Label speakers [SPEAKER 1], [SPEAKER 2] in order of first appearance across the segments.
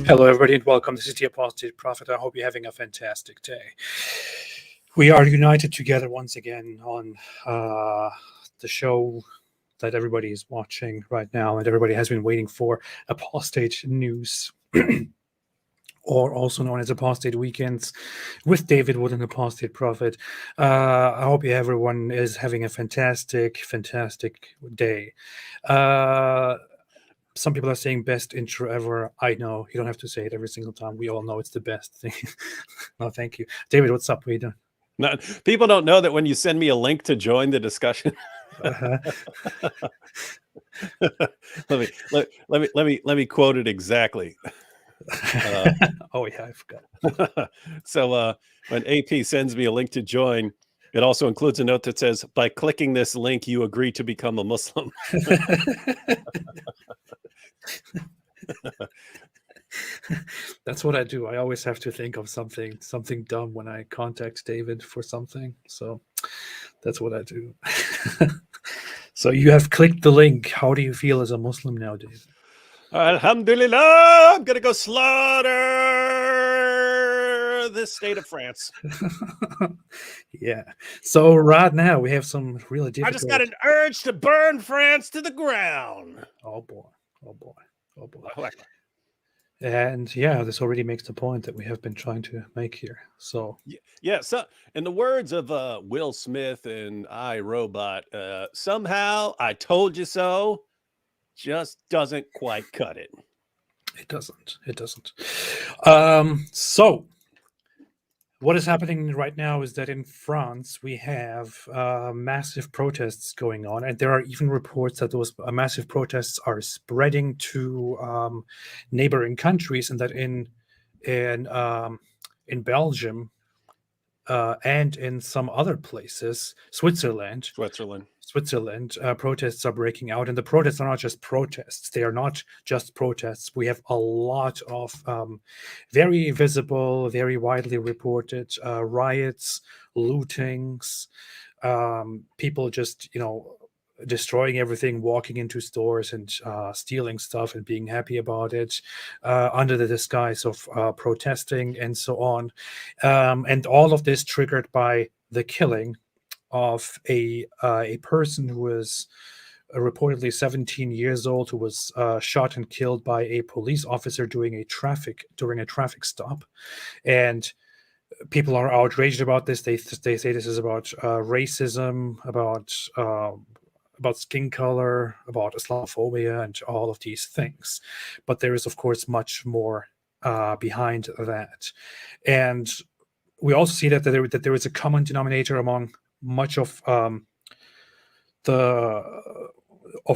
[SPEAKER 1] Hello, everybody, and welcome. This is the Apostate Prophet. I hope you're having a fantastic day. We are united together once again on the show that everybody is watching right now and everybody has been waiting for, Apostate News, or also known as Apostate Weekends with David Wood and Apostate Prophet. I hope everyone is having a fantastic day. Some people are saying best intro ever. I know you don't have to say it every single time. We all know it's the best thing. No, thank you, David. What's up? What are you doing?
[SPEAKER 2] No, people don't know that when you send me a link to join the discussion. let me quote it exactly.
[SPEAKER 1] Oh yeah, I forgot.
[SPEAKER 2] So when AP sends me a link to join, it also includes a note that says, "By clicking this link, you agree to become a Muslim."
[SPEAKER 1] That's what I do. I always have to think of something dumb when I contact David for something. So that's what I do. So you have clicked the link. How do you feel as a Muslim now, David?
[SPEAKER 2] Alhamdulillah, I'm gonna go slaughter this state of France.
[SPEAKER 1] Yeah. So right now we have some really difficult.
[SPEAKER 2] I just got an urge to burn France to the ground.
[SPEAKER 1] Oh boy. Oh boy. Oh boy. And yeah, this already makes the point that we have been trying to make here. So
[SPEAKER 2] yeah. So in the words of Will Smith and I, Robot, somehow I told you so just doesn't quite cut it.
[SPEAKER 1] It doesn't. So what is happening right now is that in France we have massive protests going on, and there are even reports that those massive protests are spreading to neighboring countries, and that in Belgium and in some other places, Switzerland, protests are breaking out. And the protests are not just protests. They are not just protests. We have a lot of very visible, very widely reported riots, lootings, people just, destroying everything, walking into stores and stealing stuff and being happy about it under the disguise of protesting and so on. And all of this triggered by the killing of a person who was reportedly 17 years old, who was shot and killed by a police officer during a traffic stop. And people are outraged about this. They say this is about racism, about skin color, about Islamophobia, and all of these things. But there is, of course, much more behind that. And we also see that there is a common denominator among much of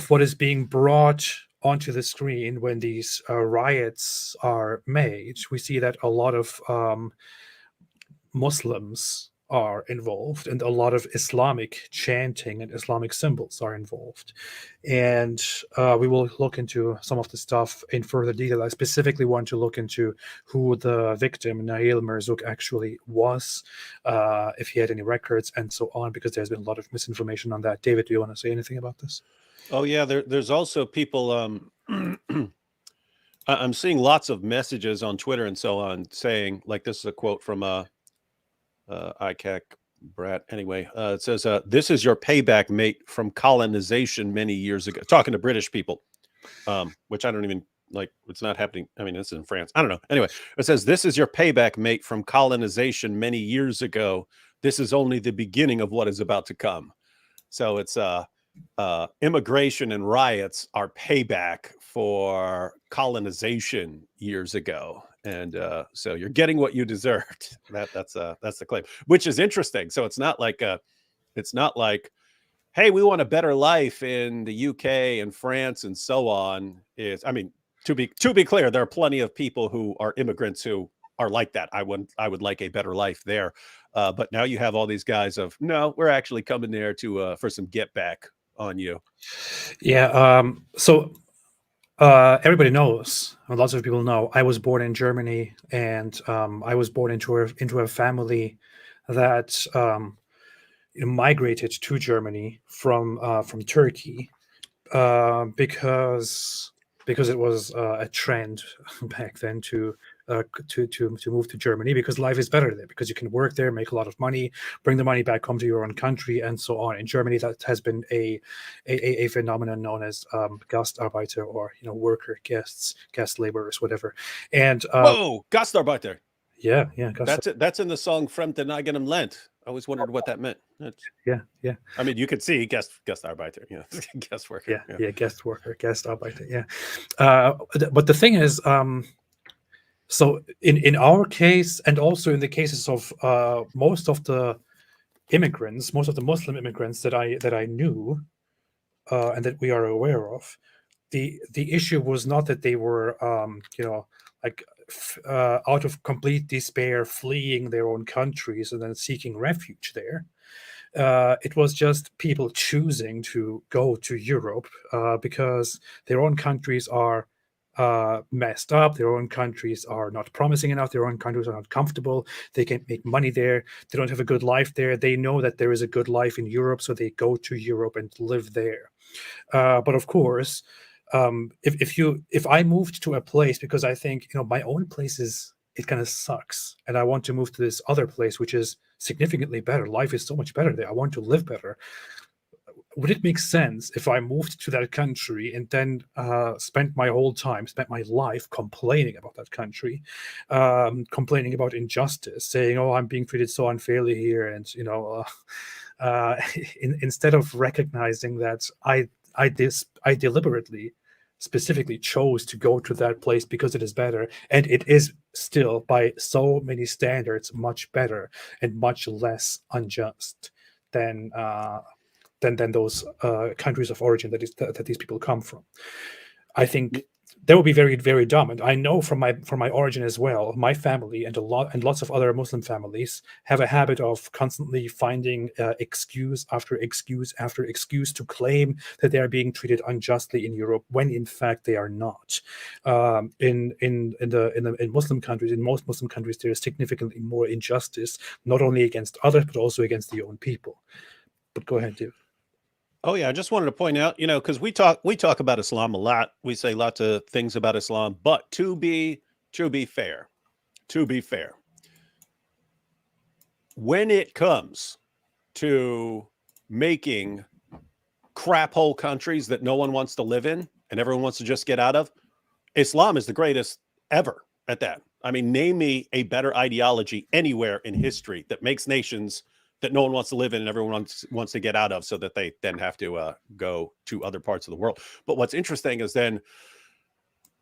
[SPEAKER 1] what is being brought onto the screen when these riots are made. We see that a lot of Muslims are involved, and a lot of Islamic chanting and Islamic symbols are involved. And we will look into some of the stuff in further detail. I specifically want to look into who the victim, Nail Merzouk, actually was, if he had any records and so on, because there's been a lot of misinformation on that. David, do you want to say anything about this?
[SPEAKER 2] Oh, yeah, there's also people... I'm seeing lots of messages on Twitter and so on saying, like, this is a quote from ICAC Brat. Anyway, it says, "This is your payback, mate, from colonization many years ago." Talking to British people, which I don't even like. It's not happening. I mean, this is in France. I don't know. Anyway, it says, "This is your payback, mate, from colonization many years ago. This is only the beginning of what is about to come." So it's immigration and riots are payback for colonization years ago. And so you're getting what you deserved. That's the claim, which is interesting. So it's not like, hey, we want a better life in the UK and France and so on. I mean, to be clear, there are plenty of people who are immigrants who are like that. I would like a better life there. But now you have all these guys of, no, we're actually coming there to for some get back on you.
[SPEAKER 1] Yeah. So everybody knows, lots of people know, I was born in Germany, and I was born into a family that migrated to Germany from Turkey because because it was a trend back then to move to Germany, because life is better there, because you can work there, make a lot of money, bring the money back home to your own country, and so on. In Germany, that has been a phenomenon known as Gastarbeiter, or worker guests, guest laborers, whatever. And
[SPEAKER 2] Whoa, Gastarbeiter.
[SPEAKER 1] yeah,
[SPEAKER 2] That's it. That's in the song "Fremden Eigenem Land." I always wondered what that meant.
[SPEAKER 1] Yeah.
[SPEAKER 2] I mean, you could see Gastarbeiter, guest worker.
[SPEAKER 1] Yeah, guest worker, Gastarbeiter. Yeah. But the thing is, so in our case, and also in the cases of most of the immigrants, most of the Muslim immigrants that I knew, and that we are aware of, the issue was not that they were like out of complete despair, fleeing their own countries and then seeking refuge there. It was just people choosing to go to Europe because their own countries are messed up. Their own countries are not promising enough. Their own countries are not comfortable. They can't make money there. They don't have a good life there. They know that there is a good life in Europe, so they go to Europe and live there. But of course, if I moved to a place because I think my own place it kind of sucks, and I want to move to this other place which is significantly better. Life is so much better there. I want to live better. Would it make sense if I moved to that country and then spent my life complaining about that country, complaining about injustice, saying, "Oh, I'm being treated so unfairly here," and instead of recognizing that I deliberately, specifically chose to go to that place because it is better, and it is still by so many standards much better and much less unjust than those countries of origin that these people come from. I think that would be very, very dumb. And I know from my origin as well, my family and lots of other Muslim families have a habit of constantly finding excuse after excuse after excuse to claim that they are being treated unjustly in Europe, when in fact they are not. In Muslim countries, in most Muslim countries, there is significantly more injustice, not only against others but also against the own people. But go ahead, David.
[SPEAKER 2] Oh yeah, I just wanted to point out, because we talk about Islam a lot. We say lots of things about Islam, but to be fair, when it comes to making crap hole countries that no one wants to live in and everyone wants to just get out of, Islam is the greatest ever at that. I mean, name me a better ideology anywhere in history that makes nations that no one wants to live in and everyone wants to get out of, so that they then have to go to other parts of the world. But what's interesting is then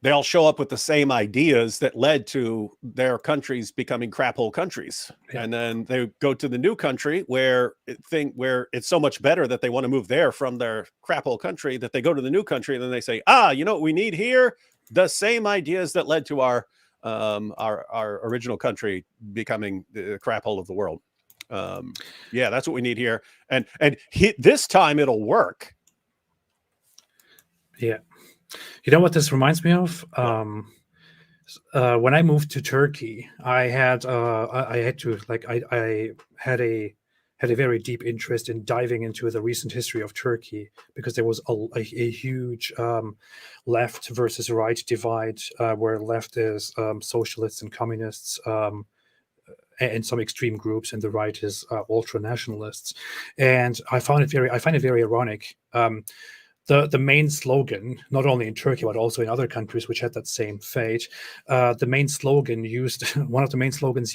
[SPEAKER 2] they all show up with the same ideas that led to their countries becoming crap hole countries. Yeah. And then they go to the new country where it's so much better that they want to move there from their crap hole country, that they go to the new country and then they say, you know what we need here? The same ideas that led to our original country becoming the crap hole of the world. Yeah, that's what we need here. And this time it'll work.
[SPEAKER 1] Yeah. You know what this reminds me of? When I moved to Turkey, I had a very deep interest in diving into the recent history of Turkey, because there was a huge left versus right divide, where left is socialists and communists, and some extreme groups, and the right is ultra nationalists. And I find it very ironic. The main slogan, not only in Turkey but also in other countries which had that same fate, one of the main slogans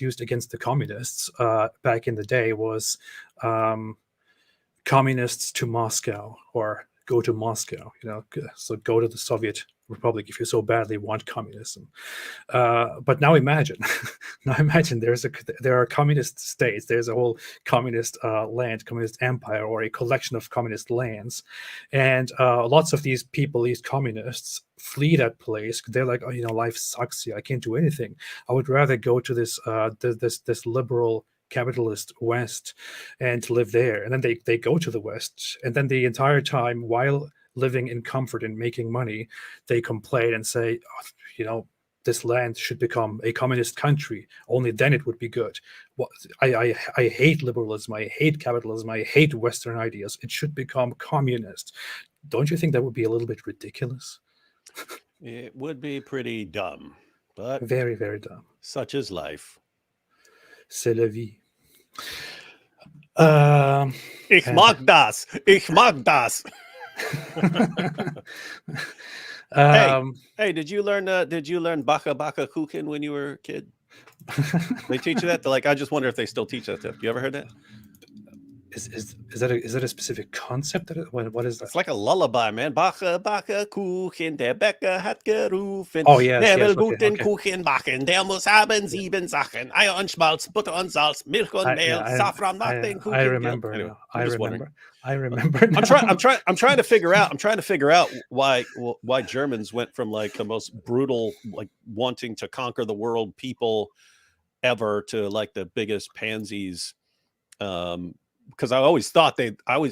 [SPEAKER 1] used against the communists back in the day was "Communists to Moscow," or "Go to Moscow." So go to the Soviet Republic if you so badly want communism. But now imagine, there are communist states. There's a whole communist communist empire, or a collection of communist lands, and lots of these people, these communists, flee that place. They're like, life sucks here. I can't do anything. I would rather go to this liberal capitalist West and to live there. And then they go to the West, and then the entire time, while living in comfort and making money, they complain and say, this land should become a communist country. Only then it would be good. I hate liberalism. I hate capitalism. I hate Western ideas. It should become communist. Don't you think that would be a little bit ridiculous?
[SPEAKER 2] It would be pretty dumb, but
[SPEAKER 1] Very, very dumb.
[SPEAKER 2] such is life.
[SPEAKER 1] C'est la vie. Um,
[SPEAKER 2] Ich
[SPEAKER 1] and-
[SPEAKER 2] mag das. Ich mag das.
[SPEAKER 1] um,
[SPEAKER 2] Hey, did you learn baka baka kuchen when you were a kid? They teach you that? Like, I just wonder if they still teach that stuff. You ever heard that?
[SPEAKER 1] is that a specific concept? What is that?
[SPEAKER 2] It's like a lullaby, man. Baka baka Kuchen, der Bäcker hat gerufen.
[SPEAKER 1] Oh, yes,
[SPEAKER 2] Der will
[SPEAKER 1] yes, okay,
[SPEAKER 2] guten
[SPEAKER 1] okay.
[SPEAKER 2] Kuchen backen. Der muss haben 7 Sachen. Eier und Schmalz, Butter und Salz, Milch und Mehl, Safran macht den Kuchen.
[SPEAKER 1] I remember.
[SPEAKER 2] Anyway,
[SPEAKER 1] Now.
[SPEAKER 2] I'm
[SPEAKER 1] I
[SPEAKER 2] just
[SPEAKER 1] remember.
[SPEAKER 2] wondering.
[SPEAKER 1] I remember.
[SPEAKER 2] I'm trying to figure out why Germans went from like the most brutal, like wanting to conquer the world people ever to like the biggest pansies. Because I always thought I'm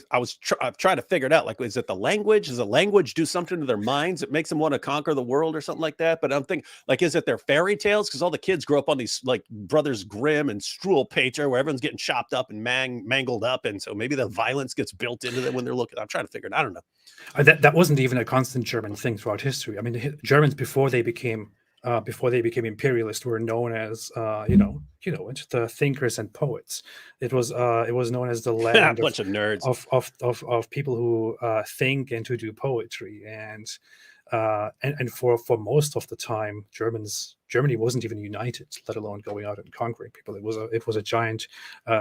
[SPEAKER 2] trying to figure it out. Like, is it the language? Does the language do something to their minds? It makes them want to conquer the world or something like that. But I'm thinking, like, is it their fairy tales? Because all the kids grow up on these like Brothers Grimm and Struwelpeter, where everyone's getting chopped up and mangled up, and so maybe the violence gets built into them when they're looking. I'm trying to figure it. I don't know.
[SPEAKER 1] That wasn't even a constant German thing throughout history. I mean, the Germans before they became imperialist were known as the thinkers and poets. It was known as the land
[SPEAKER 2] Bunch of nerds.
[SPEAKER 1] of people who think and who do poetry, and for most of the time Germany wasn't even united, let alone going out and conquering people. It was a giant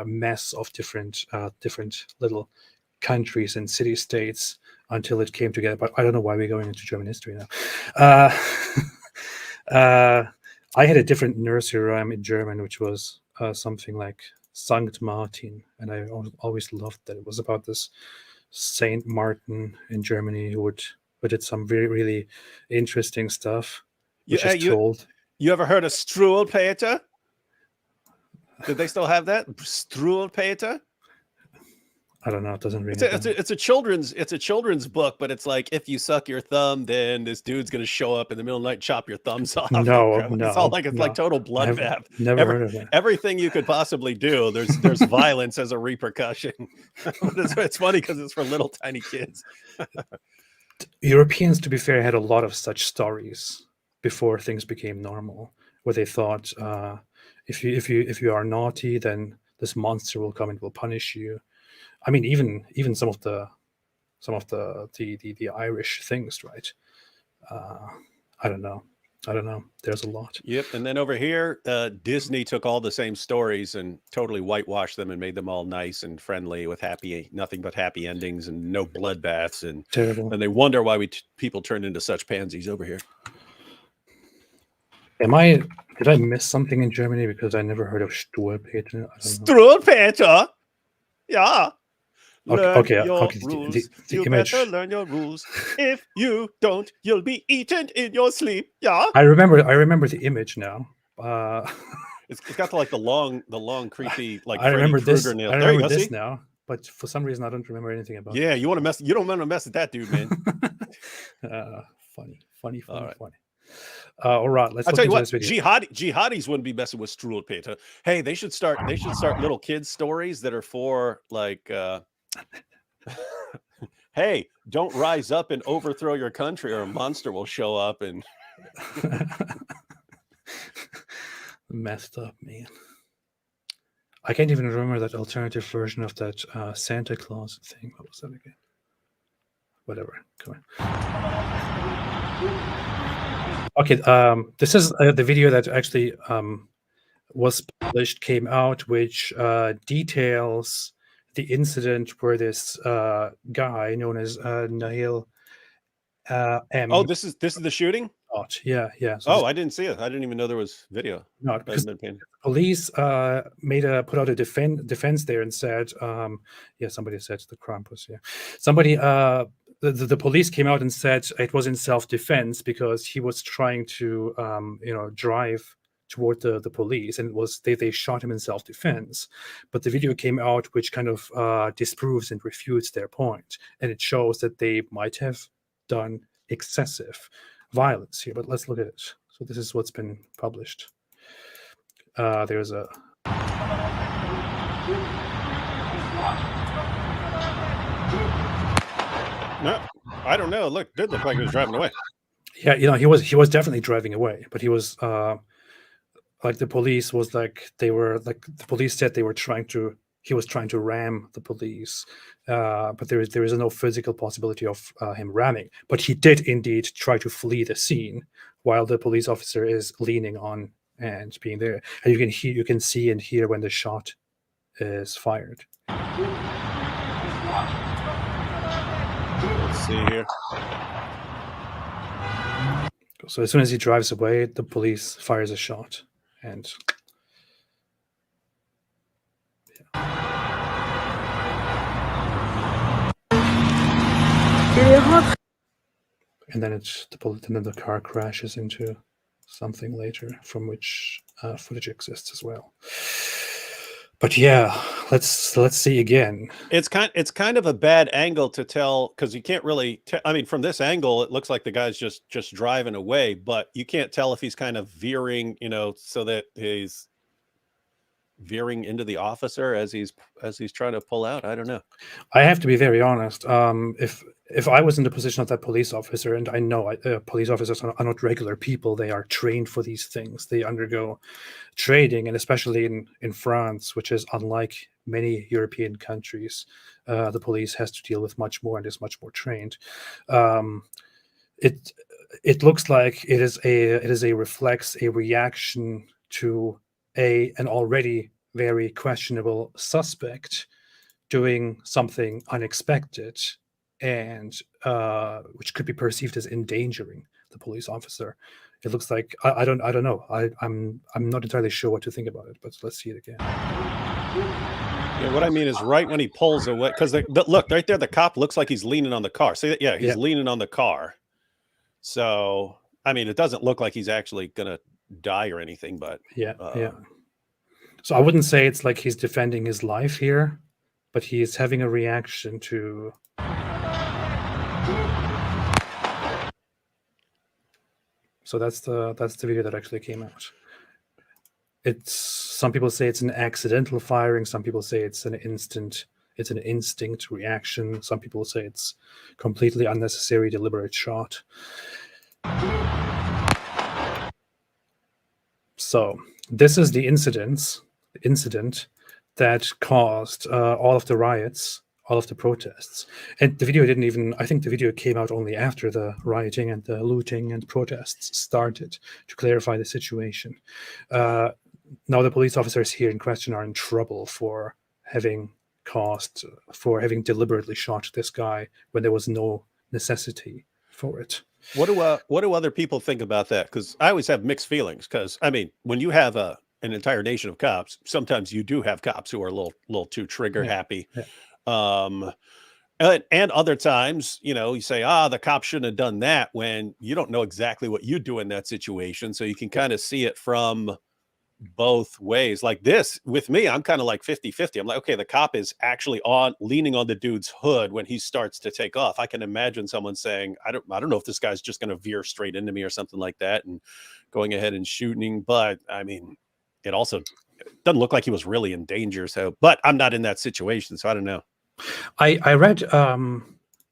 [SPEAKER 1] mess of different little countries and city states until it came together. But I don't know why we're going into German history now. I had a different nursery rhyme in German, which was something like Sankt Martin, and I always loved that. It was about this Saint Martin in Germany who did some really, really interesting stuff. Which is told.
[SPEAKER 2] You ever heard of Struwelpeter? Did they still have that? Struwelpeter?
[SPEAKER 1] I don't know. It doesn't really.
[SPEAKER 2] It's a children's book, but it's like, if you suck your thumb, then this dude's gonna show up in the middle of the night and chop your thumbs off.
[SPEAKER 1] No,
[SPEAKER 2] it's all like like total bloodbath.
[SPEAKER 1] Never heard of that.
[SPEAKER 2] Everything you could possibly do, there's violence as a repercussion. It's funny because it's for little tiny kids.
[SPEAKER 1] Europeans, to be fair, had a lot of such stories before things became normal, where they thought if you are naughty, then this monster will come and will punish you. I mean, even some of the Irish things, right? I don't know. There's a lot.
[SPEAKER 2] Yep. And then over here, Disney took all the same stories and totally whitewashed them and made them all nice and friendly with nothing but happy endings and no bloodbaths. And
[SPEAKER 1] terrible.
[SPEAKER 2] And they wonder why people turned into such pansies over here.
[SPEAKER 1] Did I miss something in Germany because I never heard of Struwelpeter?
[SPEAKER 2] Struwelpeter? Yeah.
[SPEAKER 1] Okay.
[SPEAKER 2] Rules. You
[SPEAKER 1] image.
[SPEAKER 2] better learn your rules. If you don't, you'll be eaten in your sleep. Yeah.
[SPEAKER 1] I remember the image now.
[SPEAKER 2] It's got the long, creepy, like
[SPEAKER 1] I remember
[SPEAKER 2] Freddy
[SPEAKER 1] this.
[SPEAKER 2] Krueger nail.
[SPEAKER 1] I remember this now, but for some reason I don't remember anything about.
[SPEAKER 2] Yeah, you don't want to mess with that dude, man.
[SPEAKER 1] Funny.
[SPEAKER 2] All right.
[SPEAKER 1] Funny. All right, let's.
[SPEAKER 2] I'll tell you what,
[SPEAKER 1] this video.
[SPEAKER 2] jihadis wouldn't be messing with Struwelpeter. Hey, they should start little kids stories that are for like. Hey, don't rise up and overthrow your country, or a monster will show up and.
[SPEAKER 1] Messed up, man. I can't even remember that alternative version of that Santa Claus thing. What was that again? Whatever. Come on. Okay, this is the video that actually was published, came out, which details the incident where this guy known as Nahil M.
[SPEAKER 2] Oh, this is the shooting?
[SPEAKER 1] Yeah. So
[SPEAKER 2] I didn't see it. I didn't even know there was video.
[SPEAKER 1] No, because police put out a defense there and said, somebody said the Krampus. Yeah, somebody. The police came out and said it was in self-defense because he was trying to drive toward the police, and it was they shot him in self-defense. But the video came out which kind of disproves and refutes their point, and it shows that they might have done excessive violence here. But let's look at it. So this is what's been published. There's a
[SPEAKER 2] no, I don't know. Look, did look like he was driving away.
[SPEAKER 1] Yeah, he was definitely driving away, but he was like the police was like the police said they were trying to he was trying to ram the police, but there is no physical possibility of him ramming. But he did indeed try to flee the scene while the police officer is leaning on and being there, and you can see and hear when the shot is fired.
[SPEAKER 2] Let's see here.
[SPEAKER 1] So as soon as he drives away, the police fires a shot, and and then the car crashes into something later, from which footage exists as well. But yeah, let's see again.
[SPEAKER 2] It's kind of a bad angle to tell, because you can't really I mean, from this angle it looks like the guy's just driving away, but you can't tell if he's kind of veering, so that he's veering into the officer as he's trying to pull out. I don't know.
[SPEAKER 1] I have to be very honest. If I was in the position of that police officer, and I know police officers are not regular people, they are trained for these things. They undergo training, and especially in France, which is unlike many European countries, the police has to deal with much more and is much more trained. It looks like it is a reflex, a reaction to an already very questionable suspect doing something unexpected, and which could be perceived as endangering the police officer. It looks like I don't know. I'm not entirely sure what to think about it, but let's see it again.
[SPEAKER 2] Yeah, what I mean is right when he pulls away, because look right there, the cop looks like he's leaning on the car. See that? Yeah, he's leaning on the car. So I mean, it doesn't look like he's actually gonna die or anything, but
[SPEAKER 1] yeah. So I wouldn't say it's like he's defending his life here, but he is having a reaction to. So that's the video that actually came out. Some people say it's an accidental firing. Some people say it's an instinct reaction. Some people say it's completely unnecessary, deliberate shot. So this is the incident that caused all of the riots, all of the protests. And the video I think the video came out only after the rioting and the looting and protests started, to clarify the situation. Now the police officers here in question are in trouble for having deliberately shot this guy when there was no necessity for it.
[SPEAKER 2] What do other people think about that? Because I always have mixed feelings. Because I mean, when you have an entire nation of cops, sometimes you do have cops who are a little too trigger happy. Yeah. And other times, you say, the cop shouldn't have done that, when you don't know exactly what you do in that situation. So you can kind of see it from both ways. Like this with me, I'm kind of like 50-50. I'm like, okay, the cop is actually leaning on the dude's hood when he starts to take off. I can imagine someone saying, I don't know if this guy's just going to veer straight into me or something like that, and going ahead and shooting. But I mean, it also doesn't look like he was really in danger. So, but I'm not in that situation, so I don't know.
[SPEAKER 1] I read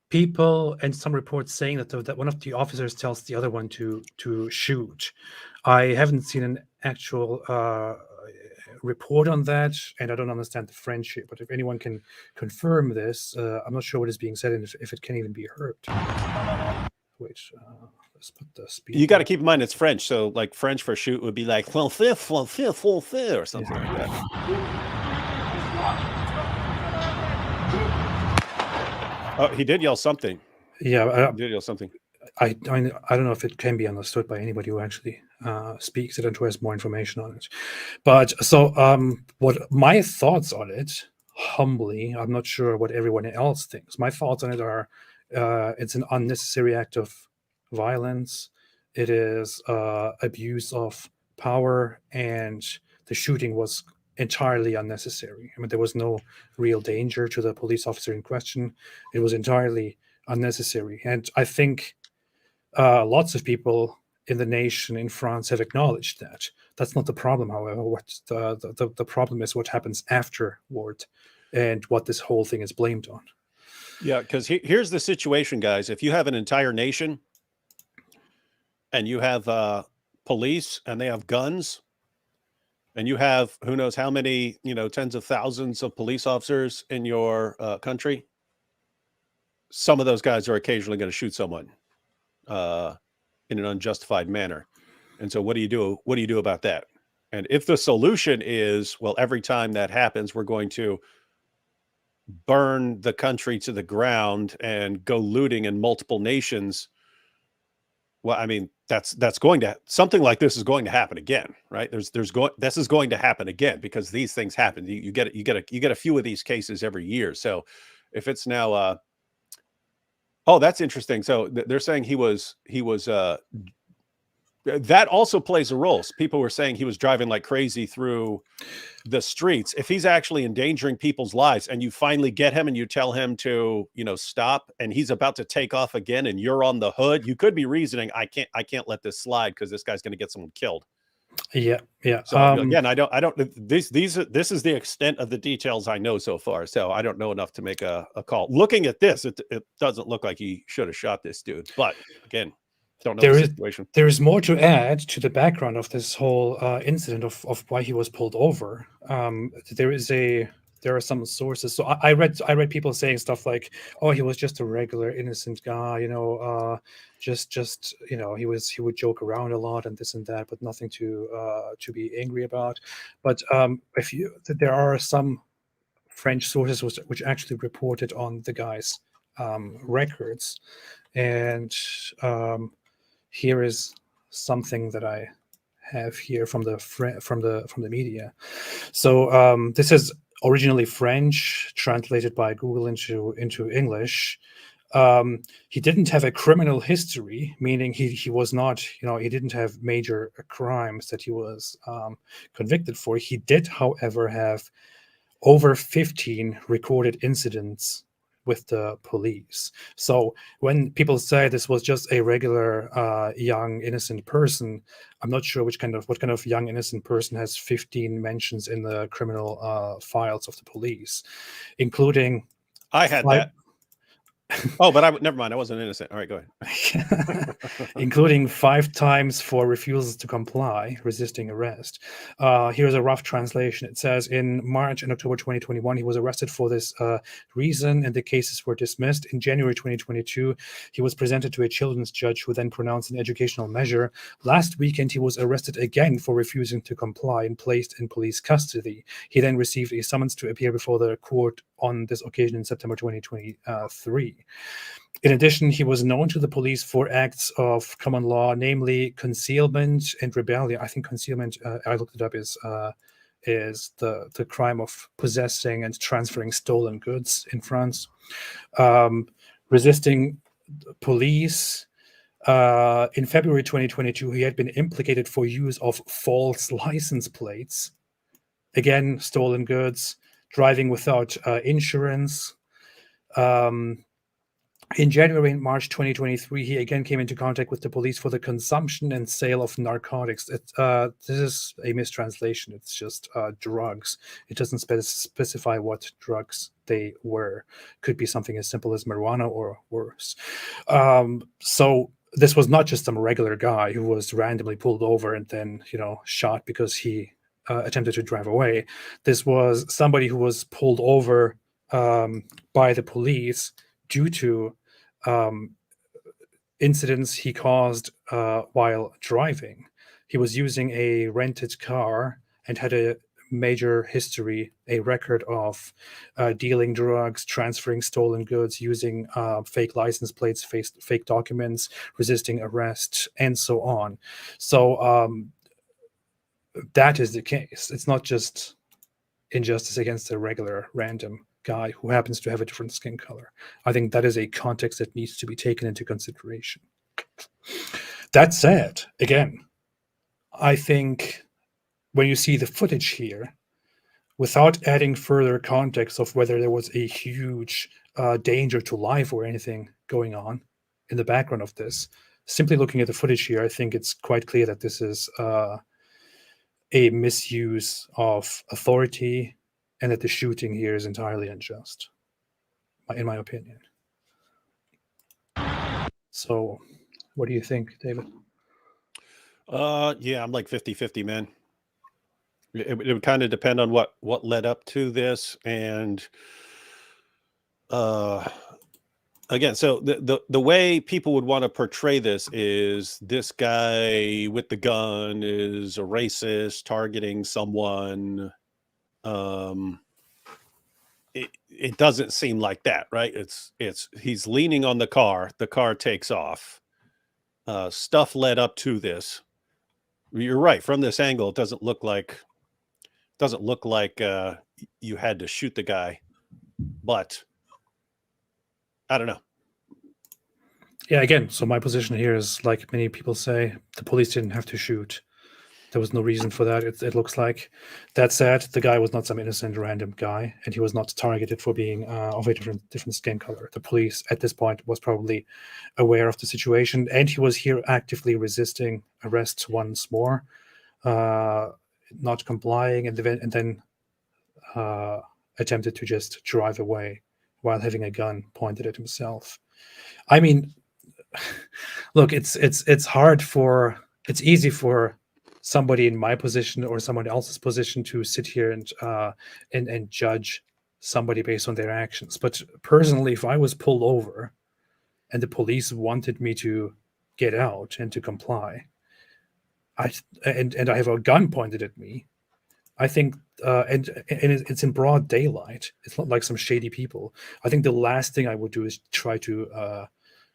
[SPEAKER 1] people and some reports saying that one of the officers tells the other one to shoot. I haven't seen an actual report on that, and I don't understand the French here. But if anyone can confirm this, I'm not sure what is being said and if it can even be heard. Wait, let's put the speed.
[SPEAKER 2] You got to keep in mind it's French, so like French for shoot would be like "fifth," or something like that. Oh, he did yell something.
[SPEAKER 1] Yeah,
[SPEAKER 2] he did yell something.
[SPEAKER 1] I don't know if it can be understood by anybody who actually speaks it and who has more information on it. But so what my thoughts on it, humbly, I'm not sure what everyone else thinks. My thoughts on it are it's an unnecessary act of violence. It is abuse of power, and the shooting was entirely unnecessary. I mean, there was no real danger to the police officer in question. It was entirely unnecessary. And I think lots of people in the nation, in France, have acknowledged that. That's not the problem, however. What the problem is what happens afterward, and what this whole thing is blamed on.
[SPEAKER 2] Yeah, because here's the situation, guys. If you have an entire nation and you have police and they have guns, and you have who knows how many, tens of thousands of police officers in your country, some of those guys are occasionally going to shoot someone in an unjustified manner. And so what do you do? What do you do about that? And if the solution is, well, every time that happens, we're going to burn the country to the ground and go looting in multiple nations, well, I mean, that's going to, something like this is going to happen again, right? This is going to happen again because these things happen. You get a few of these cases every year. So if it's now, oh, that's interesting. So they're saying he was that also plays a role. So people were saying he was driving like crazy through the streets. If he's actually endangering people's lives and you finally get him and you tell him to, stop, and he's about to take off again and you're on the hood, you could be reasoning, I can't let this slide because this guy's going to get someone killed.
[SPEAKER 1] Yeah.
[SPEAKER 2] So again, this is the extent of the details I know so far. So I don't know enough to make a call. Looking at this, it doesn't look like he should have shot this dude. But again, don't know the situation.
[SPEAKER 1] There is more to add to the background of this whole incident of why he was pulled over. There are some sources. So I read people saying stuff like, "Oh, he was just a regular innocent guy, just he would joke around a lot and this and that, but nothing to be angry about." But there are some French sources which actually reported on the guy's records, and here is something that I have here from the media. So this is originally French, translated by Google into English. He didn't have a criminal history, meaning he was not, he didn't have major crimes that he was convicted for. He did, however, have over 15 recorded incidents with the police. So when people say this was just a regular young innocent person, I'm not sure what kind of young innocent person has 15 mentions in the criminal files of the police, including
[SPEAKER 2] I had that. Oh, but never mind. I wasn't innocent. All right, go ahead.
[SPEAKER 1] Including 5 times for refusals to comply, resisting arrest. Here's a rough translation. It says, in March and October 2021, he was arrested for this reason, and the cases were dismissed. In January 2022, he was presented to a children's judge who then pronounced an educational measure. Last weekend, he was arrested again for refusing to comply and placed in police custody. He then received a summons to appear before the court on this occasion in September 2023. In addition, he was known to the police for acts of common law, namely concealment and rebellion. I think concealment, I looked it up, is the crime of possessing and transferring stolen goods in France. Resisting police. In February 2022, he had been implicated for use of false license plates. Again, stolen goods. Driving without insurance. In January and March 2023, he again came into contact with the police for the consumption and sale of narcotics. This is a mistranslation. It's just drugs. It doesn't specify what drugs they were. Could be something as simple as marijuana or worse. So this was not just some regular guy who was randomly pulled over and then, shot because he attempted to drive away. This was somebody who was pulled over by the police due to incidents he caused while driving. He was using a rented car and had a major history, a record of dealing drugs, transferring stolen goods, using fake license plates, fake documents, resisting arrest, and so on. So that is the case. It's not just injustice against a regular random guy who happens to have a different skin color. I think that is a context that needs to be taken into consideration. That said, again, I think when you see the footage here, without adding further context of whether there was a huge danger to life or anything going on in the background of this, simply looking at the footage here, I think it's quite clear that this is a misuse of authority, and that the shooting here is entirely unjust, in my opinion. So, what do you think, David?
[SPEAKER 2] Yeah, I'm like 50-50, man. It would kind of depend on what led up to this, and uh again, so the way people would want to portray this is this guy with the gun is a racist targeting someone. Um, it doesn't seem like that, right? It's he's leaning on the car takes off. Stuff led up to this. You're right. From this angle, it doesn't look like you had to shoot the guy, but I don't know.
[SPEAKER 1] Yeah, again, so my position here is like many people say, the police didn't have to shoot. There was no reason for that. It looks like. That said, the guy was not some innocent random guy, and he was not targeted for being of a different skin color. The police at this point was probably aware of the situation, and he was here actively resisting arrest once more, not complying, and then attempted to just drive away while having a gun pointed at himself. I mean, look, it's hard for it's easy for somebody in my position or someone else's position to sit here and judge somebody based on their actions. But personally, if I was pulled over and the police wanted me to get out and to comply, and I have a gun pointed at me, I think, it's in broad daylight. It's not like some shady people. I think the last thing I would do is try to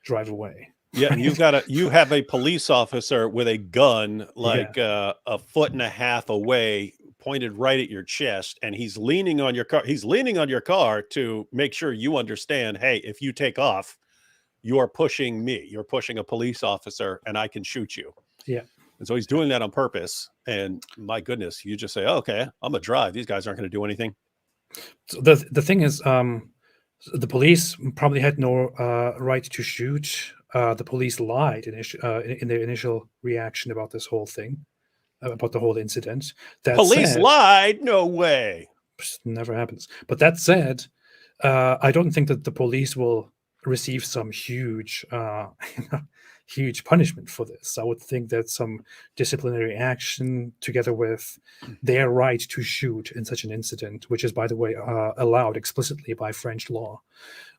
[SPEAKER 1] drive away.
[SPEAKER 2] Yeah, and you have a police officer with a gun like a foot and a half away, pointed right at your chest, and he's leaning on your car. He's leaning on your car to make sure you understand, hey, if you take off, you're pushing me. You're pushing a police officer, and I can shoot you.
[SPEAKER 1] Yeah.
[SPEAKER 2] And so he's doing that on purpose. And my goodness, you just say, oh, okay, I'm gonna drive. These guys aren't going to do anything.
[SPEAKER 1] So the thing is, the police probably had no right to shoot. The police lied in their initial reaction about this whole thing, about the whole incident. That
[SPEAKER 2] Police
[SPEAKER 1] said,
[SPEAKER 2] lied? No way.
[SPEAKER 1] never happens. But that said, I don't think that the police will receive some huge, huge punishment for this. I would think that some disciplinary action, together with their right to shoot in such an incident, which is, by the way, allowed explicitly by French law,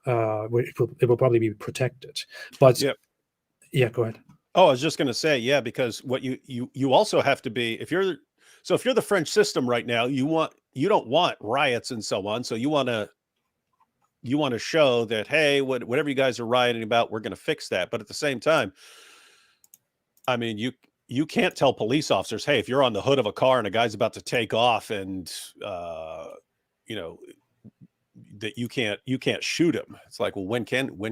[SPEAKER 1] it will probably be protected. But yeah, go ahead.
[SPEAKER 2] Oh, I was just going to say, yeah, because what you also have to be, if you're the French system right now, you don't want riots and so on. So you want to show that, hey, whatever you guys are rioting about, we're going to fix that. But at the same time, I mean, you can't tell police officers, hey, if you're on the hood of a car and a guy's about to take off and you know, that you can't shoot him. It's like, well, when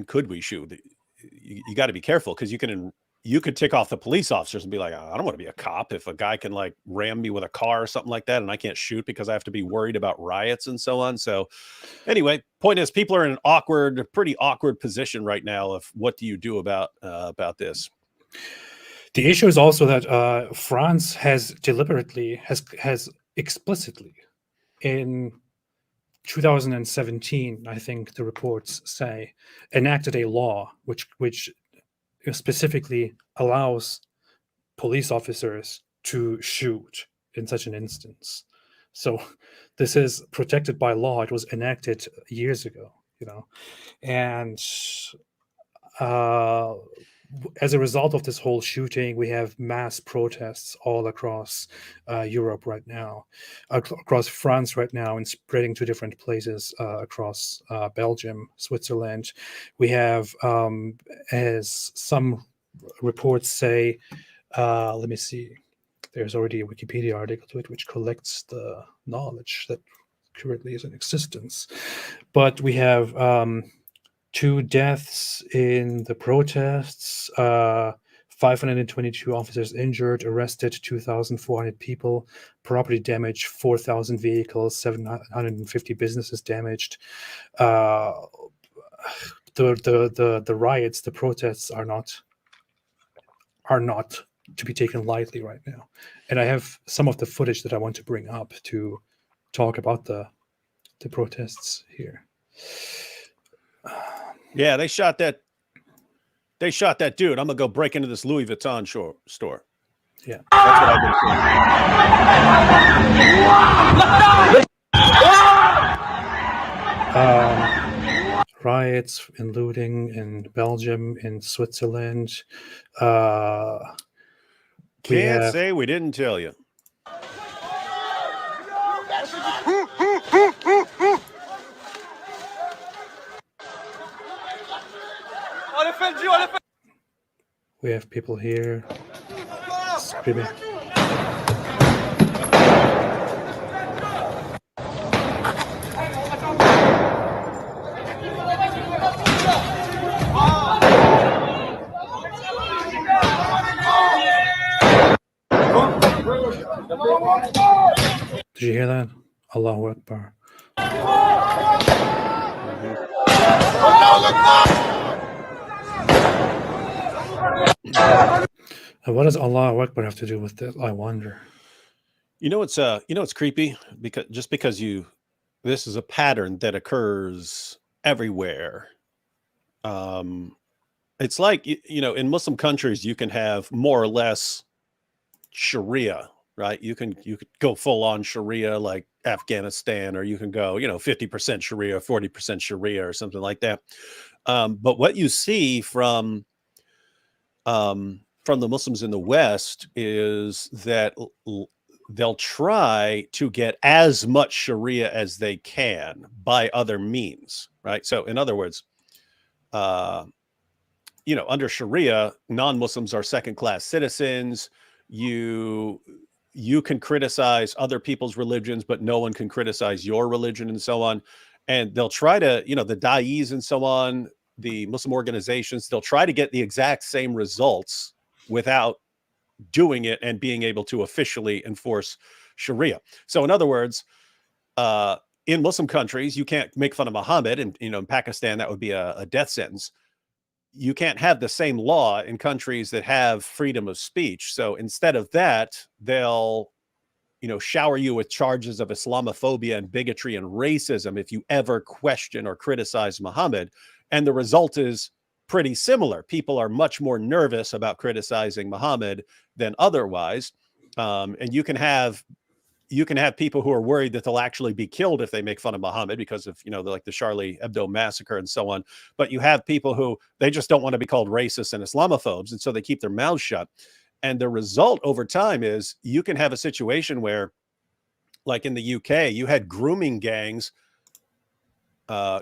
[SPEAKER 2] could we shoot? You got to be careful, because you could tick off the police officers and be like, I don't want to be a cop if a guy can like ram me with a car or something like that, and I can't shoot because I have to be worried about riots and so on. So anyway, point is, people are in an pretty awkward position right now of what do you do about this.
[SPEAKER 1] The issue is also that France has explicitly in 2017, I think the reports say, enacted a law which specifically allows police officers to shoot in such an instance. So this is protected by law. It was enacted years ago, and as a result of this whole shooting, we have mass protests all across Europe right now, across France right now, and spreading to different places across Belgium, Switzerland. We have, as some reports say, let me see, there's already a Wikipedia article to it which collects the knowledge that currently is in existence. But we have 2 deaths in the protests, 522 officers injured, arrested 2,400 people, property damage, 4,000 vehicles, 750 businesses damaged. The riots, the protests are not to be taken lightly right now. And I have some of the footage that I want to bring up to talk about the protests here.
[SPEAKER 2] Yeah, they shot that dude. I'm gonna go break into this Louis Vuitton store.
[SPEAKER 1] Yeah.
[SPEAKER 2] That's what I've been seeing.
[SPEAKER 1] Riots and looting in Belgium, in Switzerland.
[SPEAKER 2] Can't say we didn't tell you.
[SPEAKER 1] We have people here screaming. Did you hear that? Allahu Akbar. What does Allahu Akbar have to do with this? I wonder.
[SPEAKER 2] It's creepy because this is a pattern that occurs everywhere. It's like, in Muslim countries, you can have more or less Sharia, right? You could go full on Sharia like Afghanistan, or you can go, 50% Sharia, 40% Sharia or something like that. But what you see from the Muslims in the West is that they'll try to get as much Sharia as they can by other means, right? So in other words, under Sharia, non-Muslims are second-class citizens. You can criticize other people's religions, but no one can criticize your religion, and so on. And they'll try to, the da'is and so on, the Muslim organizations, they'll try to get the exact same results without doing it and being able to officially enforce Sharia. So in other words, in Muslim countries, you can't make fun of Muhammad, and in Pakistan that would be a death sentence. You can't have the same law in countries that have freedom of speech. So instead of that, they'll shower you with charges of Islamophobia and bigotry and racism if you ever question or criticize Muhammad. And the result is pretty similar. People are much more nervous about criticizing Muhammad than otherwise. And you can have people who are worried that they'll actually be killed if they make fun of Muhammad because of, like the Charlie Hebdo massacre and so on. But you have people who, they just don't want to be called racists and Islamophobes. And so they keep their mouths shut. And the result over time is you can have a situation where, like in the UK, you had grooming gangs,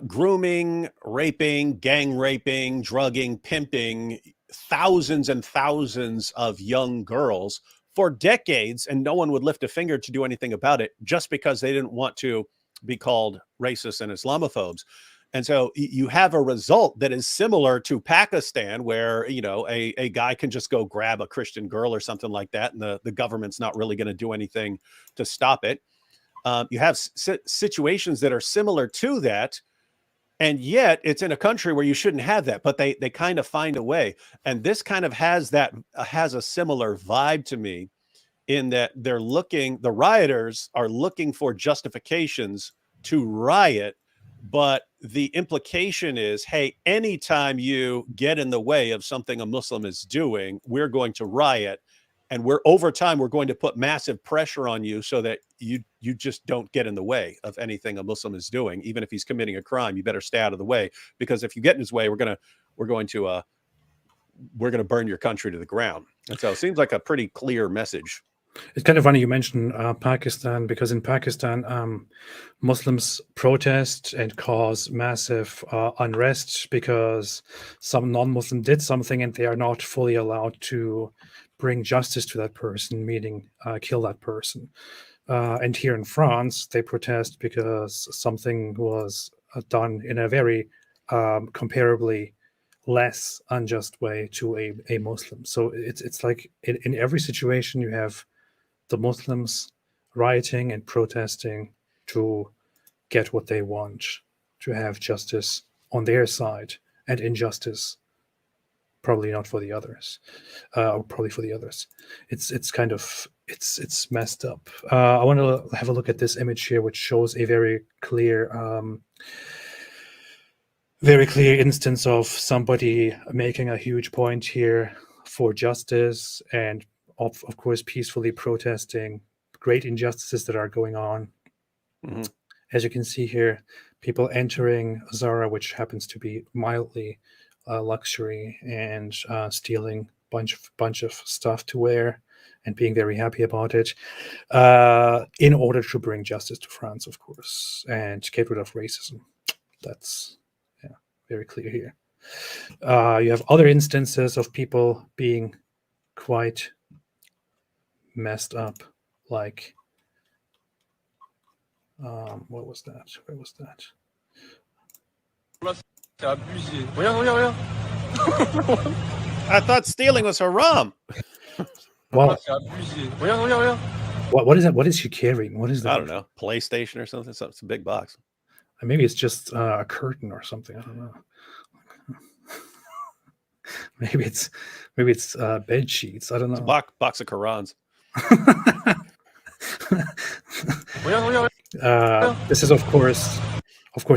[SPEAKER 2] grooming, raping, gang raping, drugging, pimping thousands and thousands of young girls for decades, and no one would lift a finger to do anything about it just because they didn't want to be called racists and Islamophobes. And so you have a result that is similar to Pakistan, where, a guy can just go grab a Christian girl or something like that, and the government's not really going to do anything to stop it. You have situations that are similar to that, and yet it's in a country where you shouldn't have that, but they kind of find a way. And this kind of has a similar vibe to me, in that the rioters are looking for justifications to riot. But the implication is, hey, anytime you get in the way of something a Muslim is doing, we're going to riot. And over time, we're going to put massive pressure on you so that you just don't get in the way of anything a Muslim is doing. Even if he's committing a crime, you better stay out of the way, because if you get in his way, we're going to burn your country to the ground. And so it seems like a pretty clear message.
[SPEAKER 1] It's kind of funny you mentioned Pakistan, because in Pakistan, Muslims protest and cause massive unrest because some non-Muslim did something and they are not fully allowed to bring justice to that person, meaning kill that person. And here in France, they protest because something was done in a very comparably less unjust way to a Muslim. So it's like in every situation you have the Muslims rioting and protesting to get what they want, to have justice on their side, and injustice probably not for the others, or probably for the others. It's messed up. I want to have a look at this image here, which shows a very clear instance of somebody making a huge point here for justice and of course, peacefully protesting great injustices that are going on.
[SPEAKER 2] Mhm.
[SPEAKER 1] As you can see here, people entering Zara, which happens to be mildly luxury, and stealing bunch of stuff to wear and being very happy about it, in order to bring justice to France, of course, and get rid of racism. That's very clear here. You have other instances of people being quite messed up, like what was that? Where was that?
[SPEAKER 3] C'est abusé. Regarde, regarde, regarde.
[SPEAKER 2] I thought stealing was haram.
[SPEAKER 1] Well,
[SPEAKER 3] C'est abusé. Regarde, regarde, regarde.
[SPEAKER 1] what is that? What is she carrying? What is that?
[SPEAKER 2] I don't know, PlayStation or something. It's a big box.
[SPEAKER 1] Maybe it's just a curtain or something. I don't know. maybe it's bed sheets. I don't
[SPEAKER 2] It's a
[SPEAKER 1] know.
[SPEAKER 2] box of Qurans.
[SPEAKER 3] Regarde, regarde.
[SPEAKER 1] This is, of course,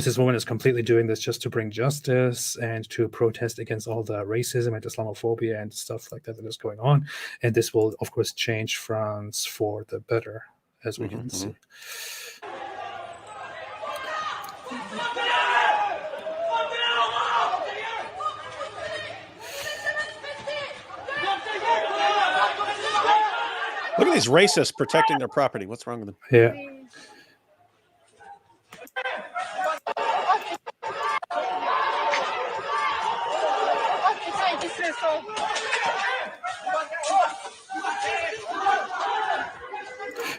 [SPEAKER 1] this woman is completely doing this just to bring justice and to protest against all the racism and Islamophobia and stuff like that is going on. And this will, of course, change France for the better, as we can see.
[SPEAKER 2] Look at these racists protecting their property. What's wrong with them?
[SPEAKER 1] Yeah.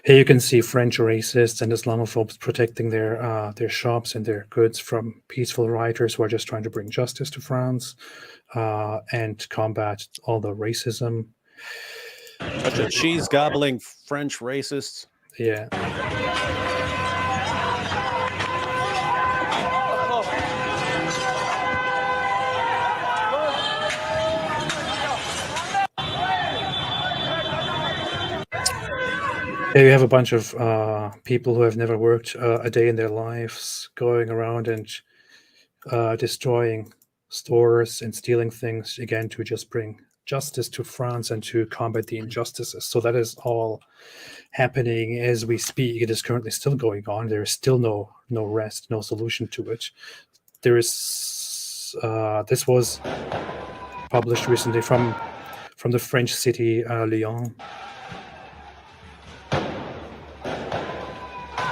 [SPEAKER 1] Here you can see French racists and Islamophobes protecting their shops and their goods from peaceful rioters who are just trying to bring justice to France and combat all the racism.
[SPEAKER 2] Bunch of cheese gobbling French racists.
[SPEAKER 1] Yeah. Here you have a bunch of people who have never worked a day in their lives going around and destroying stores and stealing things, again, to just bring justice to France and to combat the injustices. So that is all happening as we speak. It is currently still going on. There is still no rest, no solution to it. There is this was published recently from the French city Lyon.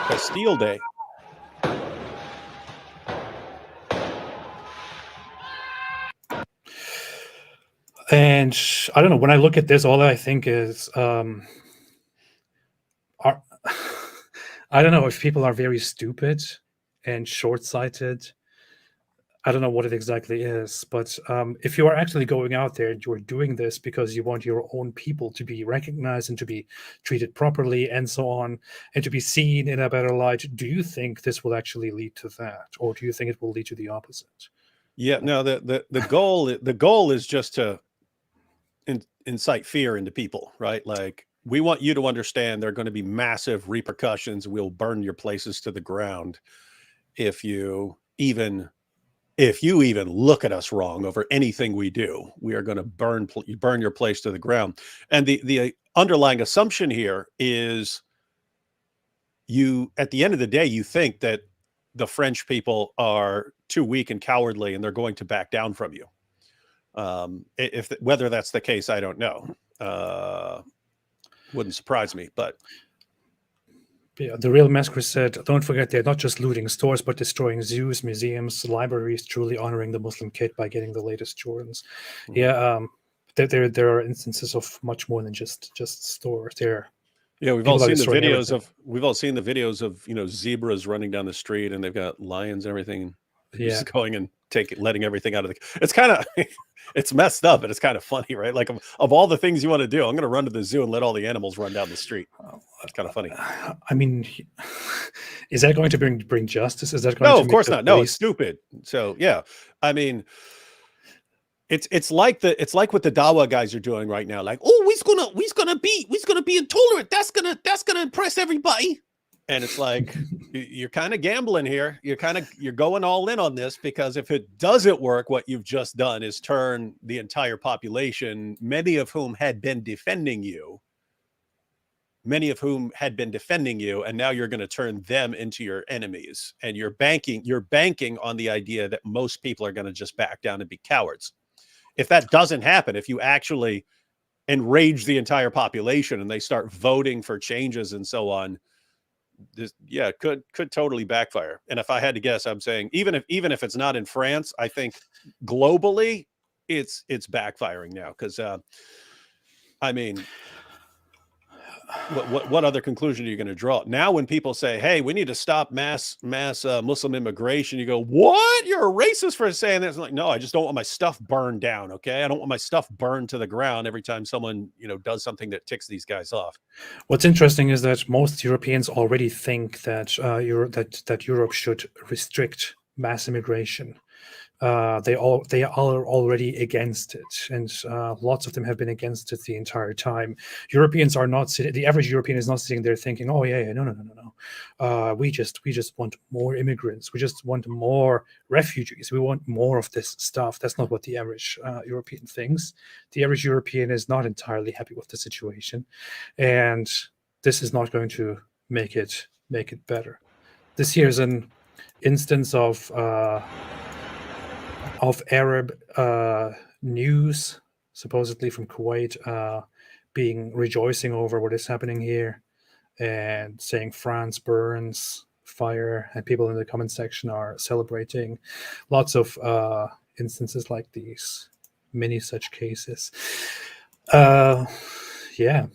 [SPEAKER 2] Bastille Day.
[SPEAKER 1] And I don't know, when I look at this, all I think is, I don't know if people are very stupid and short-sighted. I don't know what it exactly is, but if you are actually going out there and you're doing this because you want your own people to be recognized and to be treated properly and so on, and to be seen in a better light, do you think this will actually lead to that, or do you think it will lead to the opposite?
[SPEAKER 2] Yeah, no, the goal is just to incite fear into people, right? Like, we want you to understand there are going to be massive repercussions. We'll burn your places to the ground if you even look at us wrong over anything we do. We are going to burn your place to the ground. And the underlying assumption here is, you, at the end of the day, you think that the French people are too weak and cowardly and they're going to back down from you. Whether that's the case, I don't know. Wouldn't surprise me, but
[SPEAKER 1] yeah, the real Massacre said, don't forget, they're not just looting stores, but destroying zoos, museums, libraries, truly honoring the Muslim kid by getting the latest Jordans. Mm-hmm. Yeah, there are instances of much more than just stores.
[SPEAKER 2] We've all seen the videos of zebras running down the street, and they've got lions and everything. Just going and letting everything out of the. It's kind of it's messed up, but it's kind of funny, right? Like, of all the things you want to do, I'm going to run to the zoo and let all the animals run down the street. It's kind of funny.
[SPEAKER 1] I mean, is that going to bring justice? Is that going?
[SPEAKER 2] No,
[SPEAKER 1] to
[SPEAKER 2] of course not. No, it's stupid. So yeah, I mean, it's like what the Dawa guys are doing right now. Like, oh, we's gonna be intolerant. That's gonna impress everybody. And it's like, you're kind of gambling here. You're going all in on this, because if it doesn't work, what you've just done is turn the entire population, many of whom had been defending you, and now you're going to turn them into your enemies. And you're banking on the idea that most people are going to just back down and be cowards. If that doesn't happen, if you actually enrage the entire population and they start voting for changes and so on, this, yeah, could totally backfire. And if I had to guess, I'm saying even if it's not in France, I think globally it's backfiring now. Because I mean, what other conclusion are you going to draw now when people say, hey, we need to stop mass Muslim immigration? You go, what? You're a racist for saying this? Like, no, I just don't want my stuff burned down. Okay, I don't want my stuff burned to the ground every time someone does something that ticks these guys off.
[SPEAKER 1] What's interesting is that most Europeans already think that Europe should restrict mass immigration. They are already against it, and lots of them have been against it the entire time. Europeans are not sitting. The average European is not sitting there thinking, "Oh yeah, no. We just want more immigrants. We just want more refugees. We want more of this stuff." That's not what the average European thinks. The average European is not entirely happy with the situation, and this is not going to make it better. This here is an instance of Arab news, supposedly from Kuwait, being rejoicing over what is happening here and saying France burns fire, and people in the comment section are celebrating. Lots of instances like these, many such cases. Yeah.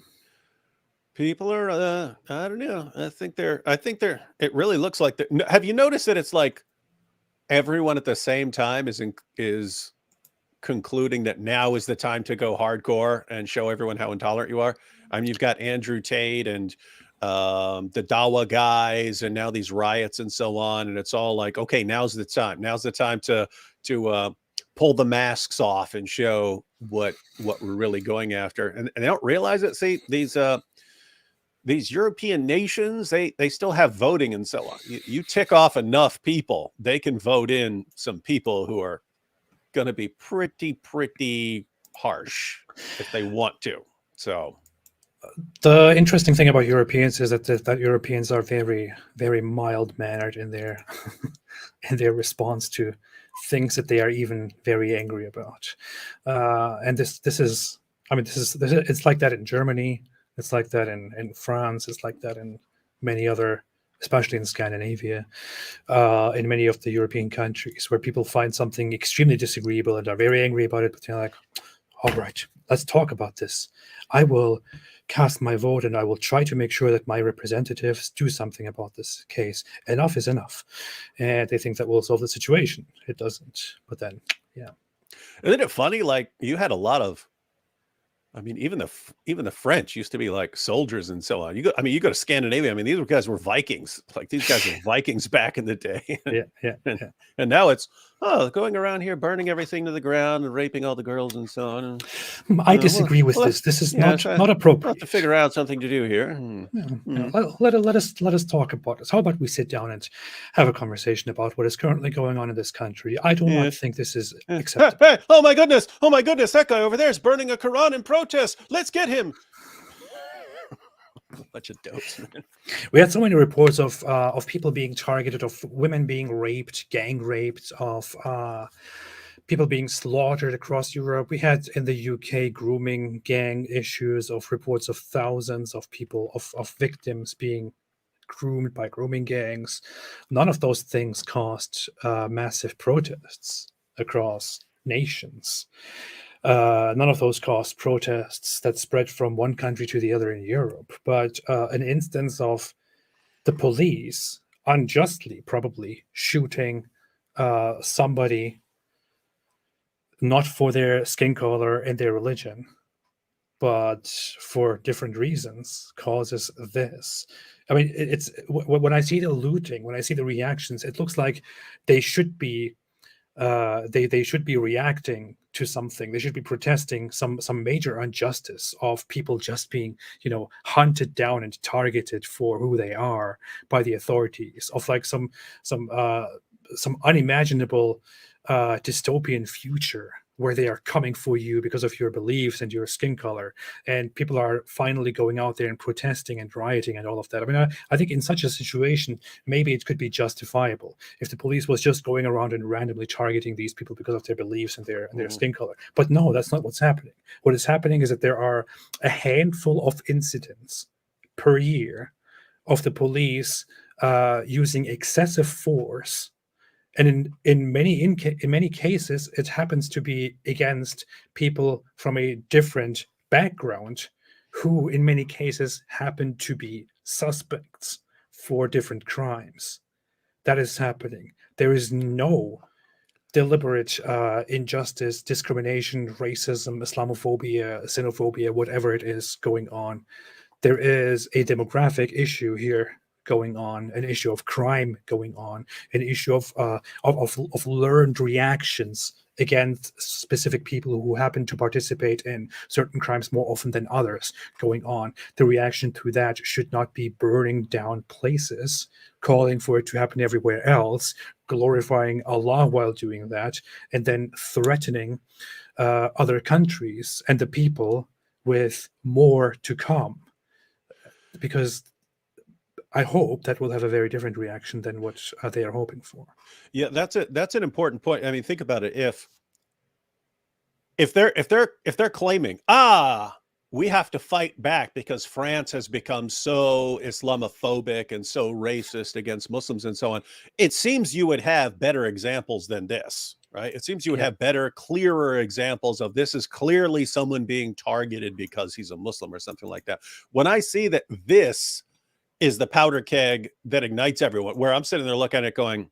[SPEAKER 2] People are I don't know. I think they're it really looks like have you noticed that it's like everyone at the same time is concluding that now is the time to go hardcore and show everyone how intolerant you are? I mean, you've got Andrew Tate and the Dawa guys, and now these riots and so on, and it's all like, okay, now's the time to pull the masks off and show what we're really going after. And they don't realize it. See, these European nations, they still have voting and so on. You tick off enough people, they can vote in some people who are going to be pretty harsh if they want to. So
[SPEAKER 1] the interesting thing about Europeans is that Europeans are very, very mild-mannered in their in their response to things that they are even very angry about. And this is, I mean, it's like that in Germany. It's like that in France. It's like that in many other, especially in Scandinavia, in many of the European countries, where people find something extremely disagreeable and are very angry about it. But they're like, all right, let's talk about this. I will cast my vote and I will try to make sure that my representatives do something about this case. Enough is enough. And they think that will solve the situation. It doesn't. But then, yeah.
[SPEAKER 2] Isn't it funny? Like, you had a lot of, I mean, even the French used to be like soldiers and so on. You go to Scandinavia. I mean, these guys were Vikings. Like, these guys were Vikings back in the day.
[SPEAKER 1] Yeah.
[SPEAKER 2] And now it's going around here burning everything to the ground and raping all the girls and so on. And,
[SPEAKER 1] I disagree with this. This is not appropriate.
[SPEAKER 2] We'll have to figure out something to do here.
[SPEAKER 1] Let us talk about this. How about we sit down and have a conversation about what is currently going on in this country? I do not think this is acceptable.
[SPEAKER 2] Hey, oh my goodness! That guy over there is burning a Quran in protest. Let's get him. A bunch of dopes, man.
[SPEAKER 1] We had so many reports of people being targeted, of women being raped, gang raped, of people being slaughtered across Europe. We had in the UK grooming gang issues, of reports of thousands of people, of victims being groomed by grooming gangs. None of those things caused massive protests across nations. None of those caused protests that spread from one country to the other in Europe. But an instance of the police unjustly probably shooting somebody not for their skin color and their religion, but for different reasons, causes this. I mean, it's when I see the looting, when I see the reactions, it looks like they should be they should be reacting to something. They should be protesting some major injustice of people just being, hunted down and targeted for who they are by the authorities, of like some unimaginable dystopian future where they are coming for you because of your beliefs and your skin color, and people are finally going out there and protesting and rioting and all of that. I mean, I think in such a situation, maybe it could be justifiable if the police was just going around and randomly targeting these people because of their beliefs and their skin color. But no, that's not what's happening. What is happening is that there are a handful of incidents per year of the police using excessive force. And in many cases, it happens to be against people from a different background, who in many cases happen to be suspects for different crimes. That is happening. There is no deliberate injustice, discrimination, racism, Islamophobia, xenophobia, whatever it is going on. There is a demographic issue here going on, an issue of crime going on, an issue of learned reactions against specific people who happen to participate in certain crimes more often than others going on. The reaction to that should not be burning down places, calling for it to happen everywhere else, glorifying Allah while doing that, and then threatening other countries and the people with more to come. Because I hope that will have a very different reaction than what they are hoping for.
[SPEAKER 2] Yeah, that's an important point. I mean, think about it. If they're claiming, we have to fight back because France has become so Islamophobic and so racist against Muslims and so on, it seems you would have better examples than this, right? It seems you would have better, clearer examples of this is clearly someone being targeted because he's a Muslim or something like that. When I see that this is the powder keg that ignites everyone, where I'm sitting there looking at it going,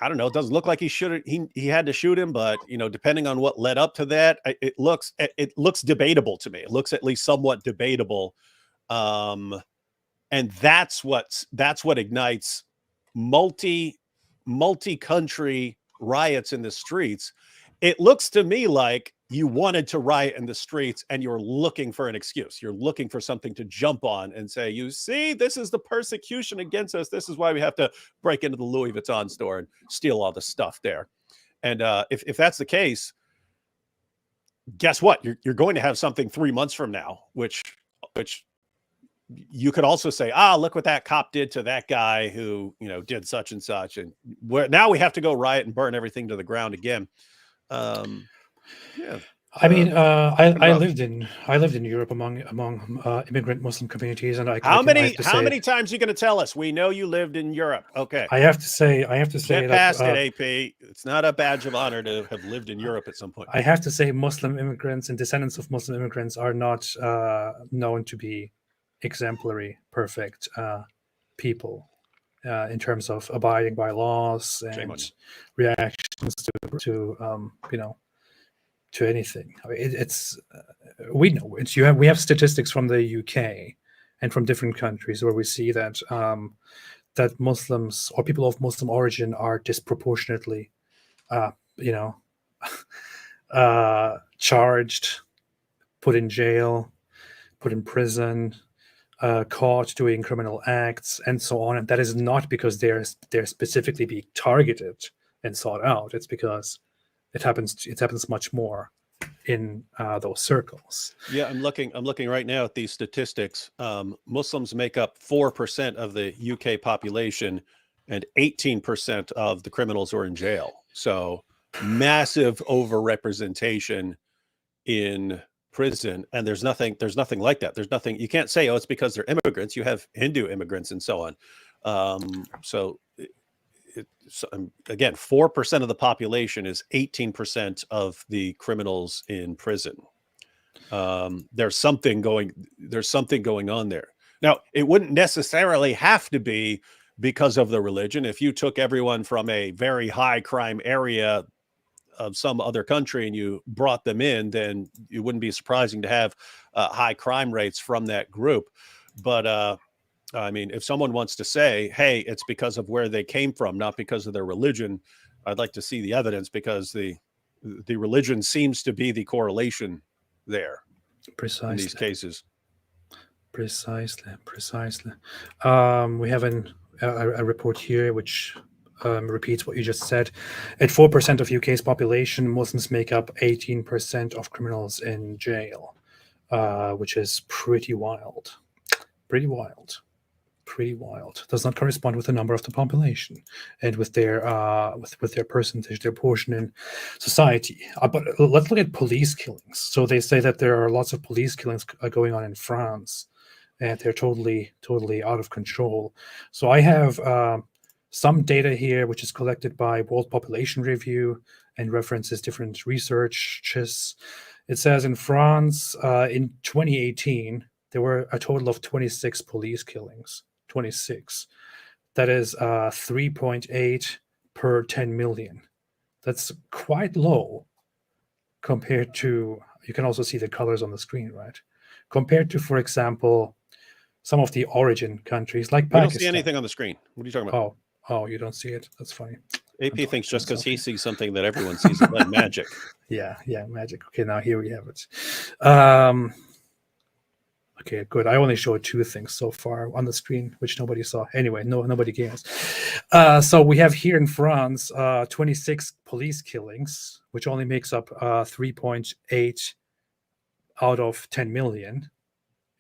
[SPEAKER 2] I don't know, it doesn't look like he had to shoot him, but depending on what led up to that, it looks debatable to me. It looks at least somewhat debatable. And that's what ignites multi-country riots in the streets. It looks to me like you wanted to riot in the streets and you're looking for an excuse. You're looking for something to jump on and say, you see, this is the persecution against us. This is why we have to break into the Louis Vuitton store and steal all the stuff there. And if that's the case, guess what? You're going to have something 3 months from now, which you could also say, look what that cop did to that guy who, did such and such. And now we have to go riot and burn everything to the ground again. Yeah.
[SPEAKER 1] I mean, I lived in Europe among immigrant Muslim communities, and how many
[SPEAKER 2] times are you going to tell us? We know you lived in Europe. Okay.
[SPEAKER 1] I have to say
[SPEAKER 2] Get past it, AP. It's not a badge of honor to have lived in Europe at some point.
[SPEAKER 1] I have to say, Muslim immigrants and descendants of Muslim immigrants are not known to be exemplary, perfect people in terms of abiding by laws and reactions to anything. I mean, we know it. We have statistics from the UK and from different countries where we see that that Muslims or people of Muslim origin are disproportionately, charged, put in jail, put in prison, caught doing criminal acts, and so on. And that is not because they're specifically being targeted and sought out. It's because it happens much more in those circles.
[SPEAKER 2] Yeah, I'm looking right now at these statistics. Muslims make up 4% of the UK population, and 18% of the criminals are in jail. So massive overrepresentation in prison, and there's nothing like that. There's nothing. You can't say, it's because they're immigrants. You have Hindu immigrants and so on. Again, 4% of the population is 18% of the criminals in prison. There's something going on there. Now, it wouldn't necessarily have to be because of the religion. If you took everyone from a very high crime area of some other country and you brought them in, then it wouldn't be surprising to have high crime rates from that group. But I mean, if someone wants to say, hey, it's because of where they came from, not because of their religion, I'd like to see the evidence, because the the religion seems to be the correlation there
[SPEAKER 1] Precisely.
[SPEAKER 2] in these cases.
[SPEAKER 1] Precisely. We have a report here which repeats what you just said. At 4% of UK's population, Muslims make up 18% of criminals in jail, which is pretty wild. Does not correspond with the number of the population and with their with their percentage, their portion in society. But let's look at police killings. So they say that there are lots of police killings going on in France, and they're totally out of control. So I have some data here, which is collected by World Population Review and references different researches. It says in France in 2018 there were a total of 26 police killings. 26. That is 3.8 per 10 million. That's quite low compared to, you can also see the colors on the screen, right? Compared to, for example, some of the origin countries like Pakistan.
[SPEAKER 2] I don't see anything on the screen. What are you talking about?
[SPEAKER 1] Oh, you don't see it? That's funny.
[SPEAKER 2] AP thinks just because he sees something that everyone sees is like magic.
[SPEAKER 1] Yeah, magic. Okay, now here we have it. Okay, good. I only showed two things so far on the screen, which nobody saw. Anyway, nobody cares. So we have here in France 26 police killings, which only makes up 3.8 out of 10 million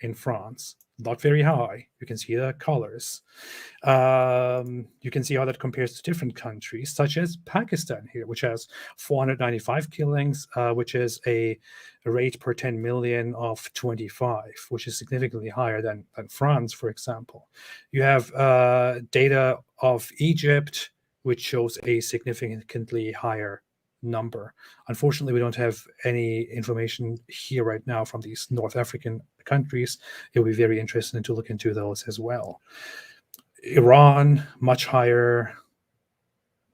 [SPEAKER 1] in France. Not very high. You can see the colors. You can see how that compares to different countries, such as Pakistan here, which has 495 killings, which is a rate per 10 million of 25, which is significantly higher than France, for example. You have data of Egypt, which shows a significantly higher number. Unfortunately, we don't have any information here right now from these North African countries. It would be very interesting to look into those as well. Iran, much higher.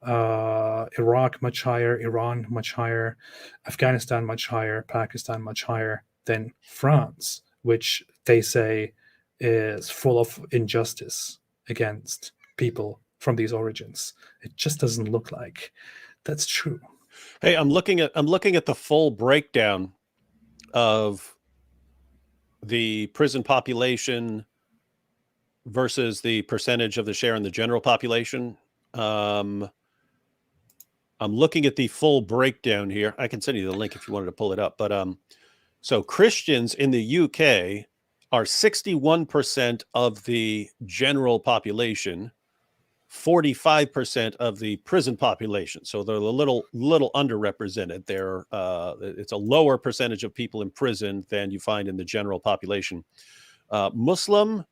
[SPEAKER 1] Iraq, much higher. Iran, much higher. Afghanistan, much higher. Pakistan, much higher than France, which they say is full of injustice against people from these origins. It just doesn't look like that's true.
[SPEAKER 2] Hey, I'm looking at the full breakdown of the prison population versus the percentage of the share in the general population. I'm looking at the full breakdown here. I can send you the link if you wanted to pull it up. But so Christians in the UK are 61% of the general population, 45% of the prison population. So they're a little underrepresented. They're it's a lower percentage of people in prison than you find in the general population. Muslim,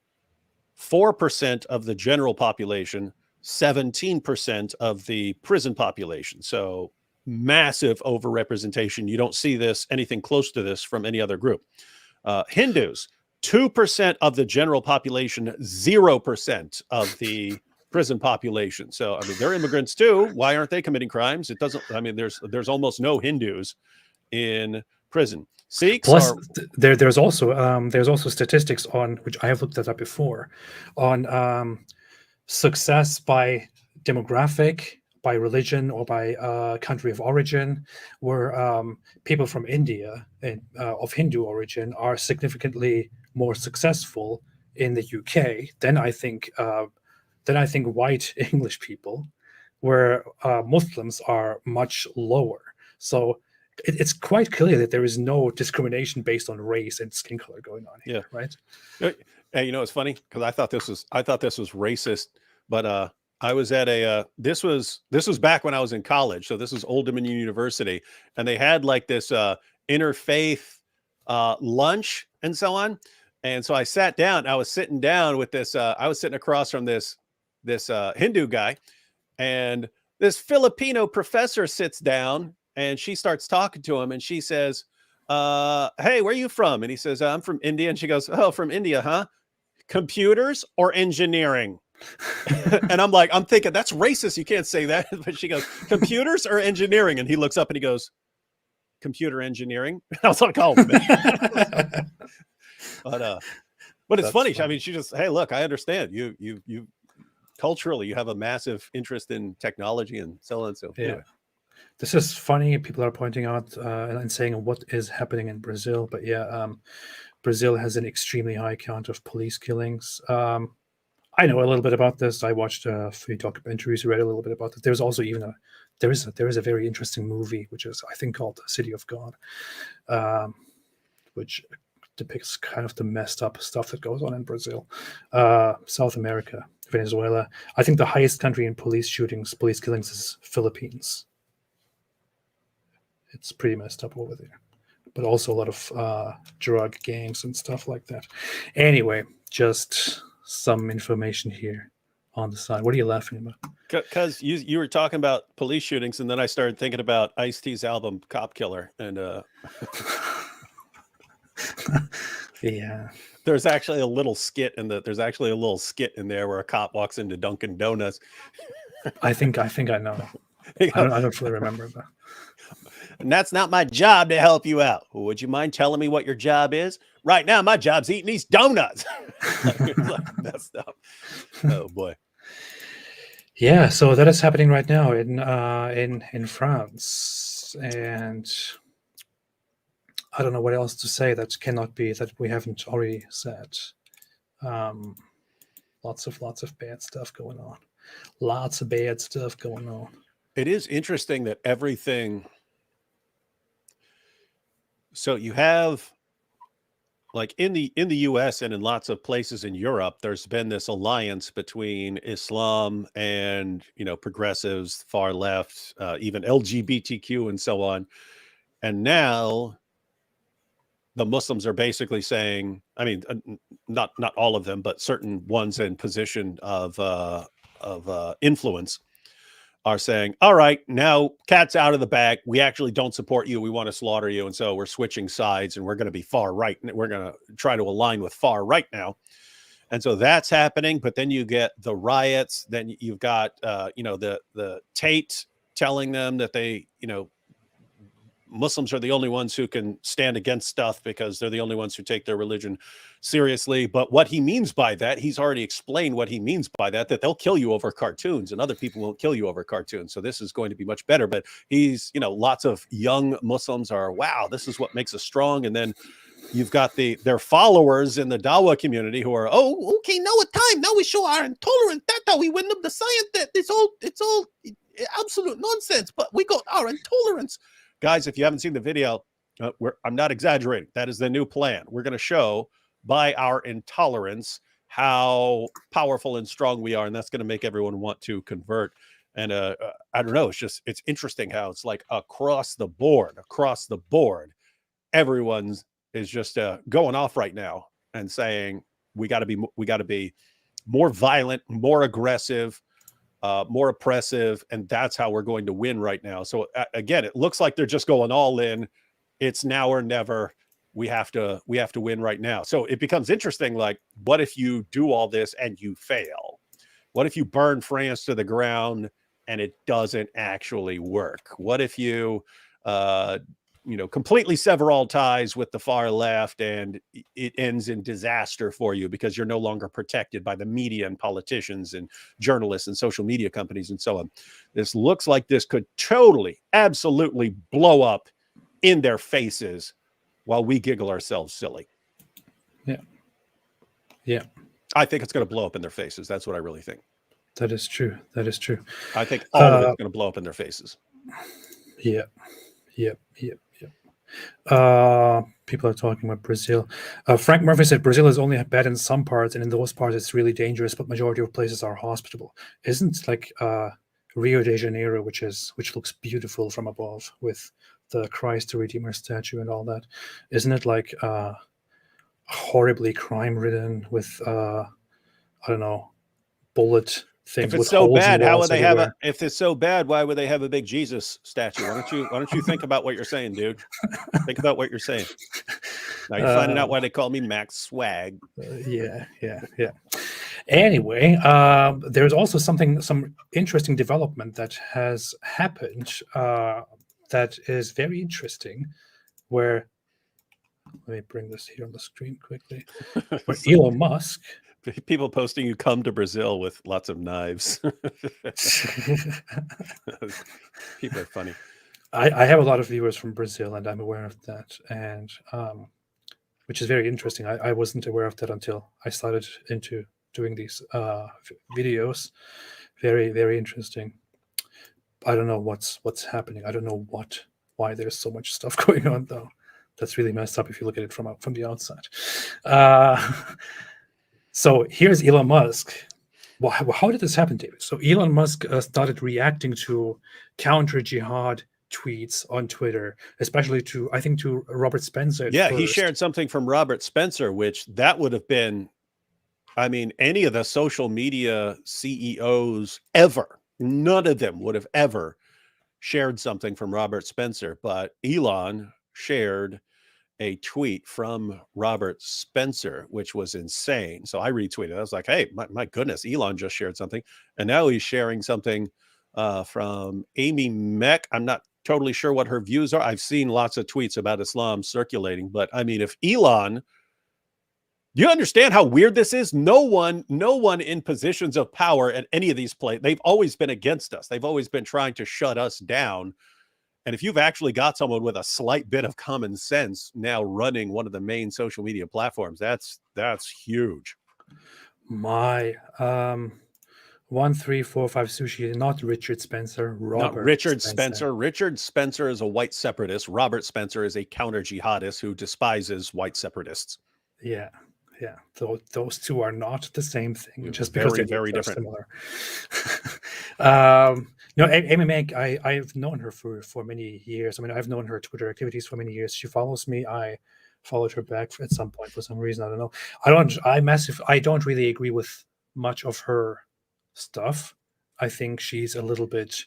[SPEAKER 2] 4% of the general population, 17% of the prison population. So massive overrepresentation. You don't see anything close to this from any other group. Hindus, 2% of the general population, 0% of the prison population. So, I mean, they're immigrants too. Why aren't they committing crimes? It doesn't, I mean, there's almost no Hindus in prison. Sikhs
[SPEAKER 1] Plus, there's also statistics on, which I have looked at that before, on success by demographic, by religion, or by country of origin, where people from India and of Hindu origin are significantly more successful in the UK than I think white English people, where Muslims are much lower. So it's quite clear that there is no discrimination based on race and skin color going on here, right?
[SPEAKER 2] Hey, you know, it's funny because I thought this was racist, but I was at this was back when I was in college. So this was Old Dominion University, and they had like this interfaith lunch and so on. And so I sat down. I was sitting down with this. I was sitting across from this Hindu guy, and this Filipino professor sits down, and she starts talking to him, and she says, "Hey, where are you from?" And he says, "I'm from India." And she goes, "Oh, from India, huh? Computers or engineering?" And I'm thinking that's racist. You can't say that. But she goes, "Computers or engineering?" And he looks up and he goes, "Computer engineering." And I was like, "Oh man." But it's funny. I mean, she just, "Hey, look, I understand you culturally, you have a massive interest in technology and so on." So
[SPEAKER 1] yeah.
[SPEAKER 2] anyway.
[SPEAKER 1] This is funny. People are pointing out and saying what is happening in Brazil, but yeah, Brazil has an extremely high count of police killings. I know a little bit about this. I watched a few documentaries, read a little bit about it. There's also even there is a very interesting movie which is, I think, called City of God, which depicts kind of the messed up stuff that goes on in Brazil, South America, Venezuela. I think the highest country in police shootings, police killings, is Philippines. It's pretty messed up over there, but also a lot of drug gangs and stuff like that. Anyway, just some information here on the side. What are you laughing about?
[SPEAKER 2] Because you were talking about police shootings, and then I started thinking about Ice-T's album "Cop Killer," and
[SPEAKER 1] yeah,
[SPEAKER 2] there's actually a little skit in there where a cop walks into Dunkin' Donuts.
[SPEAKER 1] I think I know. I don't fully remember that.
[SPEAKER 2] And that's not my job to help you out. Would you mind telling me what your job is? Right now, my job's eating these donuts. Like, messed up. Oh boy.
[SPEAKER 1] Yeah, so that is happening right now in France, and I don't know what else to say that cannot be that we haven't already said. Lots of bad stuff going on. Lots of bad stuff going on.
[SPEAKER 2] It is interesting that everything. So you have, like, in the US and in lots of places in Europe, there's been this alliance between Islam and, progressives, far left, even LGBTQ and so on. And now the Muslims are basically saying, I mean, not all of them, but certain ones in position of influence are saying, all right, now cat's out of the bag. We actually don't support you. We want to slaughter you. And so we're switching sides, and we're going to be far right. And we're going to try to align with far right now. And so that's happening. But then you get the riots. Then you've got, the Tate telling them that they, Muslims are the only ones who can stand against stuff because they're the only ones who take their religion seriously. But what he means by that, he's already explained what he means by that they'll kill you over cartoons, and other people won't kill you over cartoons. So this is going to be much better. But he's, lots of young Muslims are, wow, this is what makes us strong. And then you've got their followers in the Dawa community who are, oh, okay, now it's time. Now we show our intolerance. That's how we win them the science. That it's all absolute nonsense. But we got our intolerance. Guys, if you haven't seen the video, I'm not exaggerating. That is the new plan. We're going to show by our intolerance how powerful and strong we are, and that's going to make everyone want to convert. And I don't know. It's interesting how it's like across the board, everyone is just going off right now and saying we got to be more violent, more aggressive, more oppressive, and that's how we're going to win right now. So again, it looks like they're just going all in. It's now or never. We have to win right now. So it becomes interesting. Like, what if you do all this and you fail? What if you burn France to the ground and it doesn't actually work? What if you completely sever all ties with the far left and it ends in disaster for you because you're no longer protected by the media and politicians and journalists and social media companies and so on? This looks like this could totally, absolutely blow up in their faces while we giggle ourselves silly.
[SPEAKER 1] Yeah.
[SPEAKER 2] I think it's going to blow up in their faces. That's what I really think.
[SPEAKER 1] That is true.
[SPEAKER 2] I think all of it's going to blow up in their faces.
[SPEAKER 1] Yeah. People are talking about Brazil. Frank Murphy said Brazil is only bad in some parts, and in those parts it's really dangerous, but majority of places are hospitable. Isn't like Rio de Janeiro, which looks beautiful from above with the Christ the Redeemer statue and all that, isn't it like horribly crime ridden with I don't know, bullet things?
[SPEAKER 2] If it's so bad, how would they have if it's so bad, why would they have a big Jesus statue? Why don't you think about what you're saying, dude? Think about what you're saying. Now you're finding out why they call me Max Swag.
[SPEAKER 1] Yeah. Anyway, there's also some interesting development that has happened that is very interesting, where, let me bring this here on the screen quickly, where Elon Musk,
[SPEAKER 2] people posting you come to Brazil with lots of knives. People are funny.
[SPEAKER 1] I have a lot of viewers from Brazil, and I'm aware of that, and which is very interesting. I wasn't aware of that until I started into doing these videos. Very, very interesting. I don't know what's happening. I don't know why there's so much stuff going on though. That's really messed up if you look at it from the outside. Uh, so here's Elon Musk. Well, how did this happen, David? So Elon Musk started reacting to counter jihad tweets on Twitter, especially to I think to Robert Spencer.
[SPEAKER 2] Yeah,
[SPEAKER 1] first.
[SPEAKER 2] he shared something from Robert Spencer, which that would have been, I mean, any of the social media CEOs ever, none of them would have ever shared something from Robert Spencer, but Elon shared a tweet from Robert Spencer, which was insane. So I retweeted. I was like, hey, my goodness, Elon just shared something. And now he's sharing something from Amy Meck. I'm not totally sure what her views are. I've seen lots of tweets about Islam circulating, but I mean, if Elon, do you understand how weird this is? No one in positions of power at any of these places, they've always been against us. They've always been trying to shut us down. And if you've actually got someone with a slight bit of common sense now running one of the main social media platforms, that's huge.
[SPEAKER 1] My 1345 sushi, not Richard Spencer, Robert.
[SPEAKER 2] Not Richard Spencer. Richard Spencer is a white separatist. Robert Spencer is a counter jihadist who despises white separatists.
[SPEAKER 1] Yeah. Yeah, those two are not the same thing. Just because they're
[SPEAKER 2] very different.
[SPEAKER 1] Similar. Amy Meg, I've known her for many years. I mean, I've known her Twitter activities for many years. She follows me. I followed her back at some point for some reason. I don't know. I don't really agree with much of her stuff. I think she's a little bit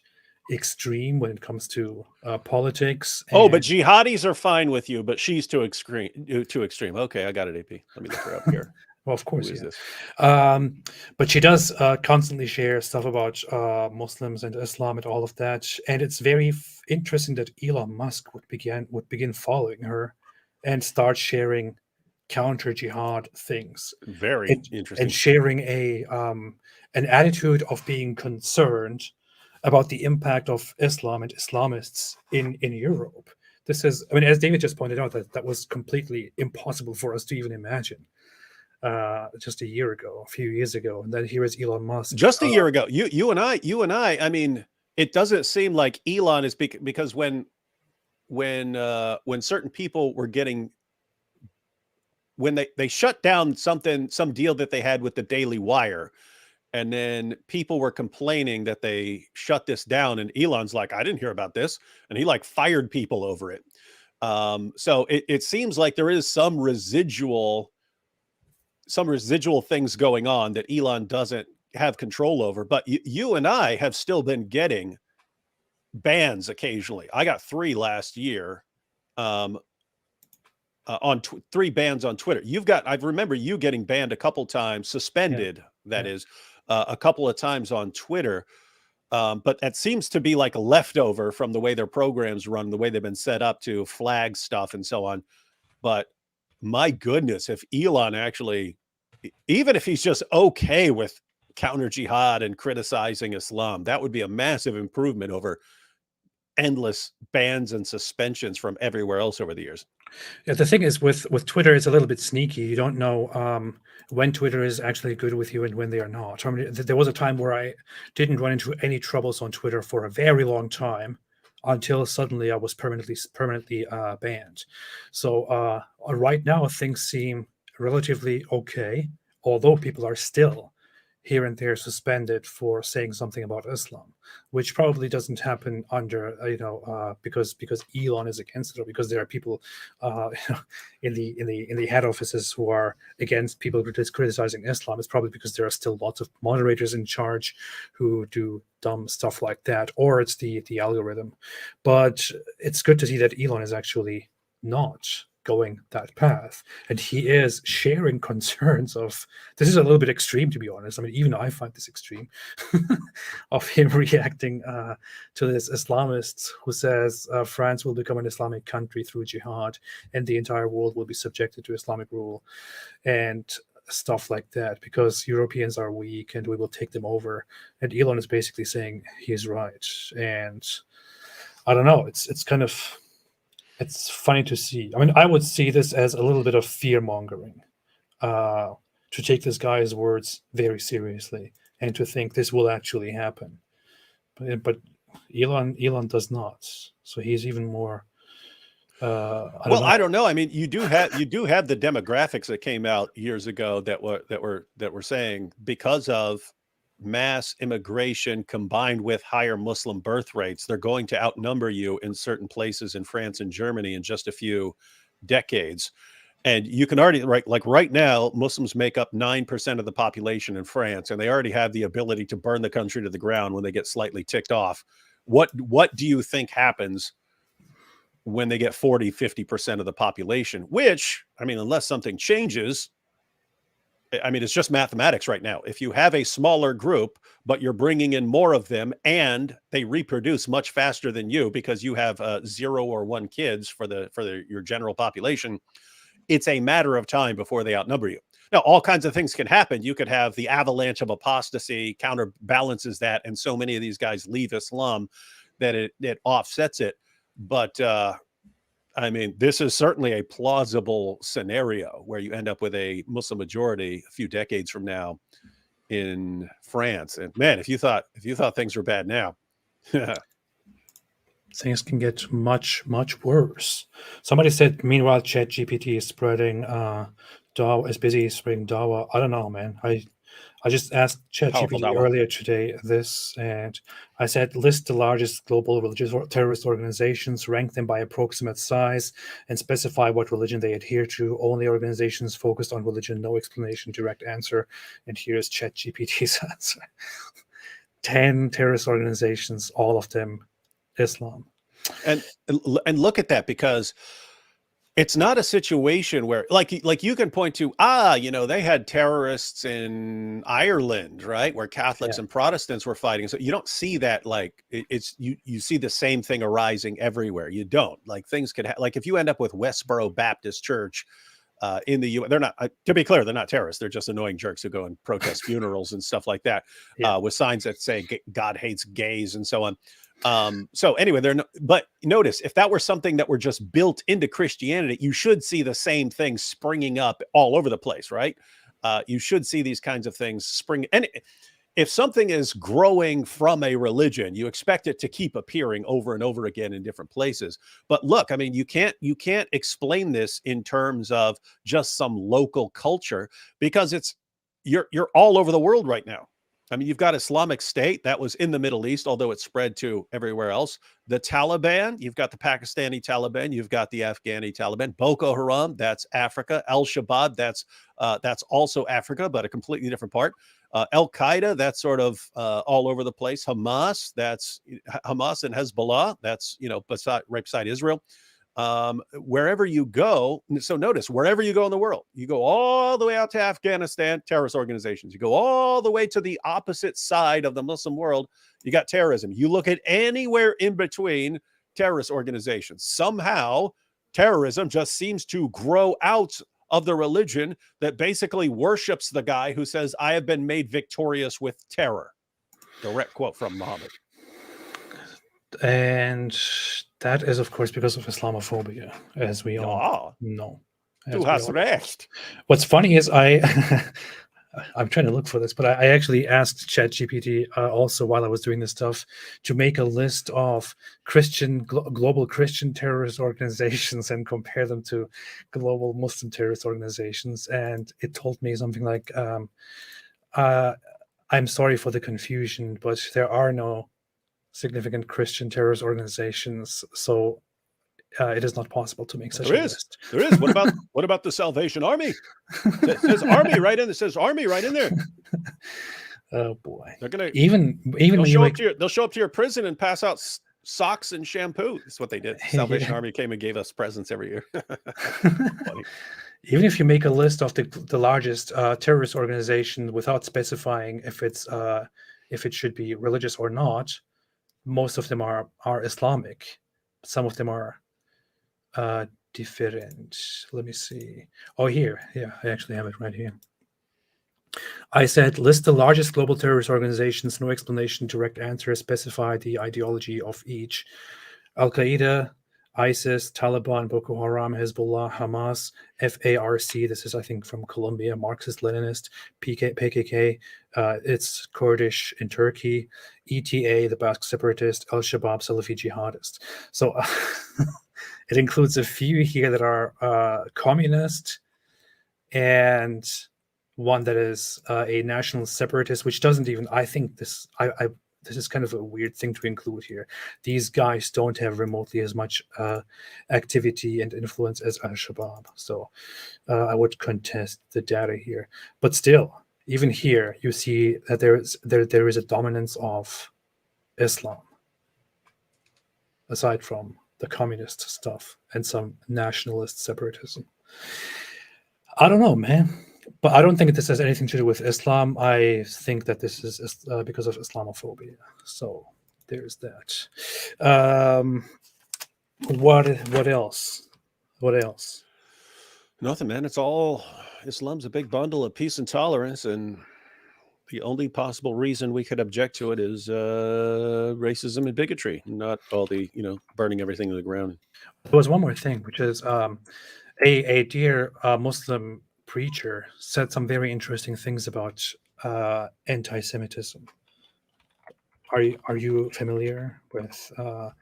[SPEAKER 1] extreme when it comes to politics.
[SPEAKER 2] Oh, but jihadis are fine with you, but she's too extreme. Okay, I got it, AP. Let me look her up here.
[SPEAKER 1] Well, of course,
[SPEAKER 2] Who is
[SPEAKER 1] yeah.
[SPEAKER 2] this?
[SPEAKER 1] But she does constantly share stuff about Muslims and Islam and all of that, and it's very interesting that Elon Musk would begin following her and start sharing counter jihad things.
[SPEAKER 2] Very interesting,
[SPEAKER 1] and sharing an attitude of being concerned about the impact of Islam and Islamists in Europe. This is, I mean, as David just pointed out, that was completely impossible for us to even imagine just a year ago, a few years ago. And then here is Elon Musk.
[SPEAKER 2] Just a year ago. You and I mean, it doesn't seem like Elon is because when certain people were getting, when they shut down some deal that they had with the Daily Wire, and then people were complaining that they shut this down, and Elon's like, I didn't hear about this, and he like fired people over it. So it seems like there is some residual things going on that Elon doesn't have control over. But you and I have still been getting bans occasionally. I got 3 last year. On 3 bans on Twitter. I remember you getting banned a couple times, suspended, that is, a couple of times on Twitter. But that seems to be like a leftover from the way their programs run, the way they've been set up to flag stuff and so on. But my goodness, if Elon actually, even if he's just okay with counter jihad and criticizing Islam, that would be a massive improvement over endless bans and suspensions from everywhere else over the years.
[SPEAKER 1] Yeah, the thing is with Twitter, it's a little bit sneaky. You don't know when Twitter is actually good with you and when they are not. I mean, there was a time where I didn't run into any troubles on Twitter for a very long time until suddenly I was permanently banned. So right now things seem relatively okay, although people are still here and there suspended for saying something about Islam, which probably doesn't happen under because Elon is against it, or because there are people in the head offices who are against people criticizing Islam. It's probably because there are still lots of moderators in charge who do dumb stuff like that, or it's the algorithm. But it's good to see that Elon is actually not going that path, and he is sharing concerns of, this is a little bit extreme, to be honest. I mean, even I find this extreme of him reacting to this Islamist who says France will become an Islamic country through jihad and the entire world will be subjected to Islamic rule and stuff like that, because Europeans are weak and we will take them over. And Elon is basically saying he's right. And I don't know. It's kind of it's funny to see. I mean, I would see this as a little bit of fear mongering, to take this guy's words very seriously and to think this will actually happen. But Elon does not. So he's even more.
[SPEAKER 2] I don't know. I mean, you do have the demographics that came out years ago that were saying because of mass immigration combined with higher Muslim birth rates, they're going to outnumber you in certain places in France and Germany in just a few decades. And you can already, right now, Muslims make up 9% of the population in France, and they already have the ability to burn the country to the ground when they get slightly ticked off. What do you think happens when they get 40-50% of the population? Which, I mean, unless something changes, I mean, it's just mathematics right now. If you have a smaller group, but you're bringing in more of them and they reproduce much faster than you because you have 0 or 1 kids for your general population, it's a matter of time before they outnumber you. Now, all kinds of things can happen. You could have the avalanche of apostasy counterbalances that, and so many of these guys leave Islam that it offsets it. But I mean, this is certainly a plausible scenario where you end up with a Muslim majority a few decades from now in France. And man, if you thought things were bad now,
[SPEAKER 1] things can get much, much worse. Somebody said, meanwhile, ChatGPT is spreading Dawa, is busy spreading Dawa. I don't know, man. I just asked ChatGPT earlier today this, and I said, list the largest global religious or terrorist organizations, rank them by approximate size, and specify what religion they adhere to. Only organizations focused on religion, no explanation, direct answer. And here's ChatGPT's answer. 10 terrorist organizations, all of them Islam.
[SPEAKER 2] And look at that, because it's not a situation where like you can point to, they had terrorists in Ireland, right, where Catholics and Protestants were fighting. So you don't see that, like it's you see the same thing arising everywhere. You don't, like, things could like if you end up with Westboro Baptist Church in the U.S., they're not, to be clear, they're not terrorists. They're just annoying jerks who go and protest funerals and stuff like that, with signs that say God hates gays and so on. So anyway, but notice, if that were something that were just built into Christianity, you should see the same thing springing up all over the place, right? You should see these kinds of things spring. And if something is growing from a religion, you expect it to keep appearing over and over again in different places. But look, I mean, you can't explain this in terms of just some local culture, because you're all over the world right now. I mean, you've got Islamic State that was in the Middle East, although it spread to everywhere else. The Taliban, you've got the Pakistani Taliban, you've got the Afghani Taliban. Boko Haram, that's Africa. Al-Shabaab, that's also Africa, but a completely different part. Al-Qaeda, that's sort of all over the place. Hamas, that's Hamas and Hezbollah, that's right beside Israel. Wherever you go, so notice, wherever you go in the world, you go all the way out to Afghanistan, terrorist organizations. You go all the way to the opposite side of the Muslim world, you got terrorism. You look at anywhere in between, terrorist organizations. Somehow terrorism just seems to grow out of the religion that basically worships the guy who says, I have been made victorious with terror. Direct quote from Muhammad.
[SPEAKER 1] And that is, of course, because of Islamophobia, as we all know.
[SPEAKER 2] Du hast recht.
[SPEAKER 1] What's funny is I'm trying to look for this, but I actually asked ChatGPT also while I was doing this stuff to make a list of global Christian terrorist organizations and compare them to global Muslim terrorist organizations. And it told me something like, I'm sorry for the confusion, but there are no significant Christian terrorist organizations, so it is not possible to make such a list.
[SPEAKER 2] There is. What about the Salvation Army? It says Army right in. It says Army right in there.
[SPEAKER 1] Oh boy!
[SPEAKER 2] They're gonna
[SPEAKER 1] even
[SPEAKER 2] they'll show up to your prison and pass out socks and shampoo. That's what they did. Salvation Army came and gave us presents every year. Funny.
[SPEAKER 1] Even if you make a list of the largest terrorist organization without specifying if it should be religious or not, most of them are Islamic. Some of them are different. Let me see. Oh, here. Yeah, I actually have it right here. I said, list the largest global terrorist organizations, no explanation, direct answer, specify the ideology of each. Al Qaeda, ISIS, Taliban, Boko Haram, Hezbollah, Hamas, FARC. This is, I think, from Colombia. Marxist-Leninist, PKK. It's Kurdish in Turkey. ETA, the Basque separatist. Al-Shabaab, Salafi jihadist. So it includes a few here that are communist, and one that is a national separatist, which doesn't even. I think this. This is kind of a weird thing to include here. These guys don't have remotely as much activity and influence as Al-Shabaab. So I would contest the data here. But still, even here, you see that there is a dominance of Islam, aside from the communist stuff and some nationalist separatism. I don't know, man. But I don't think this has anything to do with Islam. I think that this is because of Islamophobia. So there's that. What else? What else?
[SPEAKER 2] Nothing, man. It's all Islam's a big bundle of peace and tolerance, and the only possible reason we could object to it is racism and bigotry, not all the burning everything to the ground.
[SPEAKER 1] There was one more thing, which is a dear Muslim preacher said some very interesting things about anti-Semitism. Are you familiar with the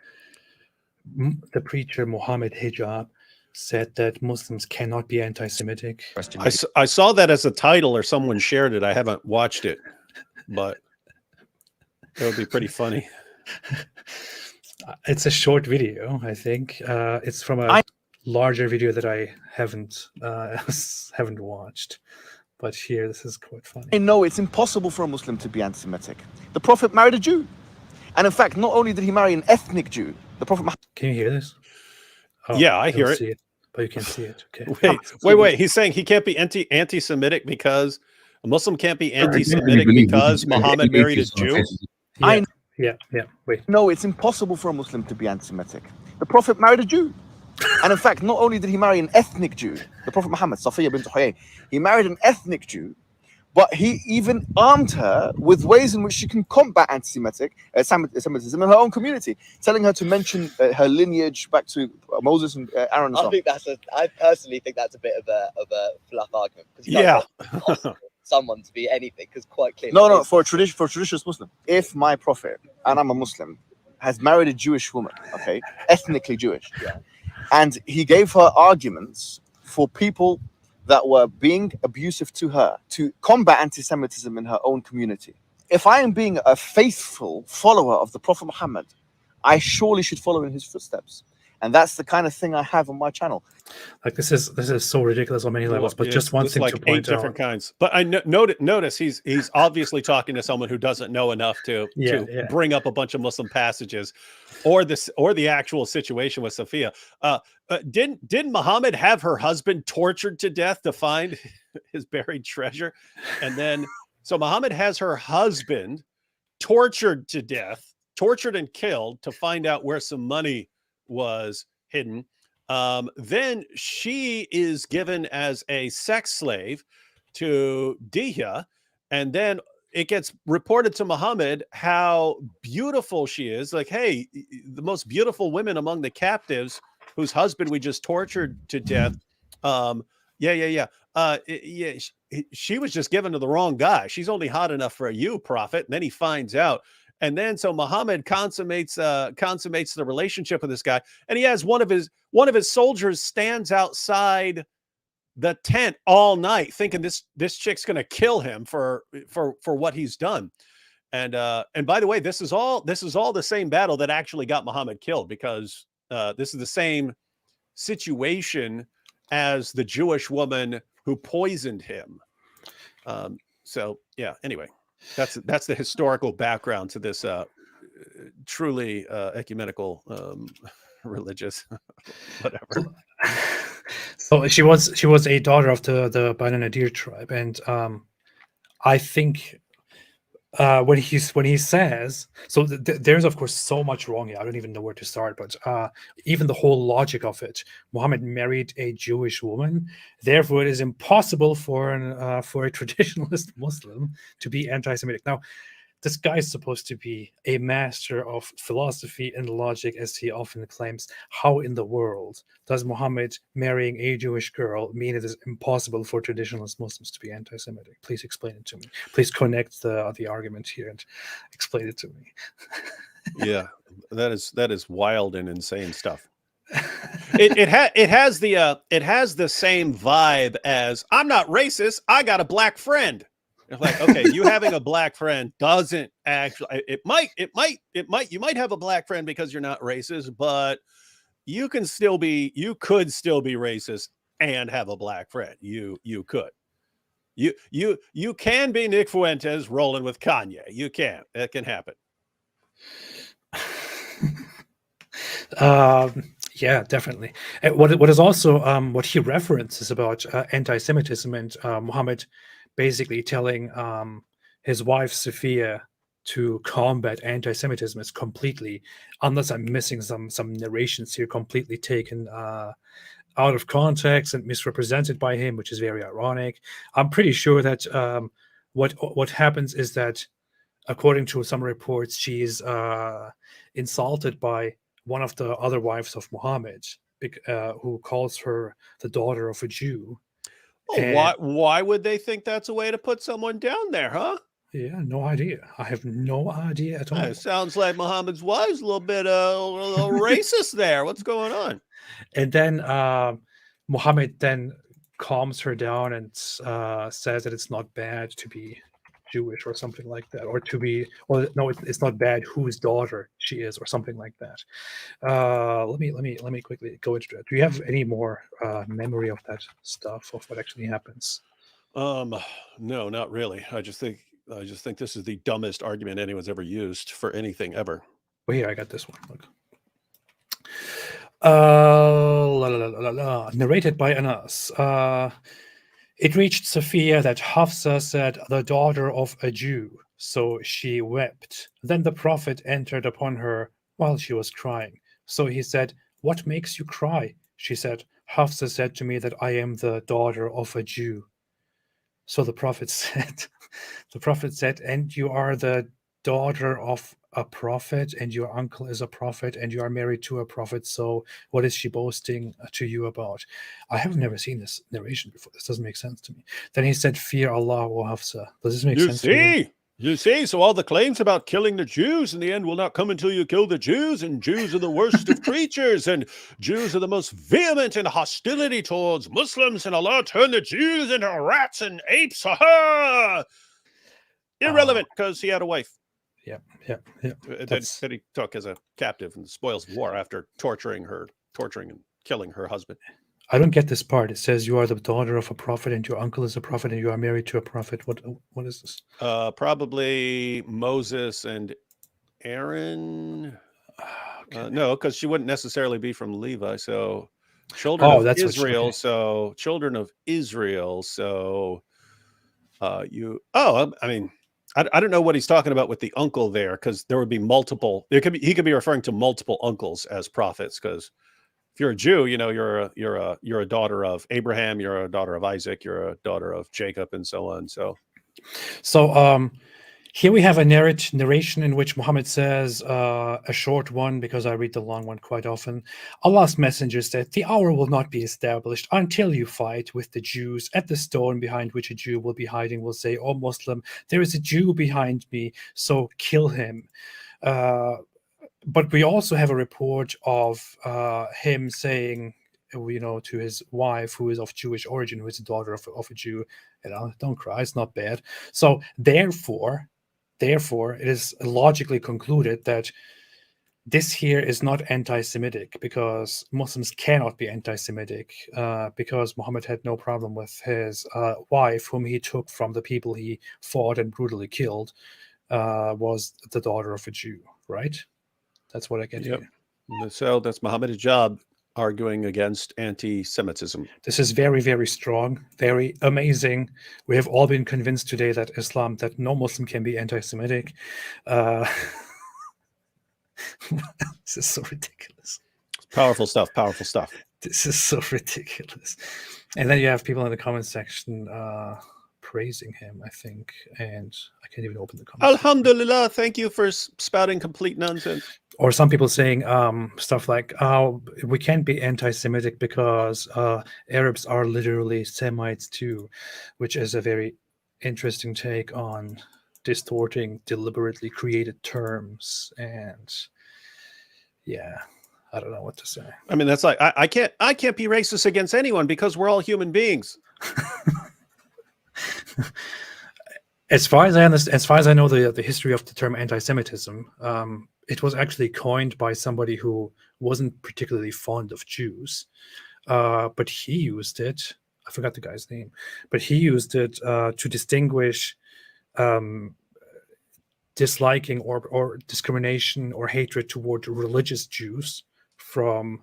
[SPEAKER 1] preacher Muhammad Hijab said that Muslims cannot be anti-Semitic?
[SPEAKER 2] I saw that as a title, or someone shared it. I haven't watched it, but that would be pretty funny.
[SPEAKER 1] It's a short video, I think. It's from a larger video that I haven't watched, but here this is quite funny.
[SPEAKER 4] No, it's impossible for a Muslim to be anti-Semitic. The Prophet married a Jew, and in fact, not only did he marry an ethnic Jew, the Prophet.
[SPEAKER 1] Can you hear this?
[SPEAKER 2] Oh, yeah, I hear
[SPEAKER 1] it, but you can see it.
[SPEAKER 2] Okay. Wait. He's saying he can't be anti-Semitic because a Muslim can't be anti-Semitic because Muhammad married a Jew.
[SPEAKER 1] Yeah. Wait.
[SPEAKER 4] No, it's impossible for a Muslim to be anti-Semitic. The Prophet married a Jew. And in fact, not only did he marry an ethnic Jew, the Prophet Muhammad, Safiya bint Huyay, he married an ethnic Jew, but he even armed her with ways in which she can combat anti-Semitism in her own community, telling her to mention her lineage back to Moses and Aaron. And
[SPEAKER 5] I personally think that's a bit of a fluff argument.
[SPEAKER 2] Yeah.
[SPEAKER 5] Someone to be anything, because quite clearly.
[SPEAKER 4] No, for a traditionalist Muslim, if my Prophet, and I'm a Muslim, has married a Jewish woman, okay, ethnically Jewish,
[SPEAKER 5] yeah.
[SPEAKER 4] And he gave her arguments for people that were being abusive to her to combat anti-Semitism in her own community. If I am being a faithful follower of the Prophet Muhammad, I surely should follow in his footsteps. And that's the kind of thing I have on my channel.
[SPEAKER 1] Like this is so ridiculous on many levels. But just one thing
[SPEAKER 2] like
[SPEAKER 1] to point
[SPEAKER 2] 8 different kinds. But I notice he's obviously talking to someone who doesn't know enough to bring up a bunch of Muslim passages, or the actual situation with Safiya. Didn't Muhammad have her husband tortured to death to find his buried treasure? And then so Muhammad has her husband tortured to death, tortured and killed to find out where some money was hidden. Then she is given as a sex slave to Dihya, and then it gets reported to Muhammad how beautiful she is. Like, hey, the most beautiful women among the captives whose husband we just tortured to death. She was just given to the wrong guy. She's only hot enough for you, Prophet. And then he finds out. And then so Muhammad consummates the relationship with this guy, and he has one of his soldiers stands outside the tent all night, thinking this chick's gonna kill him for what he's done. And by the way, this is all the same battle that actually got Muhammad killed, because this is the same situation as the Jewish woman who poisoned him. So yeah. Anyway. That's the historical background to this truly ecumenical religious whatever.
[SPEAKER 1] So she was a daughter of the Banu Nadir tribe, and I think when he says so, there's of course so much wrong here. I don't even know where to start, but even the whole logic of it. Muhammad married a Jewish woman, therefore it is impossible for a traditionalist Muslim to be anti-Semitic. Now, this guy is supposed to be a master of philosophy and logic, as he often claims. How in the world does Muhammad marrying a Jewish girl mean it is impossible for traditionalist Muslims to be anti-Semitic? Please explain it to me. Please connect the argument here and explain it to me.
[SPEAKER 2] Yeah, that is wild and insane stuff. It has the same vibe as I'm not racist. I got a black friend. It's like, okay, you having a black friend doesn't actually. You might have a black friend because you're not racist, but you could still be racist and have a black friend. You could. You can be Nick Fuentes rolling with Kanye. You can. That can happen.
[SPEAKER 1] Yeah, definitely. And what is also what he references about anti-Semitism and Muhammad basically telling his wife Sophia to combat anti-Semitism is completely, unless I'm missing some narrations here, completely taken out of context and misrepresented by him, which is very ironic. I'm pretty sure that what happens is that, according to some reports, she's insulted by one of the other wives of Muhammad, who calls her the daughter of a Jew.
[SPEAKER 2] Oh, why would they think that's a way to put someone down there, huh?
[SPEAKER 1] Yeah, no idea. I have no idea at all.
[SPEAKER 2] It sounds like Muhammad's wife's a little bit a little racist there. What's going on?
[SPEAKER 1] And then Muhammad then calms her down and says that it's not bad to be Jewish or something like that, or to be, well, no, it's not bad whose daughter she is, or something like that. Let me quickly go into that. Do you have any more memory of that stuff, of what actually happens?
[SPEAKER 2] No, not really. I just think this is the dumbest argument anyone's ever used for anything ever.
[SPEAKER 1] Well, here I got this one. Look. Narrated by Anas. It reached Sophia that Hafsa said, "The daughter of a Jew," so she wept. Then the Prophet entered upon her while she was crying. So he said, "What makes you cry?" She said, "Hafsa said to me that I am the daughter of a Jew." So the Prophet said, "And you are the daughter of a prophet, and your uncle is a prophet, and you are married to a prophet. So what is she boasting to you about?" I have never seen this narration before. This doesn't make sense to me. Then he said, "Fear Allah, O Hafsa." Does this make sense to you?
[SPEAKER 2] You see, so all the claims about killing the Jews in the end will not come until you kill the Jews, and Jews are the worst of creatures, and Jews are the most vehement in hostility towards Muslims, and Allah turned the Jews into rats and apes. Ha! Irrelevant, because he had a wife.
[SPEAKER 1] Yeah.
[SPEAKER 2] That he took as a captive in the spoils of war after torturing and killing her husband.
[SPEAKER 1] I don't get this part. It says you are the daughter of a prophet, and your uncle is a prophet, and you are married to a prophet. What is this?
[SPEAKER 2] Probably Moses and Aaron.
[SPEAKER 1] Okay.
[SPEAKER 2] No, because she wouldn't necessarily be from Levi. So children of Israel.
[SPEAKER 1] Okay.
[SPEAKER 2] So children of Israel. So I mean, I don't know what he's talking about with the uncle there, because there would be multiple. He could be referring to multiple uncles as prophets, because if you're a Jew, you know, you're a daughter of Abraham, you're a daughter of Isaac, you're a daughter of Jacob, and so on. So
[SPEAKER 1] here we have a narration in which Muhammad says, a short one, because I read the long one quite often. Allah's messenger said, "The hour will not be established until you fight with the Jews. At the stone behind which a Jew will be hiding will say, 'O Muslim, there is a Jew behind me, so kill him.'" But we also have a report of him saying, to his wife, who is of Jewish origin, who is the daughter of a Jew, "Don't cry, it's not bad." So therefore, it is logically concluded that this here is not anti-Semitic, because Muslims cannot be anti-Semitic, because Muhammad had no problem with his wife, whom he took from the people he fought and brutally killed, was the daughter of a Jew, right? That's what I get here.
[SPEAKER 2] So that's Muhammad's job, arguing against anti-Semitism.
[SPEAKER 1] This is very, very strong, very amazing. We have all been convinced today that no Muslim can be anti-Semitic. This is so ridiculous.
[SPEAKER 2] Powerful stuff.
[SPEAKER 1] This is so ridiculous. And then you have people in the comment section praising him, I think, and I can't even open the comments.
[SPEAKER 2] Alhamdulillah, thank you for spouting complete nonsense.
[SPEAKER 1] Or some people saying stuff like, "Oh, we can't be anti-Semitic because Arabs are literally Semites too," which is a very interesting take on distorting deliberately created terms. And yeah, I don't know what to say.
[SPEAKER 2] I mean, that's like I can't be racist against anyone because we're all human beings.
[SPEAKER 1] As far as I understand, as far as I know, the history of the term anti-Semitism, it was actually coined by somebody who wasn't particularly fond of Jews, but he used it. I forgot the guy's name, but he used it to distinguish disliking or discrimination or hatred toward religious Jews from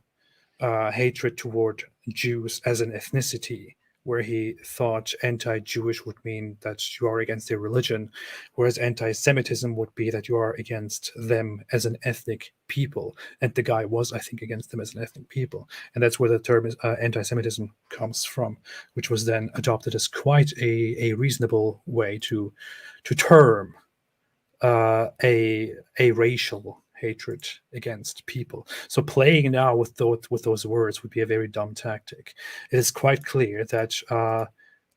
[SPEAKER 1] hatred toward Jews as an ethnicity, where he thought anti-Jewish would mean that you are against their religion, whereas anti-Semitism would be that you are against them as an ethnic people. And the guy was, I think, against them as an ethnic people. And that's where the term anti-Semitism comes from, which was then adopted as quite a reasonable way to term a racial hatred against people. So playing now with those words would be a very dumb tactic. It is quite clear that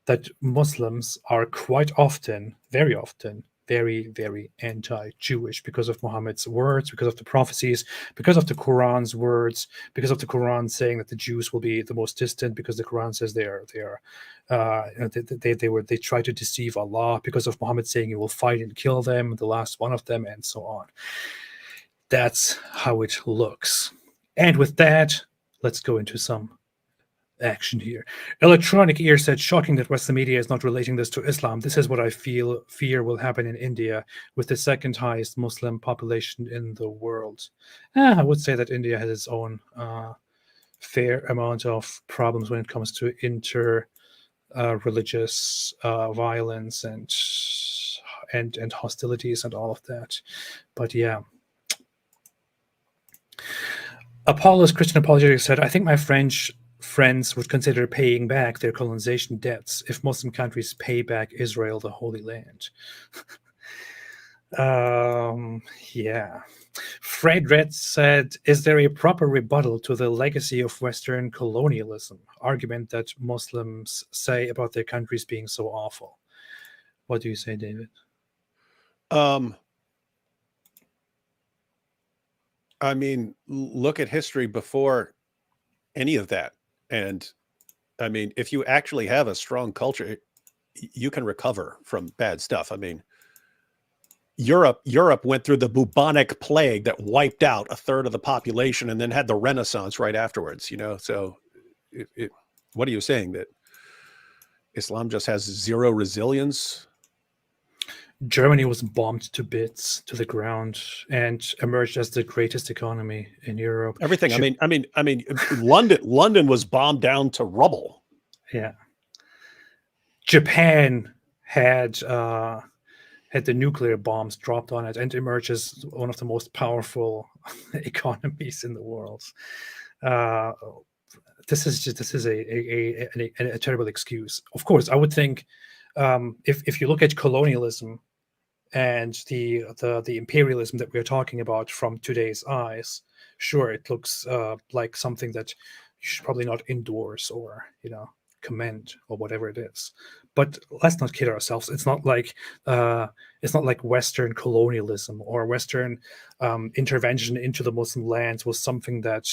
[SPEAKER 1] that Muslims are quite often, very often, very, very anti-Jewish because of Muhammad's words, because of the prophecies, because of the Quran's words, because of the Quran saying that the Jews will be the most distant, because the Quran says they try to deceive Allah, because of Muhammad saying he will fight and kill them, the last one of them, and so on. That's how it looks. And with that, let's go into some action here. Electronic Ear said, shocking that Western media is not relating this to Islam. This is what I fear will happen in India with the second highest Muslim population in the world. I would say that India has its own fair amount of problems when it comes to religious violence and hostilities and all of that. But yeah. Apollo's Christian Apologetics said, I think my French friends would consider paying back their colonization debts if Muslim countries pay back Israel the Holy Land. Yeah. Fred Red said, is there a proper rebuttal to the legacy of Western colonialism? Argument that Muslims say about their countries being so awful. What do you say, David?
[SPEAKER 2] I mean, look at history before any of that. And I mean, if you actually have a strong culture, you can recover from bad stuff. I mean, Europe went through the bubonic plague that wiped out a third of the population and then had the Renaissance right afterwards, you know? So what are you saying, that Islam just has zero resilience?
[SPEAKER 1] Germany was bombed to bits, to the ground, and emerged as the greatest economy in Europe.
[SPEAKER 2] Everything. I mean, London was bombed down to rubble.
[SPEAKER 1] Yeah. Japan had the nuclear bombs dropped on it and emerged as one of the most powerful economies in the world. This is a terrible excuse. Of course, I would think if you look at colonialism and the imperialism that we're talking about from today's eyes, sure, it looks like something that you should probably not endorse or commend or whatever it is. But let's not kid ourselves. It's not like Western colonialism or Western intervention into the Muslim lands was something that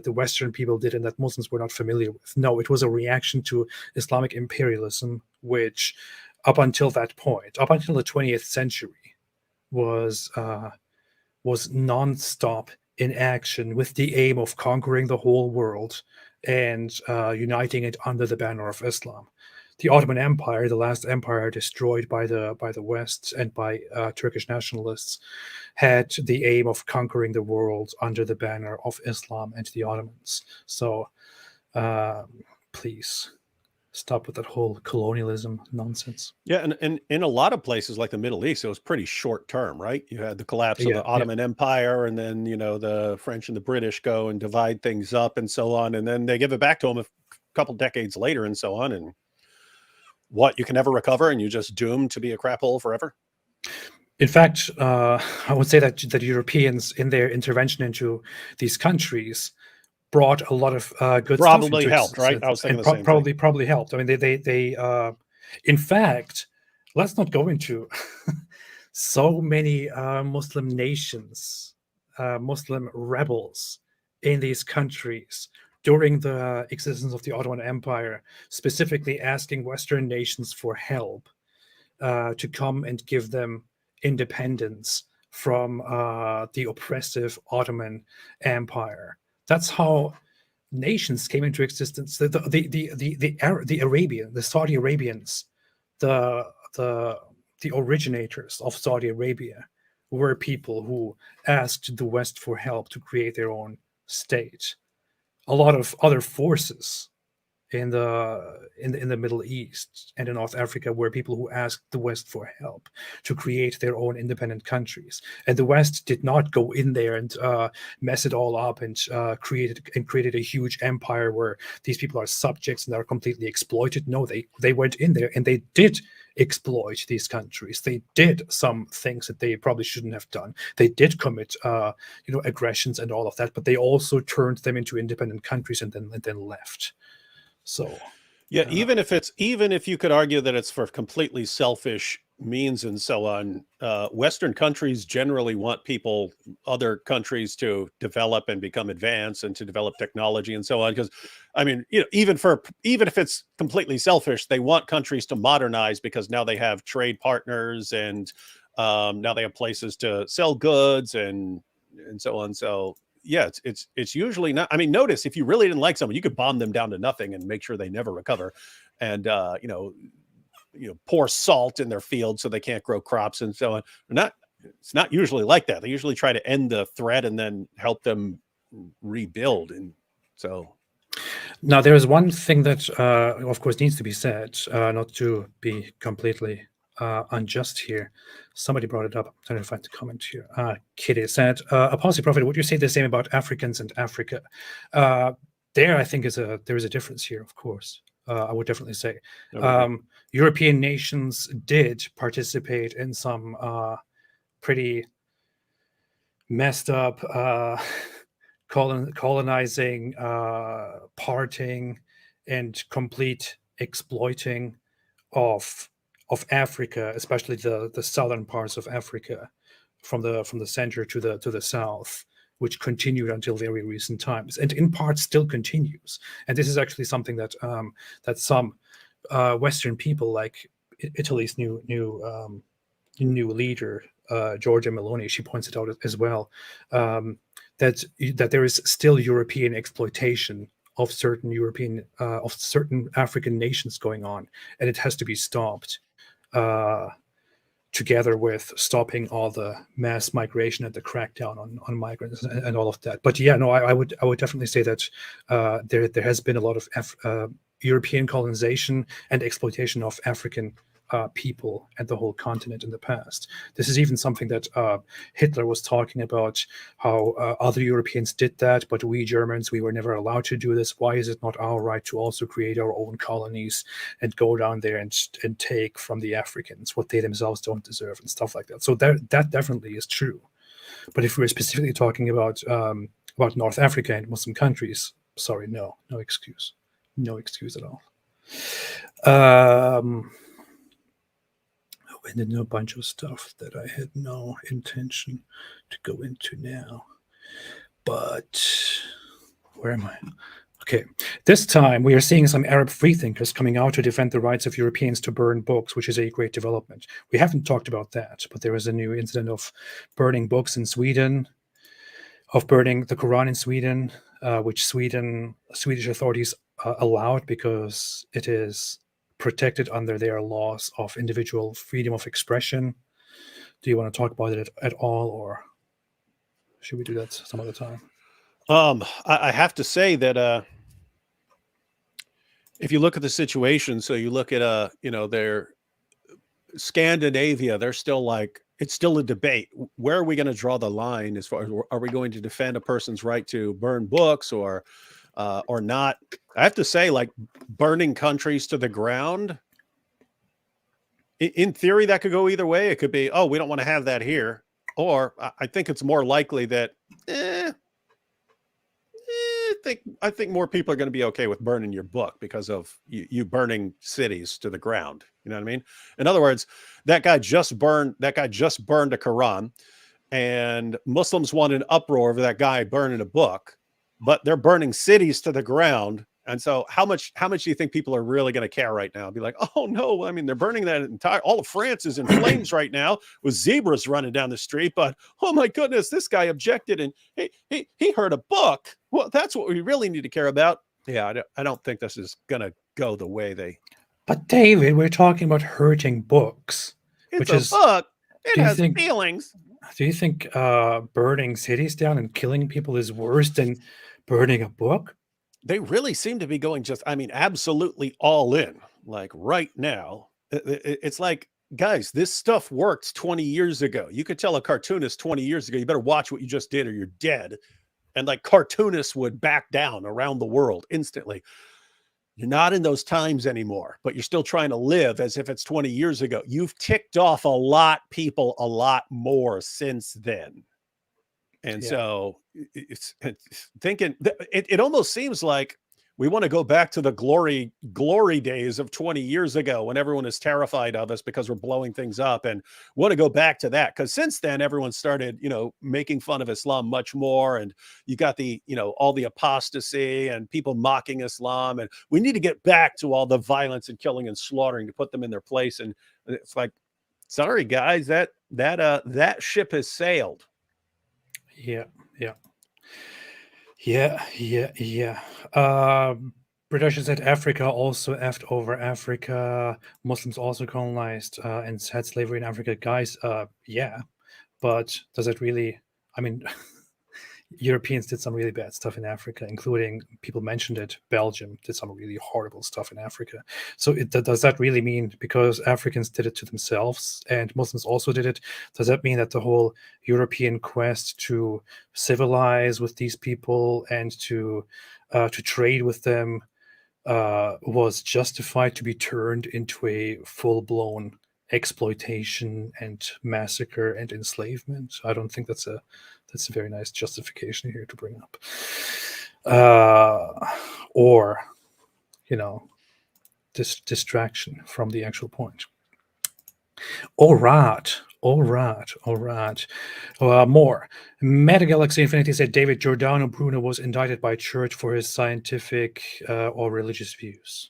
[SPEAKER 1] the Western people did and that Muslims were not familiar with. No, it was a reaction to Islamic imperialism, which up until that point, up until the 20th century, was non-stop in action with the aim of conquering the whole world and uniting it under the banner of Islam. The Ottoman Empire, the last empire destroyed by the West and by Turkish nationalists, had the aim of conquering the world under the banner of Islam and the Ottomans. So please stop with that whole colonialism nonsense.
[SPEAKER 2] Yeah, and in a lot of places like the Middle East, it was pretty short term, right? You had the collapse of the Ottoman Empire, and then the French and the British go and divide things up and so on, and then they give it back to them a couple decades later and so on. And what, you can never recover and you just doomed to be a crap hole forever?
[SPEAKER 1] In fact, I would say that the Europeans, in their intervention into these countries, brought a lot of good
[SPEAKER 2] Probably
[SPEAKER 1] stuff into
[SPEAKER 2] helped, right? I was thinking the same thing.
[SPEAKER 1] probably helped. I mean, they in fact, let's not go into so many Muslim nations, Muslim rebels in these countries during the existence of the Ottoman Empire, specifically asking Western nations for help to come and give them independence from the oppressive Ottoman Empire. That's how nations came into existence. The Saudi Arabians, the originators of Saudi Arabia were people who asked the West for help to create their own state. A lot of other forces in the Middle East and in North Africa were people who asked the West for help to create their own independent countries, and the West did not go in there and mess it all up and created a huge empire where these people are subjects and are completely exploited. No, they went in there and they did exploit these countries. They did some things that they probably shouldn't have done. They did commit aggressions and all of that, but they also turned them into independent countries and then left. So
[SPEAKER 2] yeah, even if you could argue that it's for completely selfish means and so on, Western countries generally want other countries to develop and become advanced and to develop technology and so on. Because, I mean, even if it's completely selfish, they want countries to modernize because now they have trade partners and now they have places to sell goods and so on. So yeah, it's usually not. I mean, notice if you really didn't like someone, you could bomb them down to nothing and make sure they never recover, and pour salt in their field so they can't grow crops and so on. It's not usually like that. They usually try to end the threat and then help them rebuild. And so
[SPEAKER 1] now there is one thing that, of course, needs to be said, not to be completely unjust here. Somebody brought it up. I'm trying to find the comment here. Kitty said, Apostate Prophet, would you say the same about Africans and Africa? There, I think there is a difference here, of course. I would definitely say. European nations did participate in some pretty messed up colonizing, parting, and complete exploiting of Africa, especially the southern parts of Africa, from the center to the south, which continued until very recent times, and in part still continues. And this is actually something that some Western people, like Italy's new leader, Giorgia Meloni, she points it out as well, that there is still European exploitation of certain African nations going on, and it has to be stopped. Together with stopping all the mass migration and the crackdown on migrants and all of that. But yeah, no, I would definitely say that there has been a lot of European colonization and exploitation of African people and the whole continent in the past. This is even something that Hitler was talking about, how other Europeans did that, but we Germans, we were never allowed to do this. Why is it not our right to also create our own colonies and go down there and take from the Africans what they themselves don't deserve and stuff like that? So that definitely is true. But if we're specifically talking about North Africa and Muslim countries, sorry, no excuse at all. And then a bunch of stuff that I had no intention to go into now. But where am I? Okay. This time we are seeing some Arab freethinkers coming out to defend the rights of Europeans to burn books, which is a great development. We haven't talked about that, but there was a new incident of burning books in Sweden, of burning the Quran in Sweden, which Swedish authorities allowed because it is protected under their laws of individual freedom of expression. Do you want to talk about it at all, or should we do that some other time?
[SPEAKER 2] I have to say that if you look at the situation, so you look at their Scandinavia, they're still like, it's still a debate. Where are we going to draw the line as far as, are we going to defend a person's right to burn books or not? I have to say, like, burning countries to the ground in theory, that could go either way. It could be, oh, we don't want to have that here. Or I think it's more likely that, I think more people are going to be okay with burning your book because of you burning cities to the ground. You know what I mean? In other words, that guy just burned a Quran, and Muslims want an uproar over that guy burning a book, but they're burning cities to the ground. And so how much do you think people are really going to care right now? Be like, oh no, I mean, they're burning that all of France is in flames right now with zebras running down the street. But oh my goodness, this guy objected and he heard a book. Well, that's what we really need to care about. Yeah, I don't think this is going to go the way they.
[SPEAKER 1] But David, we're talking about hurting books.
[SPEAKER 2] It's a book. It has feelings.
[SPEAKER 1] Do you think burning cities down and killing people is worse than burning a book?
[SPEAKER 2] They really seem to be going absolutely all in. Like right now, it's like, guys, this stuff worked 20 years ago. You could tell a cartoonist 20 years ago, you better watch what you just did or you're dead. And like cartoonists would back down around the world instantly. You're not in those times anymore, but you're still trying to live as if it's 20 years ago. You've ticked off a lot more since then. And so it's thinking, it almost seems like we want to go back to the glory days of 20 years ago when everyone is terrified of us because we're blowing things up, and want to go back to that. Because since then, everyone started, making fun of Islam much more. And you got the, all the apostasy and people mocking Islam. And we need to get back to all the violence and killing and slaughtering to put them in their place. And it's like, sorry, guys, that ship has sailed.
[SPEAKER 1] Yeah. British said Africa also effed over Africa. Muslims also colonized and had slavery in Africa. Guys, yeah. But does it really, I mean, Europeans did some really bad stuff in Africa, including, people mentioned it, Belgium did some really horrible stuff in Africa. So does that really mean because Africans did it to themselves and Muslims also did it, does that mean that the whole European quest to civilize with these people and to trade with them was justified to be turned into a full-blown exploitation and massacre and enslavement? I don't think that's a very nice justification here to bring up. Or, distraction from the actual point. All right. More. Meta Galaxy Infinity said David Giordano Bruno was indicted by church for his scientific or religious views.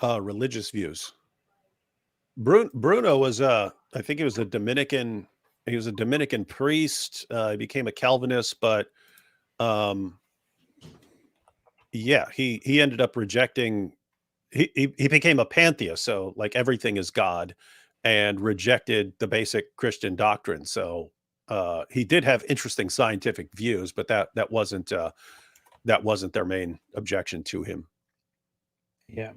[SPEAKER 2] Religious views. Bruno was I think he was a Dominican. He was a Dominican priest. He became a Calvinist, but he ended up rejecting. He became a pantheist, so like everything is God, and rejected the basic Christian doctrine. So he did have interesting scientific views, but that wasn't their main objection to him.
[SPEAKER 1] Yeah,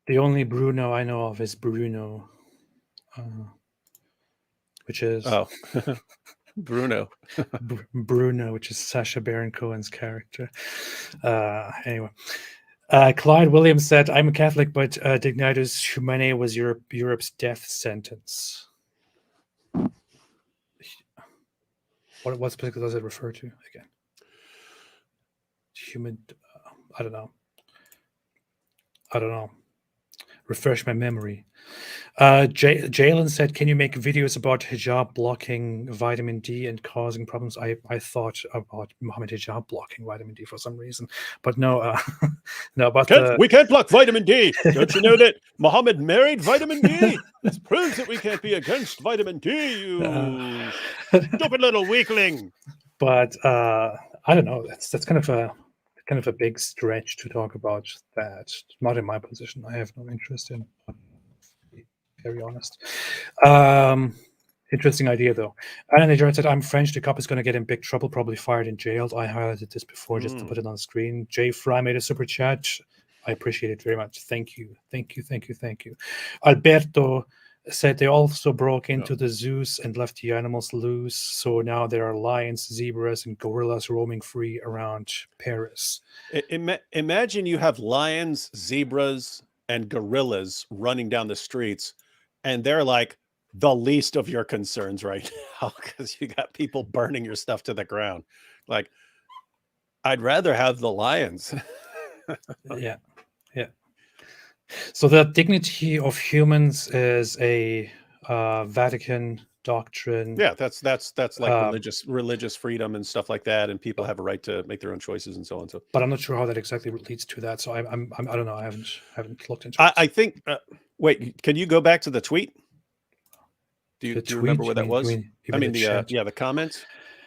[SPEAKER 1] the only Bruno I know of is Bruno. Which is
[SPEAKER 2] Bruno.
[SPEAKER 1] Bruno, which is Sacha Baron Cohen's character. Anyway, Clyde Williams said, "I'm a Catholic, but Dignitas Humanae was Europe's death sentence." What specifically does it refer to again? Human? I don't know. Refresh my memory. Jalen said, "Can you make videos about hijab blocking vitamin D and causing problems?" I thought about Muhammad hijab blocking vitamin D for some reason, but no, no. But
[SPEAKER 2] we can't block vitamin D. Don't you know that Muhammad married vitamin D? This proves that we can't be against vitamin D. You stupid little weakling.
[SPEAKER 1] But I don't know. That's kind of a big stretch to talk about that. Not in my position. I have no interest in. Very honest. Interesting idea, though. And Adrian said, "I'm French. The cop is going to get in big trouble, probably fired and jailed." I highlighted this before just to put it on the screen. Jay Fry made a super chat. I appreciate it very much. Thank you. Alberto said they also broke into the zoos and left the animals loose. So now there are lions, zebras, and gorillas roaming free around Paris.
[SPEAKER 2] Imagine you have lions, zebras, and guerrillas running down the streets, and they're like the least of your concerns right now because you got people burning your stuff to the ground. Like, I'd rather have the lions.
[SPEAKER 1] Yeah. So the dignity of humans is a Vatican doctrine.
[SPEAKER 2] Yeah, that's like
[SPEAKER 1] Um,
[SPEAKER 2] religious freedom and stuff like that, and people have a right to make their own choices and so on. So
[SPEAKER 1] but I'm not sure how that exactly leads to that. So I don't know. I haven't looked into it.
[SPEAKER 2] I think. Wait, can you go back to the tweet? Do you remember where that was?
[SPEAKER 1] You
[SPEAKER 2] I mean,
[SPEAKER 1] the chat?
[SPEAKER 2] the comments.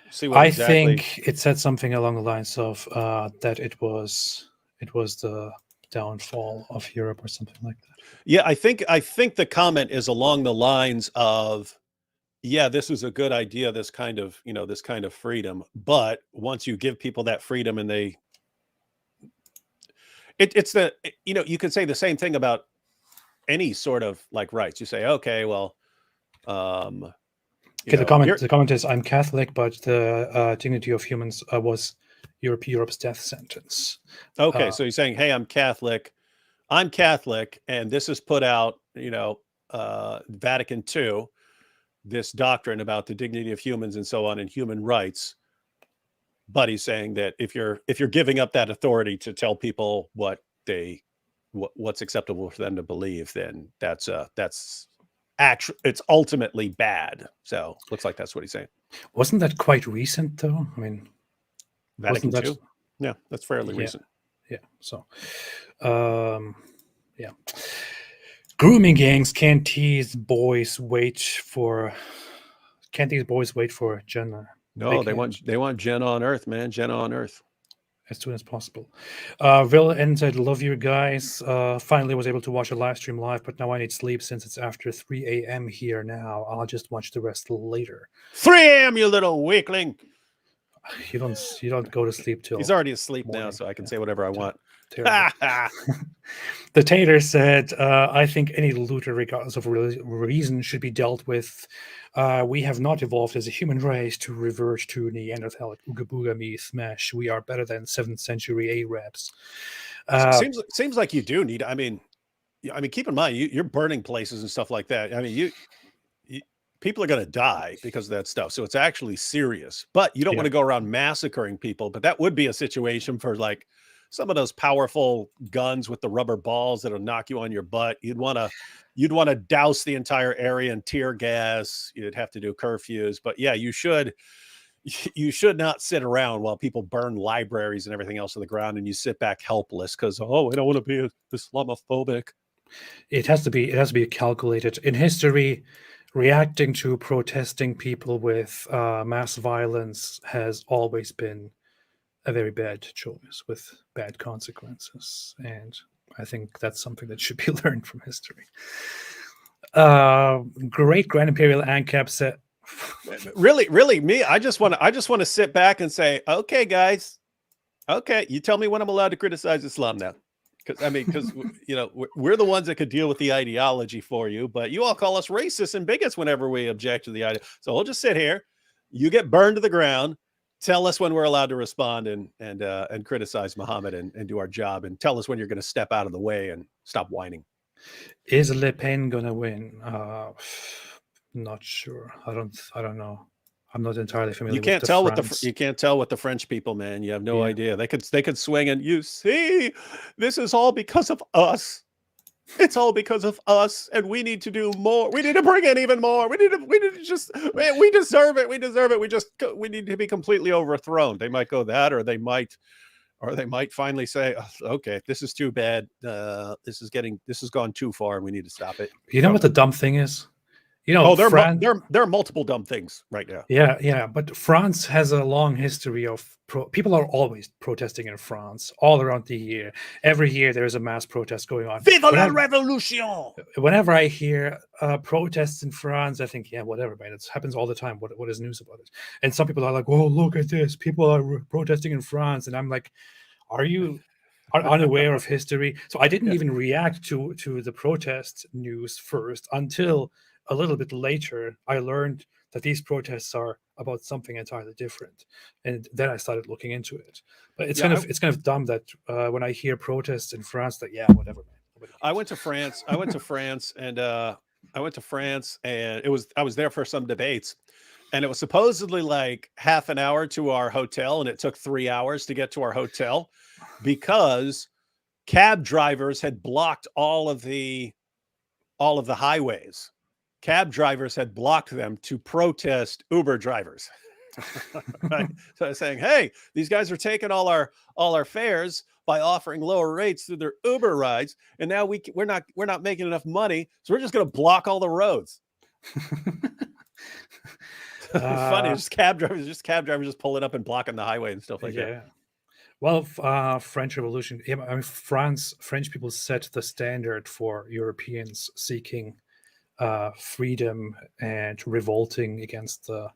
[SPEAKER 2] See what
[SPEAKER 1] I
[SPEAKER 2] exactly.
[SPEAKER 1] think it said something along the lines of that it was the downfall of Europe or something like that.
[SPEAKER 2] Yeah, I think the comment is along the lines of, yeah, this is a good idea, this kind of freedom, but once you give people that freedom and it's the, you can say the same thing about any sort of like rights. You say, okay, well,
[SPEAKER 1] Okay, the comment is, I'm Catholic, but the dignity of humans was Europe's death sentence.
[SPEAKER 2] Okay, so you're saying, hey, I'm Catholic, and this is put out, Vatican II, this doctrine about the dignity of humans and so on and human rights. But he's saying that if you're giving up that authority to tell people what's acceptable for them to believe, then that's actually, it's ultimately bad. So looks like that's what he's saying.
[SPEAKER 1] Wasn't that quite recent though? I mean,
[SPEAKER 2] Vatican II? Yeah, that's fairly recent.
[SPEAKER 1] Yeah. So, yeah. Grooming gangs can't these boys wait for Jenna?
[SPEAKER 2] No, they want Jenna on Earth, man. Jenna on Earth.
[SPEAKER 1] As soon as possible. Will ended, love you guys. Finally was able to watch a live stream live, but now I need sleep since it's after 3 a.m. here now. I'll just watch the rest later.
[SPEAKER 2] 3 a.m., you little weakling.
[SPEAKER 1] You don't go to sleep till
[SPEAKER 2] he's already asleep
[SPEAKER 1] morning.
[SPEAKER 2] Now, so I can say whatever I want.
[SPEAKER 1] The Tater said, I think any looter, regardless of reason, should be dealt with. We have not evolved as a human race to revert to Neanderthal Ooga Booga Me Smash. We are better than 7th century Arabs.
[SPEAKER 2] Seems like you do need. I mean, keep in mind you're burning places and stuff like that. I mean, you people are going to die because of that stuff. So it's actually serious. But you don't want to go around massacring people. But that would be a situation for like some of those powerful guns with the rubber balls that'll knock you on your butt. You'd want to douse the entire area in tear gas. You'd have to do curfews. But yeah, you should not sit around while people burn libraries and everything else to the ground and you sit back helpless because, oh, I don't want to be Islamophobic.
[SPEAKER 1] It has to be calculated. In history, reacting to protesting people with mass violence has always been a very bad choice with bad consequences. And I think that's something that should be learned from history. Great Grand Imperial ANCAP said,
[SPEAKER 2] really me. I just want to sit back and say, okay, guys, okay, you tell me when I'm allowed to criticize Islam now. Because we're the ones that could deal with the ideology for you, but you all call us racist and bigots whenever we object to the idea. So we'll just sit here. You get burned to the ground. Tell us when we're allowed to respond and criticize Muhammad and do our job, and tell us when you're going to step out of the way and stop whining.
[SPEAKER 1] Is Le Pen gonna win? Not sure. I don't know. I'm not entirely familiar.
[SPEAKER 2] You can't tell what the French people, man. You have no idea. They could swing, and you see, this is all because of us. It's all because of us, and we need to do more. We need to bring in even more. We deserve it. We need to be completely overthrown. They might go that, or they might finally say, oh, okay, this is too bad. This has gone too far, and we need to stop it.
[SPEAKER 1] You know what the dumb thing is? There
[SPEAKER 2] are multiple dumb things right now.
[SPEAKER 1] Yeah, but France has a long history of people are always protesting in France all around the year. Every year there is a mass protest going on.
[SPEAKER 2] Vive la revolution!
[SPEAKER 1] Whenever I hear protests in France, I think, yeah, whatever, man. It happens all the time. What is news about it? And some people are like, oh, look at this. People are protesting in France. And I'm like, are you unaware of history? So I didn't even react to the protest news first until a little bit later. I learned that these protests are about something entirely different, and then I started looking into it. But it's kind of dumb that when I hear protests in France, that whatever, man.
[SPEAKER 2] I went to France. I went to France, and I was there for some debates, and it was supposedly like half an hour to our hotel, and it took 3 hours to get to our hotel because cab drivers had blocked all of the highways. Cab drivers had blocked them to protest Uber drivers. Right? So I was saying, hey, these guys are taking all our fares by offering lower rates through their Uber rides, and now we're not making enough money, so we're just going to block all the roads. Funny, just cab drivers just pulling up and blocking the highway and stuff like that.
[SPEAKER 1] Well, French Revolution. I mean, French people set the standard for Europeans seeking freedom and revolting against the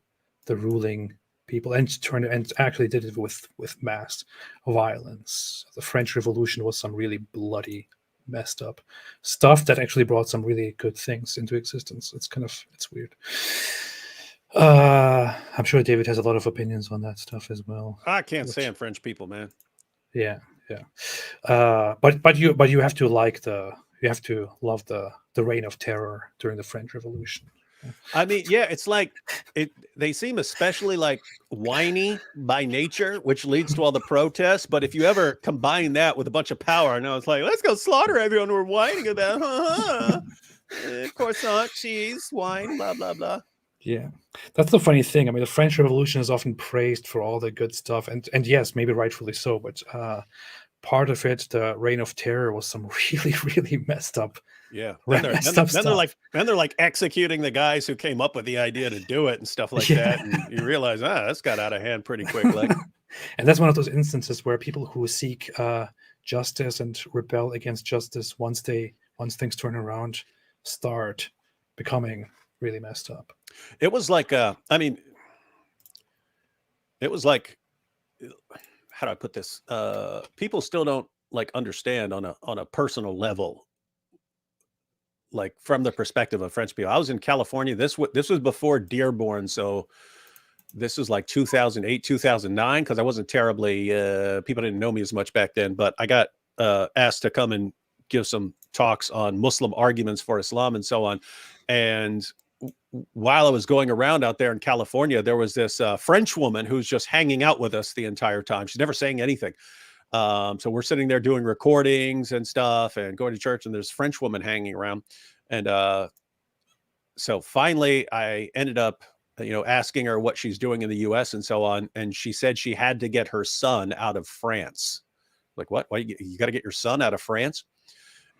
[SPEAKER 1] ruling people, and actually did it with mass violence. The French Revolution was some really bloody, messed up stuff that actually brought some really good things into existence. It's weird. I'm sure David has a lot of opinions on that stuff as well.
[SPEAKER 2] I can't stand French people, man.
[SPEAKER 1] Yeah. But you have to love the reign of terror during the French Revolution.
[SPEAKER 2] I mean, yeah, it's like they seem especially like whiny by nature, which leads to all the protests. But if you ever combine that with a bunch of power, I know it's like, let's go slaughter everyone we're whining about. Croissant, cheese, wine, blah, blah, blah.
[SPEAKER 1] Yeah, that's the funny thing. I mean, the French Revolution is often praised for all the good stuff, and yes, maybe rightfully so. But part of it, the reign of terror, was some really, really messed up.
[SPEAKER 2] Yeah, then they're like executing the guys who came up with the idea to do it and stuff like that, and you realize, that's got out of hand pretty quickly.
[SPEAKER 1] And that's one of those instances where people who seek justice and rebel against justice, once things turn around, start becoming really messed up.
[SPEAKER 2] It was like, how do I put this? People still don't like understand on a personal level, like from the perspective of French people. I was in California. This was before Dearborn, so this was like 2008, 2009, because I wasn't terribly people didn't know me as much back then. But I got asked to come and give some talks on Muslim arguments for Islam and so on. And while I was going around out there in California, there was this French woman who's just hanging out with us the entire time. She's never saying anything. So we're sitting there doing recordings and stuff and going to church, and there's a French woman hanging around. And so finally I ended up, asking her what she's doing in the US and so on. And she said she had to get her son out of France. Like, what? Why you got to get your son out of France?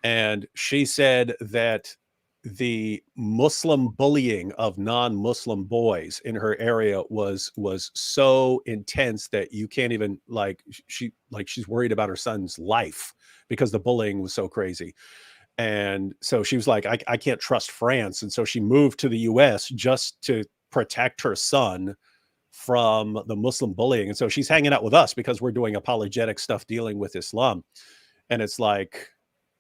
[SPEAKER 2] And she said that the Muslim bullying of non-Muslim boys in her area was so intense that you can't even she's worried about her son's life because the bullying was so crazy. And so she was like, I can't trust France. And so she moved to the US just to protect her son from the Muslim bullying. And so she's hanging out with us because we're doing apologetic stuff dealing with Islam. And it's like,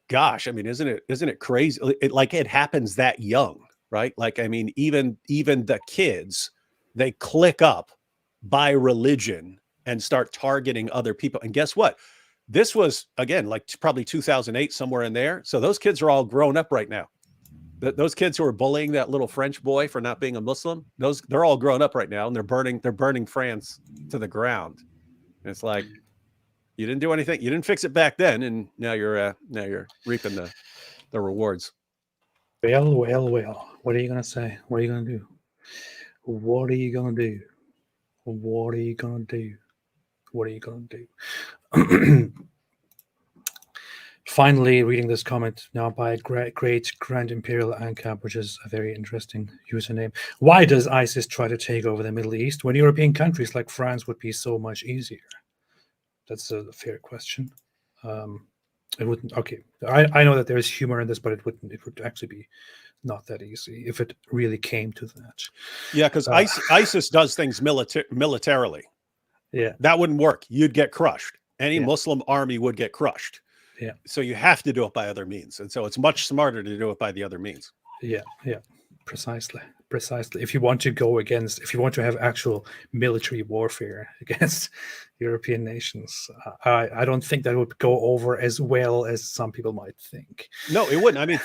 [SPEAKER 2] gosh, I mean, isn't it crazy? It happens that young, right? Like, I mean, even the kids, they click up by religion and start targeting other people. And guess what? This was, again, like probably 2008, somewhere in there. So those kids are all grown up right now. Those kids who are bullying that little French boy for not being a Muslim, they're all grown up right now, and they're burning France to the ground. And it's like, you didn't do anything. You didn't fix it back then, and now you're reaping the rewards.
[SPEAKER 1] Well. What are you gonna say? What are you gonna do? What are you gonna do? What are you gonna do? What are you gonna do? Finally, reading this comment now by Great Grand Imperial ANCAP, which is a very interesting username. Why does ISIS try to take over the Middle East when European countries like France would be so much easier? That's a fair question. It wouldn't. Okay, I know that there is humor in this, but it would actually be not that easy if it really came to that.
[SPEAKER 2] Yeah, because ISIS does things militarily.
[SPEAKER 1] Yeah,
[SPEAKER 2] that wouldn't work. You'd get crushed. Any Muslim army would get crushed.
[SPEAKER 1] Yeah. So
[SPEAKER 2] you have to do it by other means, and so it's much smarter to do it by the other means.
[SPEAKER 1] Yeah. Precisely. If you want to have actual military warfare against European nations, I don't think that would go over as well as some people might think.
[SPEAKER 2] No, it wouldn't. I mean,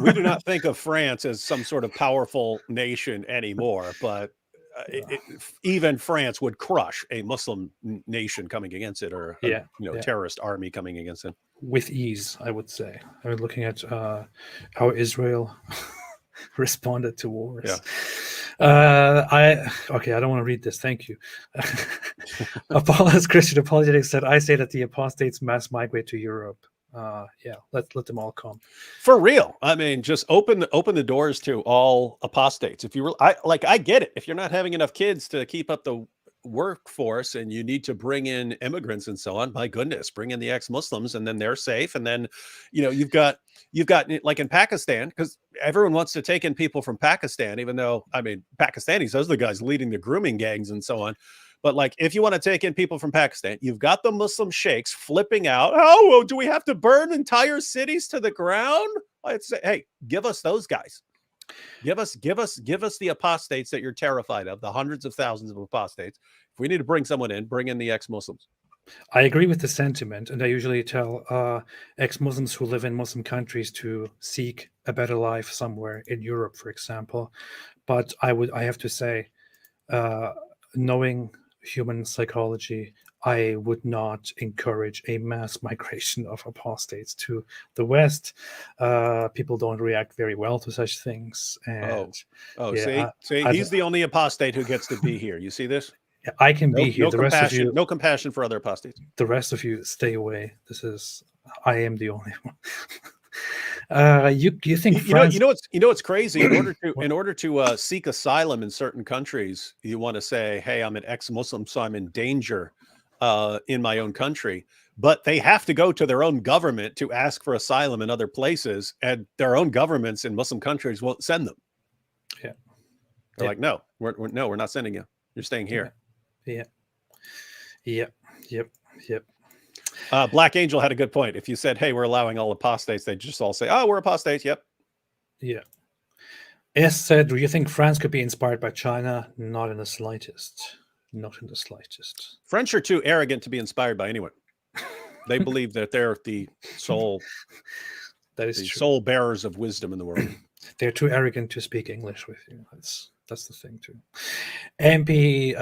[SPEAKER 2] we do not think of France as some sort of powerful nation anymore, but even France would crush a Muslim nation coming against it, or a terrorist army coming against it
[SPEAKER 1] with ease, I would say. I mean, looking at how Israel responded to wars. Yeah. I don't want to read this. Thank you. Apollos Christian Apologetics said, I say that the apostates mass migrate to Europe. Let them all come.
[SPEAKER 2] For real. I mean, just open the doors to all apostates. If you I get it. If you're not having enough kids to keep up the workforce and you need to bring in immigrants and so on, my goodness, bring in the ex-Muslims and then they're safe. And then, you've got like in Pakistan, because everyone wants to take in people from Pakistan, even though, I mean, Pakistanis, those are the guys leading the grooming gangs and so on. But like, if you want to take in people from Pakistan, you've got the Muslim sheikhs flipping out. Oh, well, do we have to burn entire cities to the ground? I'd say, hey, give us those guys. Give us the apostates that you're terrified of, the hundreds of thousands of apostates. If we need to bring someone in, bring in the ex-Muslims.
[SPEAKER 1] I agree with the sentiment, and I usually tell ex-Muslims who live in Muslim countries to seek a better life somewhere in Europe, for example. But I have to say, knowing human psychology, I would not encourage a mass migration of apostates to the West. People don't react very well to such things. And
[SPEAKER 2] see, he's the only apostate who gets to be here. You see this?
[SPEAKER 1] Yeah, I can be here. The rest of you,
[SPEAKER 2] no compassion for other apostates.
[SPEAKER 1] The rest of you, stay away. I am the only one. You think France...
[SPEAKER 2] what's crazy? In order to seek asylum in certain countries, you want to say, hey, I'm an ex-Muslim, so I'm in danger in my own country. But they have to go to their own government to ask for asylum in other places, and their own governments in Muslim countries won't send them.
[SPEAKER 1] Yeah,
[SPEAKER 2] they're like, no, we're not sending you. You're staying here.
[SPEAKER 1] Yep.
[SPEAKER 2] Black Angel had a good point. If you said, hey, we're allowing all apostates, they just all say, oh, we're apostates. Yep.
[SPEAKER 1] Yeah. S said, do you think France could be inspired by China? Not in the slightest. Not in the slightest.
[SPEAKER 2] French are too arrogant to be inspired by anyone. They believe that they're the sole sole bearers of wisdom in the world.
[SPEAKER 1] They're too arrogant to speak English with you. That's the thing too. MP,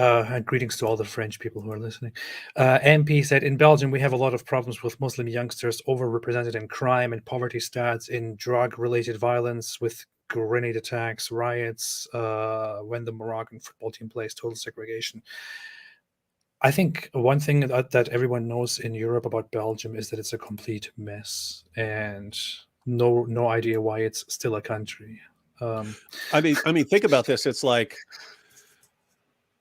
[SPEAKER 1] greetings to all the French people who are listening. MP said, in Belgium, we have a lot of problems with Muslim youngsters overrepresented in crime and poverty stats, in drug-related violence, with grenade attacks, riots, when the Moroccan football team plays, total segregation. I think one thing that everyone knows in Europe about Belgium is that it's a complete mess, and no idea why it's still a country.
[SPEAKER 2] I mean, think about this. It's like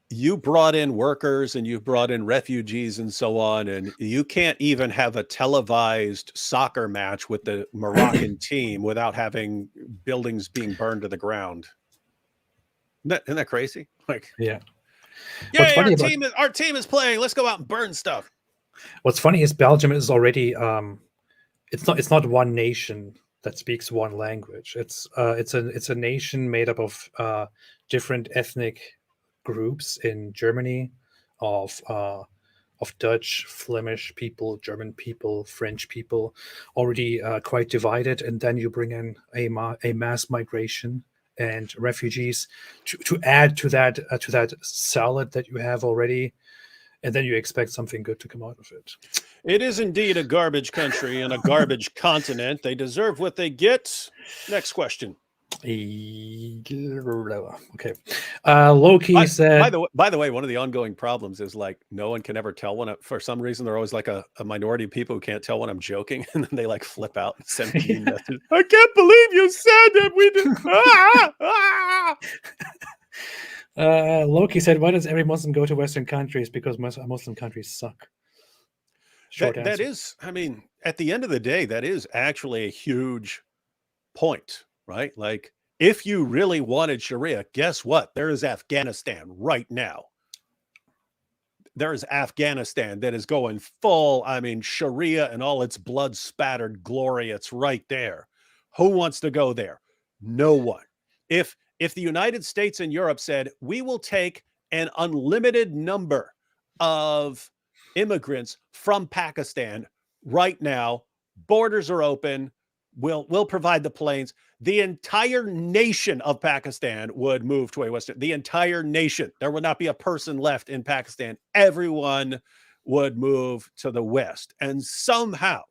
[SPEAKER 2] you brought in workers and you've brought in refugees and so on, and you can't even have a televised soccer match with the Moroccan team without having buildings being burned to the ground. Isn't that crazy? Like,
[SPEAKER 1] yeah,
[SPEAKER 2] our team is playing. Let's go out and burn stuff.
[SPEAKER 1] What's funny is Belgium is already it's not one nation that speaks one language. It's a nation made up of different ethnic groups in Germany, of Dutch, Flemish people, German people, French people, already quite divided. And then you bring in a mass migration and refugees to add to that salad that you have already, and then you expect something good to come out of it.
[SPEAKER 2] It is indeed a garbage country and a garbage continent. They deserve what they get. Next question.
[SPEAKER 1] Okay. Loki said...
[SPEAKER 2] By the way, one of the ongoing problems is like no one can ever tell when for some reason they're always like a minority of people who can't tell when I'm joking, and then they like flip out and send me messages. I can't believe you said that we did.
[SPEAKER 1] Loki said, why does every Muslim go to Western countries? Because Muslim countries suck.
[SPEAKER 2] That is, I mean, at the end of the day, that is actually a huge point, right? Like, if you really wanted Sharia, guess what? There is Afghanistan right now. There is Afghanistan that is going full, I mean, Sharia and all its blood-spattered glory. It's right there. Who wants to go there? No one. If if the United States and Europe said, we will take an unlimited number of immigrants from Pakistan right now, borders are open, we'll provide the planes, the entire nation of Pakistan would move to a Western, the entire nation. There would not be a person left in Pakistan. Everyone would move to the West. And somehow,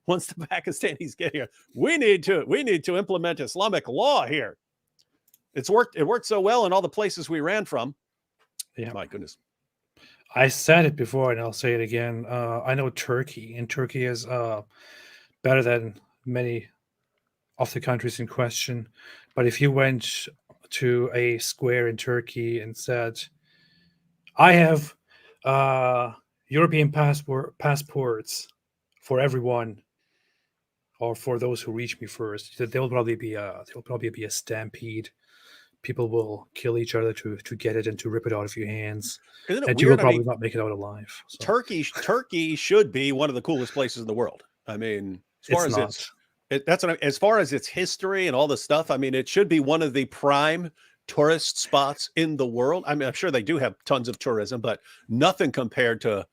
[SPEAKER 2] once the Pakistanis get here, we need to implement Islamic law here. It worked so well in all the places we ran from.
[SPEAKER 1] Yeah.
[SPEAKER 2] My goodness.
[SPEAKER 1] I said it before and I'll say it again. I know Turkey, and Turkey is better than many of the countries in question. But if you went to a square in Turkey and said, I have European passports for everyone, or for those who reach me first, there'll probably be a stampede. People will kill each other to get it and to rip it out of your hands.
[SPEAKER 2] Isn't it
[SPEAKER 1] And
[SPEAKER 2] weird?
[SPEAKER 1] you will probably not make it out alive. So.
[SPEAKER 2] Turkey should be one of the coolest places in the world. I mean, as far as its history and all the stuff, I mean, it should be one of the prime tourist spots in the world. I mean, I'm sure they do have tons of tourism, but nothing compared to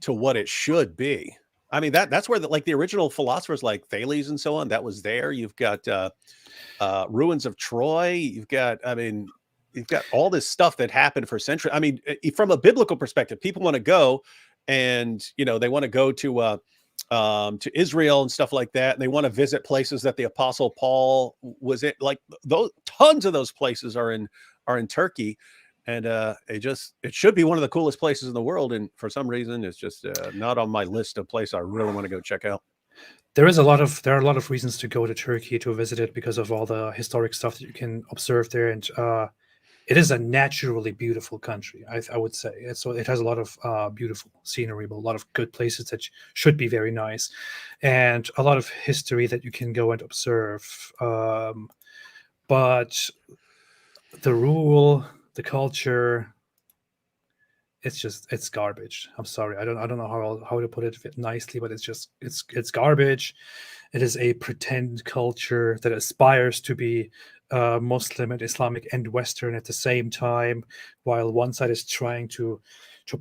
[SPEAKER 2] what it should be. I mean, that's where the original philosophers like Thales and so on, that was there. You've got ruins of Troy. You've got all this stuff that happened for centuries. I mean, from a biblical perspective, people want to go and, they want to go to Israel and stuff like that. And they want to visit places that the Apostle Paul was in. Like tons of those places are in Turkey. And it should be one of the coolest places in the world. And for some reason, it's just not on my list of places I really want to go check out.
[SPEAKER 1] There are a lot of reasons to go to Turkey to visit it because of all the historic stuff that you can observe there. And it is a naturally beautiful country, I would say. And so it has a lot of beautiful scenery, but a lot of good places that should be very nice. And a lot of history that you can go and observe. But the rule, the culture, it's garbage. I'm sorry. I don't know how to put it nicely, but it's garbage. It is a pretend culture that aspires to be Muslim and Islamic and Western at the same time, while one side is trying to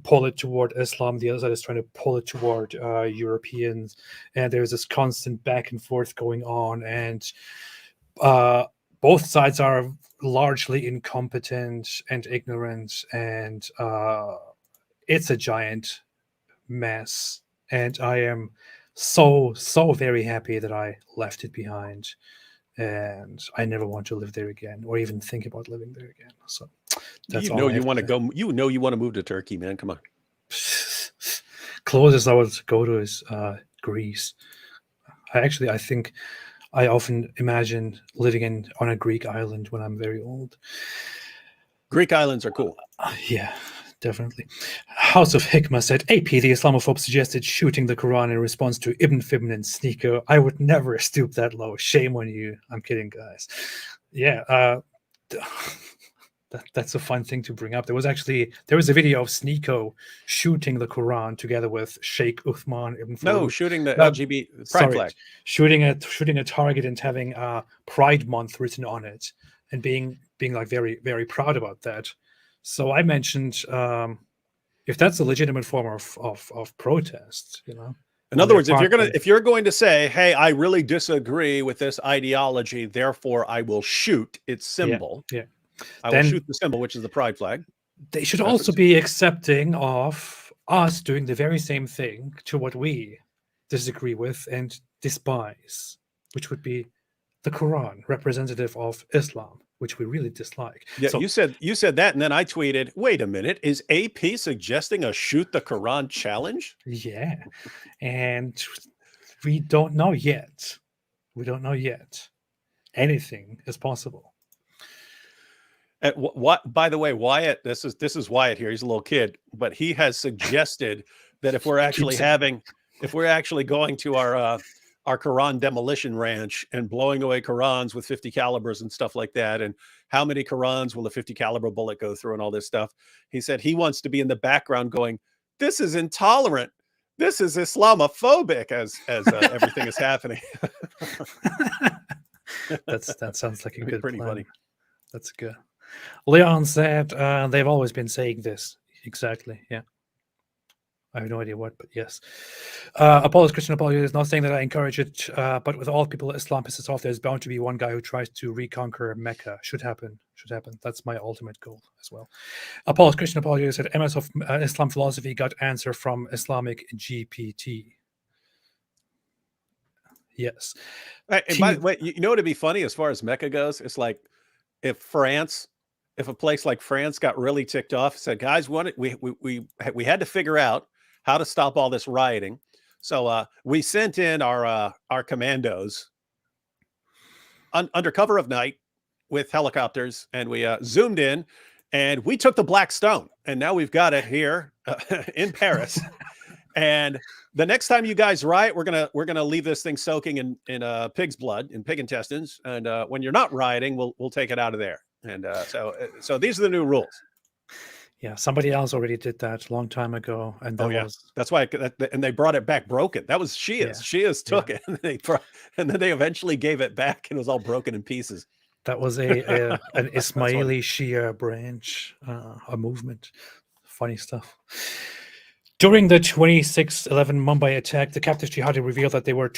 [SPEAKER 1] pull it toward Islam, the other side is trying to pull it toward Europeans, and there's this constant back and forth going on, and both sides are largely incompetent and ignorant, and it's a giant mess. And I am so very happy that I left it behind, and I never want to live there again or even think about living there again. So that's
[SPEAKER 2] you want to go. You want to move to Turkey, man. Come on.
[SPEAKER 1] Closest I would go to is Greece. I think I often imagine living on a Greek island when I'm very old.
[SPEAKER 2] Greek islands are cool.
[SPEAKER 1] Yeah, definitely. House of Hikmah said, AP, the Islamophobe suggested shooting the Quran in response to Ibn Fibn and Sneeko. I would never stoop that low. Shame on you. I'm kidding, guys. Yeah, that's a fun thing to bring up. There was a video of Sneeko shooting the Quran together with Sheikh Uthman ibn Farouk.
[SPEAKER 2] No, shooting the LGBT pride flag.
[SPEAKER 1] Shooting a target and having Pride Month written on it, and being like very, very proud about that. So I mentioned if that's a legitimate form of protest,
[SPEAKER 2] In other words, if you're going to say, hey, I really disagree with this ideology, therefore I will shoot its symbol.
[SPEAKER 1] Yeah.
[SPEAKER 2] I will shoot the symbol, which is the pride flag.
[SPEAKER 1] They should also be accepting of us doing the very same thing to what we disagree with and despise, which would be the Quran, representative of Islam, which we really dislike.
[SPEAKER 2] Yeah, so, you said that, and then I tweeted, wait a minute, is AP suggesting a shoot the Quran challenge?
[SPEAKER 1] Yeah, and we don't know yet. Anything is possible.
[SPEAKER 2] What? By the way, Wyatt, this is Wyatt here. He's a little kid, but he has suggested that if we're actually going to our Quran demolition ranch and blowing away Qurans with 50 calibers and stuff like that, and how many Qurans will a 50 caliber bullet go through and all this stuff, he said he wants to be in the background going, "This is intolerant. This is Islamophobic," as everything is happening.
[SPEAKER 1] That sounds like a
[SPEAKER 2] It'd be
[SPEAKER 1] good
[SPEAKER 2] pretty
[SPEAKER 1] plan.
[SPEAKER 2] funny.
[SPEAKER 1] That's good. Leon said they've always been saying this. Exactly. Yeah. I have no idea what, but yes. Apollos Christian Apology is not saying that I encourage it, but with all people Islam pisses off, there's bound to be one guy who tries to reconquer Mecca. Should happen. Should happen. That's my ultimate goal as well. Apollos Christian Apology said MS of Islam philosophy got answer from Islamic GPT. Yes.
[SPEAKER 2] And by the way, you know what'd be funny as far as Mecca goes? It's like if a place like France got really ticked off, said, "Guys, we had to figure out how to stop all this rioting, so we sent in our commandos under cover of night with helicopters, and we zoomed in, and we took the Black Stone, and now we've got it here in Paris." And the next time you guys riot, we're gonna leave this thing soaking in pig's blood, in pig intestines, and when you're not rioting, we'll take it out of there. And so these are the new rules.
[SPEAKER 1] Yeah, somebody else already did that a long time ago, and that was
[SPEAKER 2] that's why. And they brought it back broken. That was Shias.
[SPEAKER 1] Yeah.
[SPEAKER 2] Shias took it, and then they eventually gave it back, and it was all broken in pieces.
[SPEAKER 1] that was an Ismaili Shia branch, a movement. Funny stuff. During the 26/11 Mumbai attack, the captive jihadi revealed that they were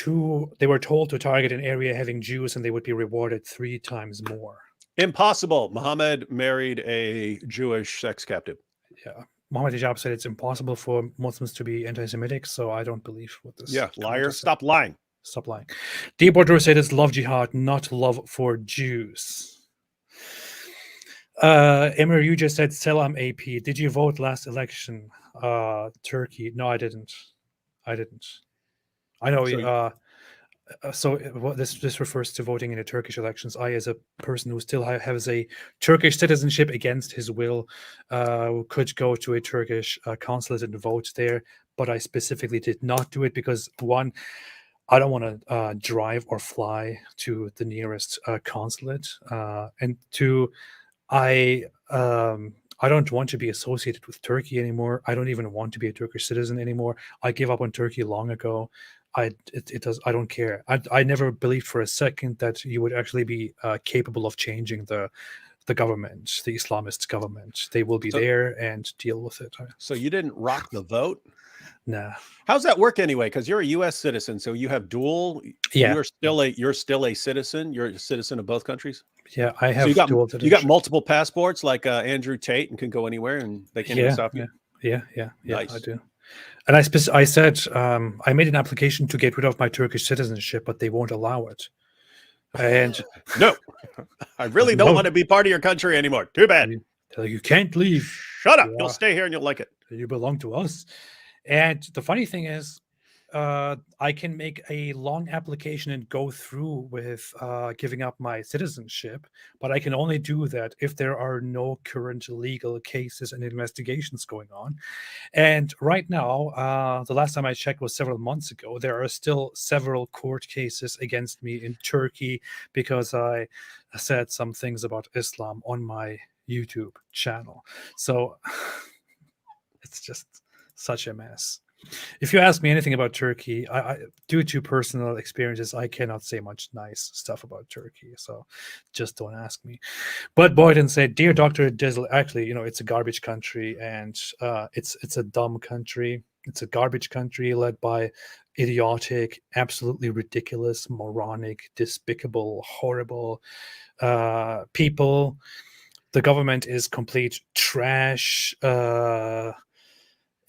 [SPEAKER 1] told to target an area having Jews, and they would be rewarded 3 times more.
[SPEAKER 2] Impossible. Muhammad married a Jewish sex captive.
[SPEAKER 1] Yeah, Muhammad Hijab said it's impossible for Muslims to be anti-Semitic, so I don't believe what this.
[SPEAKER 2] Yeah, liar. Stop lying.
[SPEAKER 1] Stop lying. D. Bordeaux said it's love jihad, not love for Jews. Emir, you just said Selam AP. Did you vote last election? Turkey. No, I didn't. I know. So what this refers to voting in the Turkish elections. I, as a person who still has a Turkish citizenship against his will, could go to a Turkish consulate and vote there, but I specifically did not do it because, one, I don't want to drive or fly to the nearest consulate, and two, I don't want to be associated with Turkey anymore. I don't even want to be a Turkish citizen anymore. I gave up on Turkey long ago. I don't care. I never believed for a second that you would actually be capable of changing the government, the Islamist government. They will be there and deal with it.
[SPEAKER 2] So you didn't rock the vote?
[SPEAKER 1] Nah.
[SPEAKER 2] How's that work anyway? Because you're a U.S. citizen, so you have dual.
[SPEAKER 1] Yeah.
[SPEAKER 2] You're still a citizen. You're a citizen of both countries.
[SPEAKER 1] Yeah, I have.
[SPEAKER 2] So
[SPEAKER 1] dual
[SPEAKER 2] you got multiple passports, like Andrew Tate, and can go anywhere, and they can't even stop you.
[SPEAKER 1] Yeah.
[SPEAKER 2] Nice.
[SPEAKER 1] I do. And I said I made an application to get rid of my Turkish citizenship, but they won't allow it. And
[SPEAKER 2] no, I really don't want to be part of your country anymore. Too bad.
[SPEAKER 1] You can't leave.
[SPEAKER 2] Shut up. You'll stay here and you'll like it.
[SPEAKER 1] You belong to us. And the funny thing is, I can make a long application and go through with giving up my citizenship, but I can only do that if there are no current legal cases and investigations going on. And right now, the last time I checked was several months ago, there are still several court cases against me in Turkey because I said some things about Islam on my YouTube channel. So it's just such a mess. If you ask me anything about Turkey, I due to personal experiences, I cannot say much nice stuff about Turkey. So just don't ask me. But Boyden said, "Dear Dr. Dizzle, actually, it's a garbage country, and it's a dumb country. It's a garbage country led by idiotic, absolutely ridiculous, moronic, despicable, horrible people. The government is complete trash.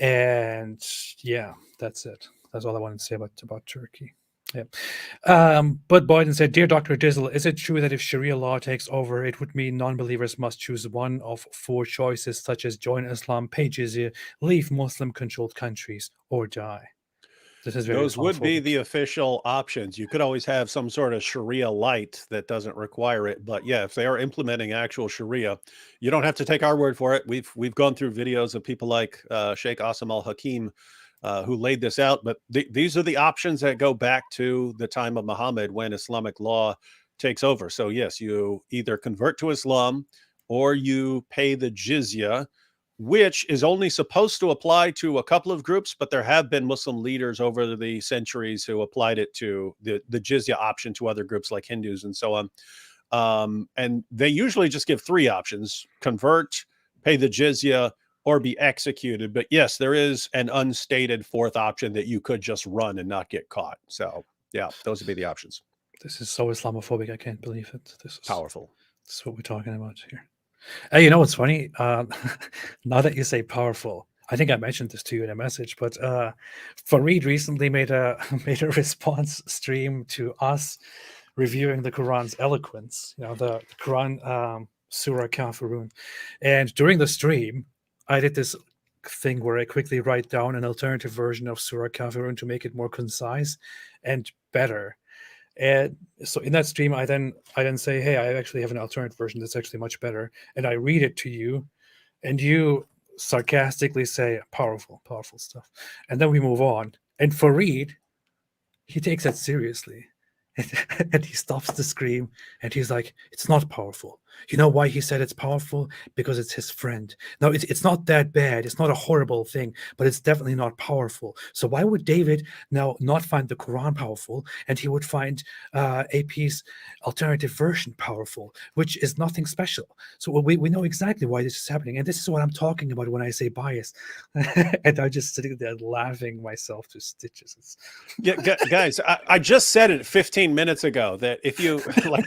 [SPEAKER 1] And yeah, that's it. That's all I wanted to say about Turkey." Yeah. But Boyden said, "Dear Dr. Dizzle, is it true that if Sharia law takes over, it would mean non-believers must choose one of 4 choices, such as join Islam, pay jizya, leave Muslim-controlled countries, or die?" This is
[SPEAKER 2] Those would be the official options. You could always have some sort of Sharia light that doesn't require it. But yeah, if they are implementing actual Sharia, you don't have to take our word for it. We've gone through videos of people like Sheikh Asim al-Hakim who laid this out. But these are the options that go back to the time of Muhammad when Islamic law takes over. So yes, you either convert to Islam or you pay the jizya, which is only supposed to apply to a couple of groups, but there have been Muslim leaders over the centuries who applied it to the jizya option to other groups like Hindus and so on. And they usually just give 3 options: convert, pay the jizya, or be executed. But yes, there is an unstated 4th option that you could just run and not get caught. So yeah, those would be the options.
[SPEAKER 1] This is so Islamophobic. I can't believe it. This is
[SPEAKER 2] Powerful.
[SPEAKER 1] This is what we're talking about here. Hey, you know what's funny? Now that you say powerful, I think I mentioned this to you in a message, but Fareed recently made a response stream to us reviewing the Quran's eloquence. You know, the Quran, Surah Kafirun, and during the stream, I did this thing where I quickly write down an alternative version of Surah Kafirun to make it more concise and better. And so in that stream, I then say, hey, I actually have an alternate version that's actually much better. And I read it to you, and you sarcastically say, powerful stuff. And then we move on. And Fareed, he takes that seriously. And he stops the scream, and he's like, it's not powerful. You know why he said it's powerful? Because it's his friend. No, it's not that bad. It's not a horrible thing, but it's definitely not powerful. So why would David now not find the Quran powerful, and he would find AP's alternative version powerful, which is nothing special? So we know exactly why this is happening. And this is what I'm talking about when I say bias. And I'm just sitting there laughing myself to stitches.
[SPEAKER 2] Yeah, guys, I just said it 15 minutes ago that if you like,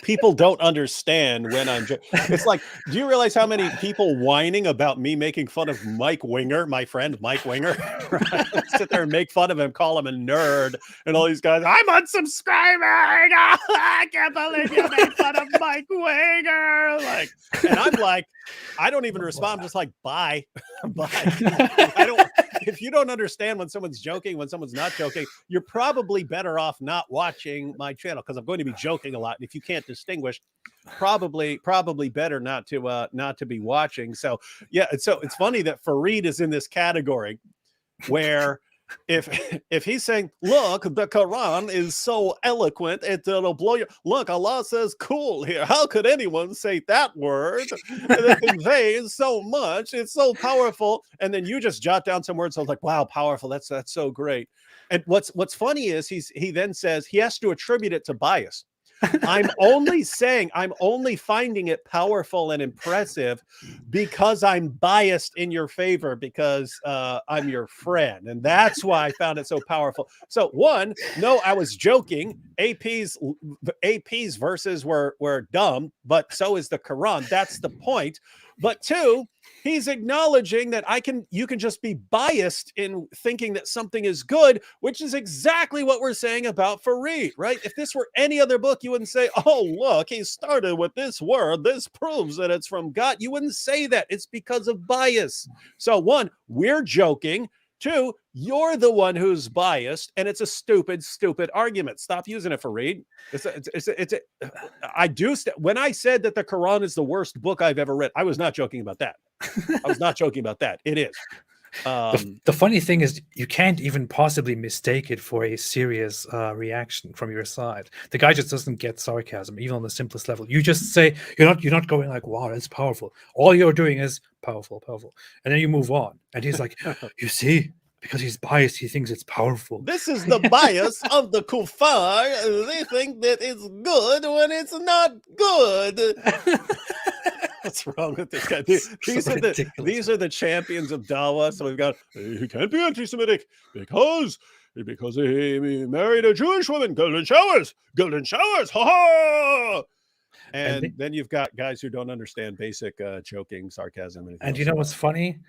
[SPEAKER 2] people don't understand when I'm. It's like, do you realize how many people whining about me making fun of Mike Winger, my friend Mike Winger? Right? Sit there and make fun of him, call him a nerd, and all these guys. I'm unsubscribing. I can't believe you made fun of Mike Winger. Like, and I'm like, I don't even respond. I'm just like, bye, bye. I don't. If you don't understand when someone's joking, when someone's not joking, you're probably better off not watching my channel, because I'm going to be joking a lot. And if you can't distinguish, probably better not to be watching. So yeah, so it's funny that Fareed is in this category where if he's saying, look, the Quran is so eloquent, it'll blow you. Look, Allah says cool here. How could anyone say that word? It conveys so much. It's so powerful. And then you just jot down some words. So I was like, wow, powerful. That's so great. And what's funny is he then says he has to attribute it to bias. I'm only finding it powerful and impressive because I'm biased in your favor, because I'm your friend. And that's why I found it so powerful. So no, I was joking. AP's verses were dumb, but so is the Quran. That's the point. But 2, he's acknowledging that you can just be biased in thinking that something is good, which is exactly what we're saying about Fareed, right? If this were any other book, you wouldn't say, oh, look, he started with this word. This proves that it's from God. You wouldn't say that. It's because of bias. So 1, we're joking. 2, you're the one who's biased, and it's a stupid argument. Stop using it, Fareed. When I said that the Quran is the worst book I've ever read, I was not joking about that. I was not joking about that. It is.
[SPEAKER 1] The funny thing is, you can't even possibly mistake it for a serious reaction from your side. The guy just doesn't get sarcasm, even on the simplest level. You just say, you're not going like, wow, that's powerful. All you're doing is powerful. And then you move on. And he's like, you see, because he's biased, he thinks it's powerful.
[SPEAKER 2] This is the bias of the kuffar. They think that it's good when it's not good. What's wrong with this guy? These are the champions of Dawah. So we've got, he can't be anti-Semitic because he married a Jewish woman. Golden showers, ha ha. And then you've got guys who don't understand basic joking, sarcasm.
[SPEAKER 1] And you know what's funny?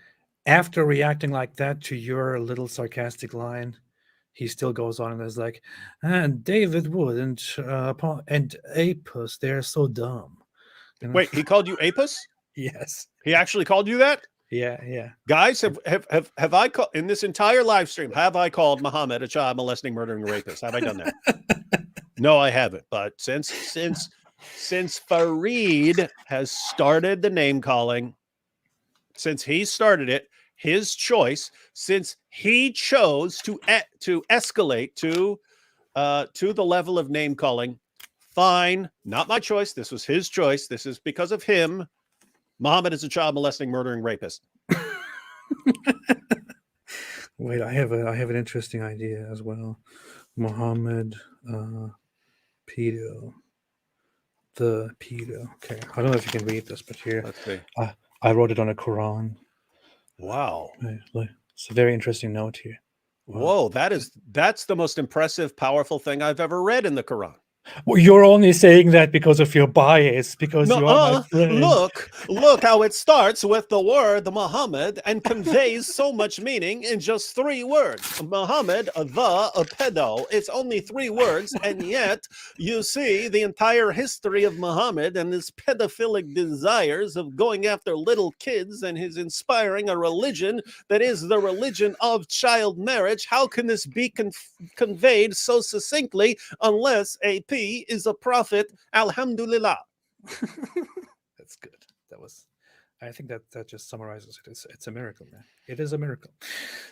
[SPEAKER 1] After reacting like that to your little sarcastic line, he still goes on and is like, and David Wood and Apus, they're so dumb. You know?
[SPEAKER 2] Wait, he called you Apus?
[SPEAKER 1] Yes.
[SPEAKER 2] He actually called you that?
[SPEAKER 1] Yeah.
[SPEAKER 2] Guys, have I called in this entire live stream? Have I called Muhammad a child molesting, murdering rapist? Have I done that? No, I haven't. But since Fareed has started the name calling, since he started it, his choice, since he chose to escalate to the level of name calling, fine, not my choice. This was his choice. This is because of him. Muhammad is a child molesting, murdering rapist.
[SPEAKER 1] Wait, I have an interesting idea as well. Muhammad, pedo, the pedo. Okay, I don't know if you can read this, but here
[SPEAKER 2] Let's see.
[SPEAKER 1] I wrote it on a Quran.
[SPEAKER 2] Wow.
[SPEAKER 1] It's a very interesting note here. Wow.
[SPEAKER 2] Whoa, that's the most impressive, powerful thing I've ever read in the Quran.
[SPEAKER 1] Well, you're only saying that because of your bias, because you are my friend.
[SPEAKER 2] Look how it starts with the word Muhammad and conveys so much meaning in just 3 words. Muhammad, a pedo. It's only 3 words, and yet you see the entire history of Muhammad and his pedophilic desires of going after little kids and his inspiring a religion that is the religion of child marriage. How can this be conveyed so succinctly unless AP is a prophet? Alhamdulillah.
[SPEAKER 1] That's good. I think that just summarizes it. It's a miracle, man. It is a miracle.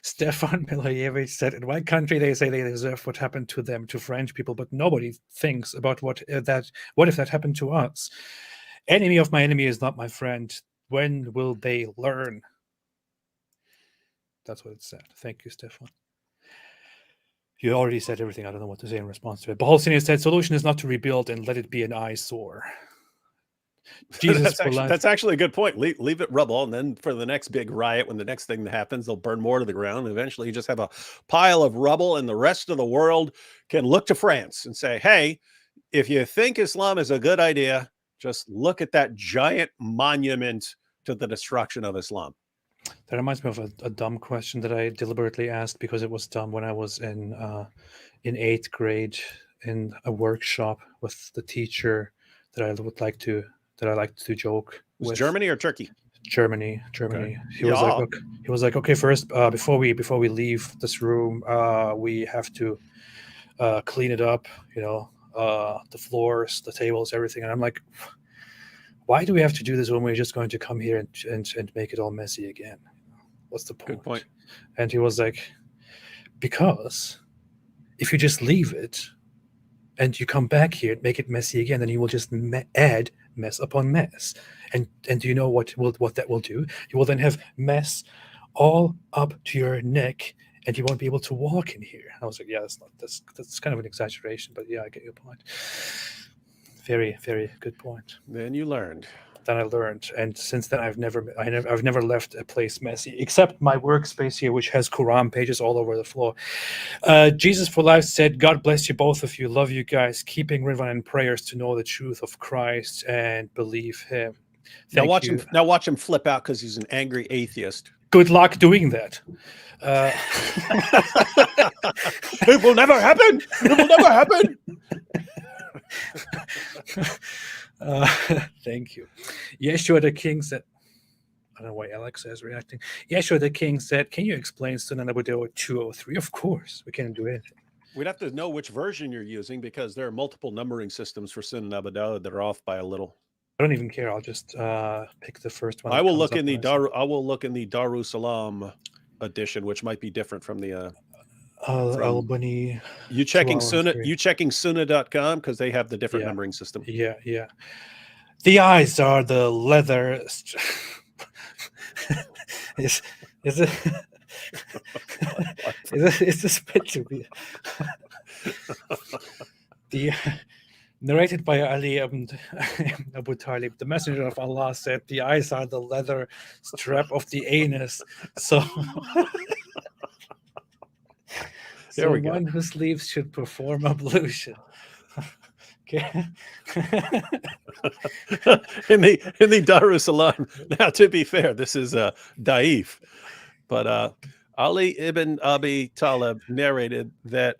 [SPEAKER 1] Stefan Milojevic said, in my country, they say they deserve what happened to them, to French people, but nobody thinks about what if that happened to us. Enemy of my enemy is not my friend. When will they learn? That's what it said. Thank you, Stefan. You already said everything. I don't know what to say in response to it. Balsinian said, solution is not to rebuild and let it be an eyesore. Jesus,
[SPEAKER 2] that's actually a good point. Leave it rubble, and then for the next big riot, when the next thing that happens, they'll burn more to the ground. And eventually, you just have a pile of rubble, and the rest of the world can look to France and say, hey, if you think Islam is a good idea, just look at that giant monument to the destruction of Islam.
[SPEAKER 1] That reminds me of a dumb question that I deliberately asked because it was dumb when I was in 8th grade in a workshop with the teacher that I like to joke
[SPEAKER 2] Was
[SPEAKER 1] with.
[SPEAKER 2] Germany or Turkey?
[SPEAKER 1] Germany.
[SPEAKER 2] Okay.
[SPEAKER 1] He was like, okay, first before we leave this room, we have to clean it up, the floors, the tables, everything. And I'm like, why do we have to do this when we're just going to come here and make it all messy again? What's the point?
[SPEAKER 2] Good point.
[SPEAKER 1] And he was like, because if you just leave it and you come back here and make it messy again, then you will just add mess upon mess. And do you know what that will do? You will then have mess all up to your neck, and you won't be able to walk in here. I was like, yeah, that's kind of an exaggeration, but yeah, I get your point. Very, very good point.
[SPEAKER 2] Then you learned.
[SPEAKER 1] Then I learned, and since then I've never left a place messy, except my workspace here, which has Quran pages all over the floor. Jesus for Life said, "God bless you, both of you. Love you guys. Keeping Ridvan in prayers to know the truth of Christ and believe Him."
[SPEAKER 2] Now watch him flip out because he's an angry atheist.
[SPEAKER 1] Good luck doing that.
[SPEAKER 2] It will never happen. It will never happen.
[SPEAKER 1] Thank you. Yeshua the King said, I don't know why Alexa is reacting. Yeshua the King said, can you explain Sunan Abu Dawud 203? Of course, we can't do anything.
[SPEAKER 2] We'd have to know which version you're using because there are multiple numbering systems for Sunan Abu Dawud that are off by a little.
[SPEAKER 1] I don't even care. I'll just pick the first one.
[SPEAKER 2] I will look in the Darussalam edition, which might be different from the
[SPEAKER 1] Albany.
[SPEAKER 2] You checking Sunnah.com because they have the different numbering system.
[SPEAKER 1] Yeah. The eyes are the leather. Is this picture? The narrated by Ali ibn Abu Talib, the messenger of Allah said, the eyes are the leather strap of the anus. So one who sleeps should perform ablution. Okay.
[SPEAKER 2] in the Darussalam. Now, to be fair, this is Daif, but Ali ibn Abi Talib narrated that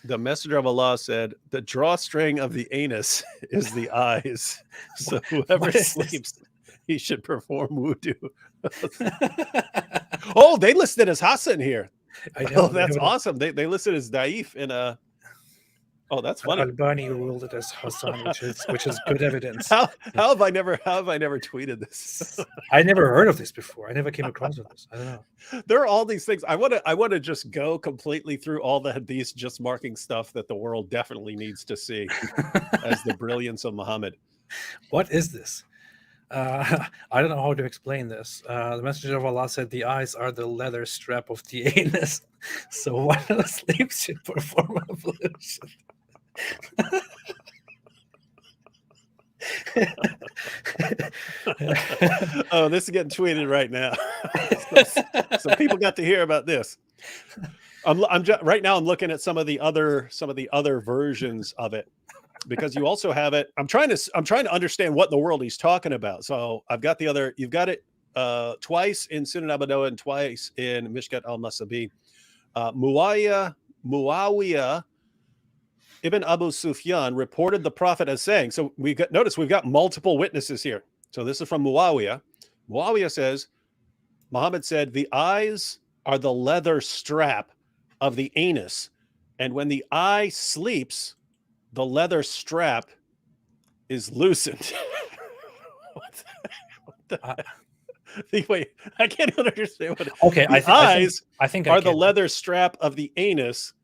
[SPEAKER 2] the messenger of Allah said, the drawstring of the anus is the eyes. So whoever sleeps, he should perform wudu. Oh, they listed as Hassan here.
[SPEAKER 1] I know.
[SPEAKER 2] Oh, that's awesome. They listed as Daif in a. Oh, that's funny.
[SPEAKER 1] Albani ruled it as Hassan, which is good evidence.
[SPEAKER 2] How have I never tweeted this?
[SPEAKER 1] I never heard of this before. I never came across this. I don't know.
[SPEAKER 2] There are all these things. I want to just go completely through all the hadiths, just marking stuff that the world definitely needs to see as the brilliance of Muhammad.
[SPEAKER 1] What is this? I don't know how to explain this. The Messenger of Allah said the eyes are the leather strap of the anus. So one who sleeps should perform ablution.
[SPEAKER 2] Oh, this is getting tweeted right now. So people got to hear about this. Right now I'm looking at some of the other versions of it, because you also have it. I'm trying to understand what in the world he's talking about. So I've got you've got it twice in Sunan Abu Dawud and twice in Mishkat al-Masabi. Muawiyah Ibn Abu Sufyan reported the Prophet as saying, so we've got multiple witnesses here. So this is from Muawiyah. Muawiyah says, Muhammad said, the eyes are the leather strap of the anus. And when the eye sleeps, the leather strap is loosened. Wait, I can't even understand what.
[SPEAKER 1] Okay,
[SPEAKER 2] I think are the leather strap of the anus.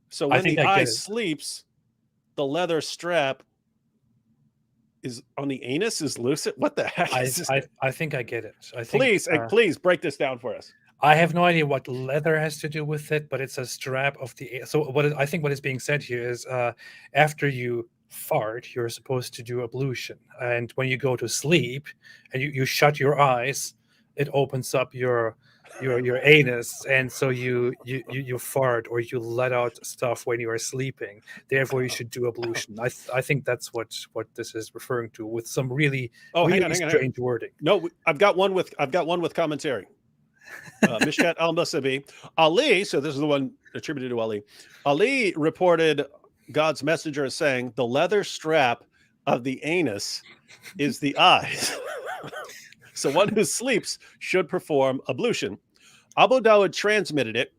[SPEAKER 2] So when the eye sleeps, the leather strap is on the anus is loosened. What the heck?
[SPEAKER 1] I think I get it.
[SPEAKER 2] Please break this down for us.
[SPEAKER 1] I have no idea what leather has to do with it, but it's a strap of the. So I think what is being said here is, after you fart, you're supposed to do ablution, and when you go to sleep and you shut your eyes, it opens up your anus, and so you fart or you let out stuff when you are sleeping. Therefore, you should do ablution. I think that's what this is referring to, with some really strange wording.
[SPEAKER 2] No, I've got one with commentary. Mishkat al-Masabi. Ali, so this is the one attributed to Ali. Ali reported God's messenger as saying, the leather strap of the anus is the eyes. So one who sleeps should perform ablution. Abu Dawud transmitted it,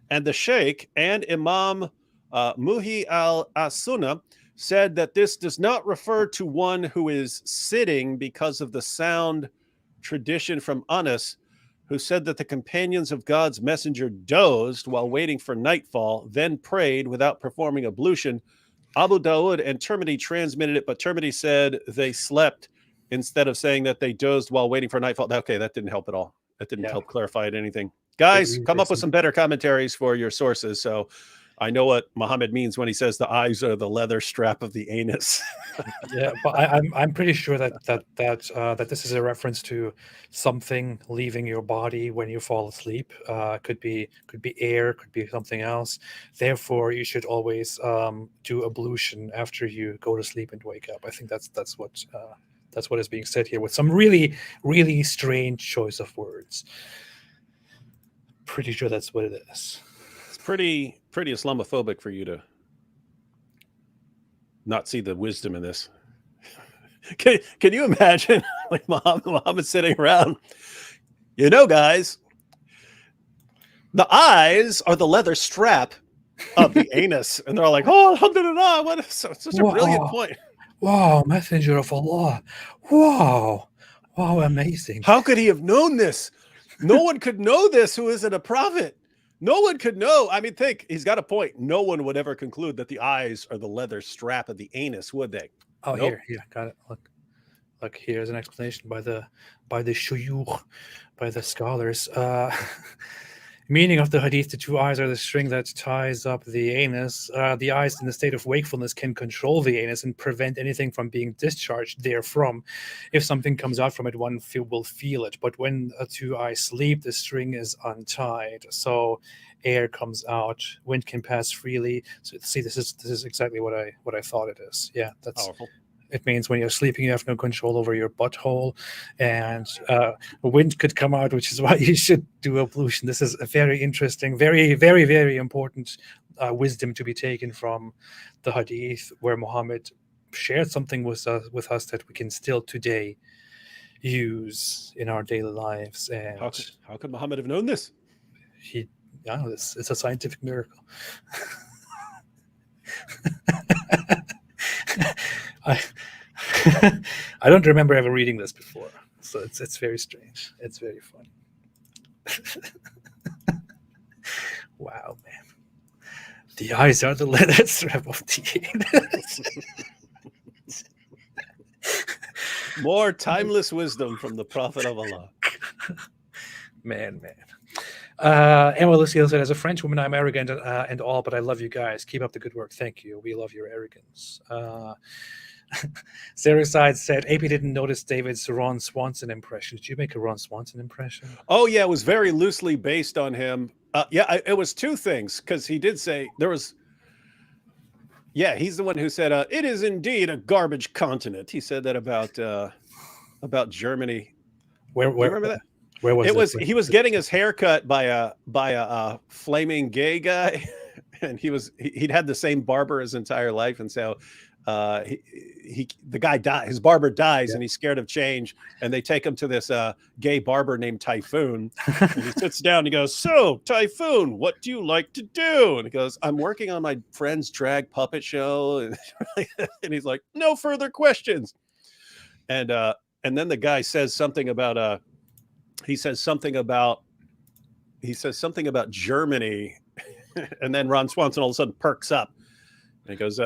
[SPEAKER 2] and the Sheikh and Imam Muhi al-Asuna said that this does not refer to one who is sitting because of the sound tradition from Anas, who said that the companions of God's messenger dozed while waiting for nightfall, then prayed without performing ablution. Abu Dawud and Tirmidhi transmitted it, but Tirmidhi said they slept instead of saying that they dozed while waiting for nightfall. Okay, that didn't help at all. That didn't help clarify it anything. Guys, come up with some better commentaries for your sources. So I know what Muhammad means when he says the eyes are the leather strap of the anus.
[SPEAKER 1] Yeah, but I'm pretty sure that this is a reference to something leaving your body when you fall asleep. Could be air, could be something else. Therefore, you should always do ablution after you go to sleep and wake up. I think that's what is being said here, with some really, really strange choice of words. Pretty sure that's what it is.
[SPEAKER 2] It's pretty Islamophobic for you to not see the wisdom in this. Can you imagine, like Muhammad sitting around? You know, guys, the eyes are the leather strap of the anus, and they're all like, "Oh, alhamdulillah, what such a brilliant point."
[SPEAKER 1] Wow, Messenger of Allah. Wow, amazing.
[SPEAKER 2] How could he have known this? No one could know this who isn't a prophet. No one could know. I mean, think, he's got a point. No one would ever conclude that the eyes are the leather strap of the anus, would they?
[SPEAKER 1] Oh, nope. Here, got it. Look, here's an explanation by the shuyukh, by the scholars. Meaning of the hadith: the two eyes are the string that ties up the anus. The eyes in the state of wakefulness can control the anus and prevent anything from being discharged therefrom. If something comes out from it, one will feel it. But when two eyes sleep, the string is untied, so air comes out, wind can pass freely. So see, this is exactly what I thought it is. Yeah, that's
[SPEAKER 2] powerful.
[SPEAKER 1] It means when you're sleeping, you have no control over your butthole, and wind could come out, which is why you should do ablution. This is a very interesting, very, very, very important wisdom to be taken from the hadith, where Muhammad shared something with us that we can still today use in our daily lives. And
[SPEAKER 2] how could Muhammad have known this?
[SPEAKER 1] It's a scientific miracle. I don't remember ever reading this before, so it's very strange. It's very funny. Wow, man! The eyes are the leather strap of the anus.
[SPEAKER 2] More timeless wisdom from the Prophet of Allah.
[SPEAKER 1] Man. And well, Lucille said, as a French woman, I'm arrogant and all, but I love you guys. Keep up the good work. Thank you. We love your arrogance. Sarah Side said, AP didn't notice David's Ron Swanson impression. Did you make a Ron Swanson impression?
[SPEAKER 2] Oh, yeah. It was very loosely based on him. It was two things, because he did say there was. Yeah, he's the one who said, it is indeed a garbage continent. He said that about Germany.
[SPEAKER 1] Where
[SPEAKER 2] Do you remember that?
[SPEAKER 1] Where was
[SPEAKER 2] it?
[SPEAKER 1] It
[SPEAKER 2] Was he was getting his hair cut by a flaming gay guy, and he'd had the same barber his entire life, and so the guy died. His barber dies, and he's scared of change, and they take him to this gay barber named Typhoon. And he sits down and he goes, "So Typhoon, what do you like to do?" And he goes, "I'm working on my friend's drag puppet show." And he's like, "No further questions." And then the guy says something about he says something about Germany, and then Ron Swanson all of a sudden perks up, and he goes,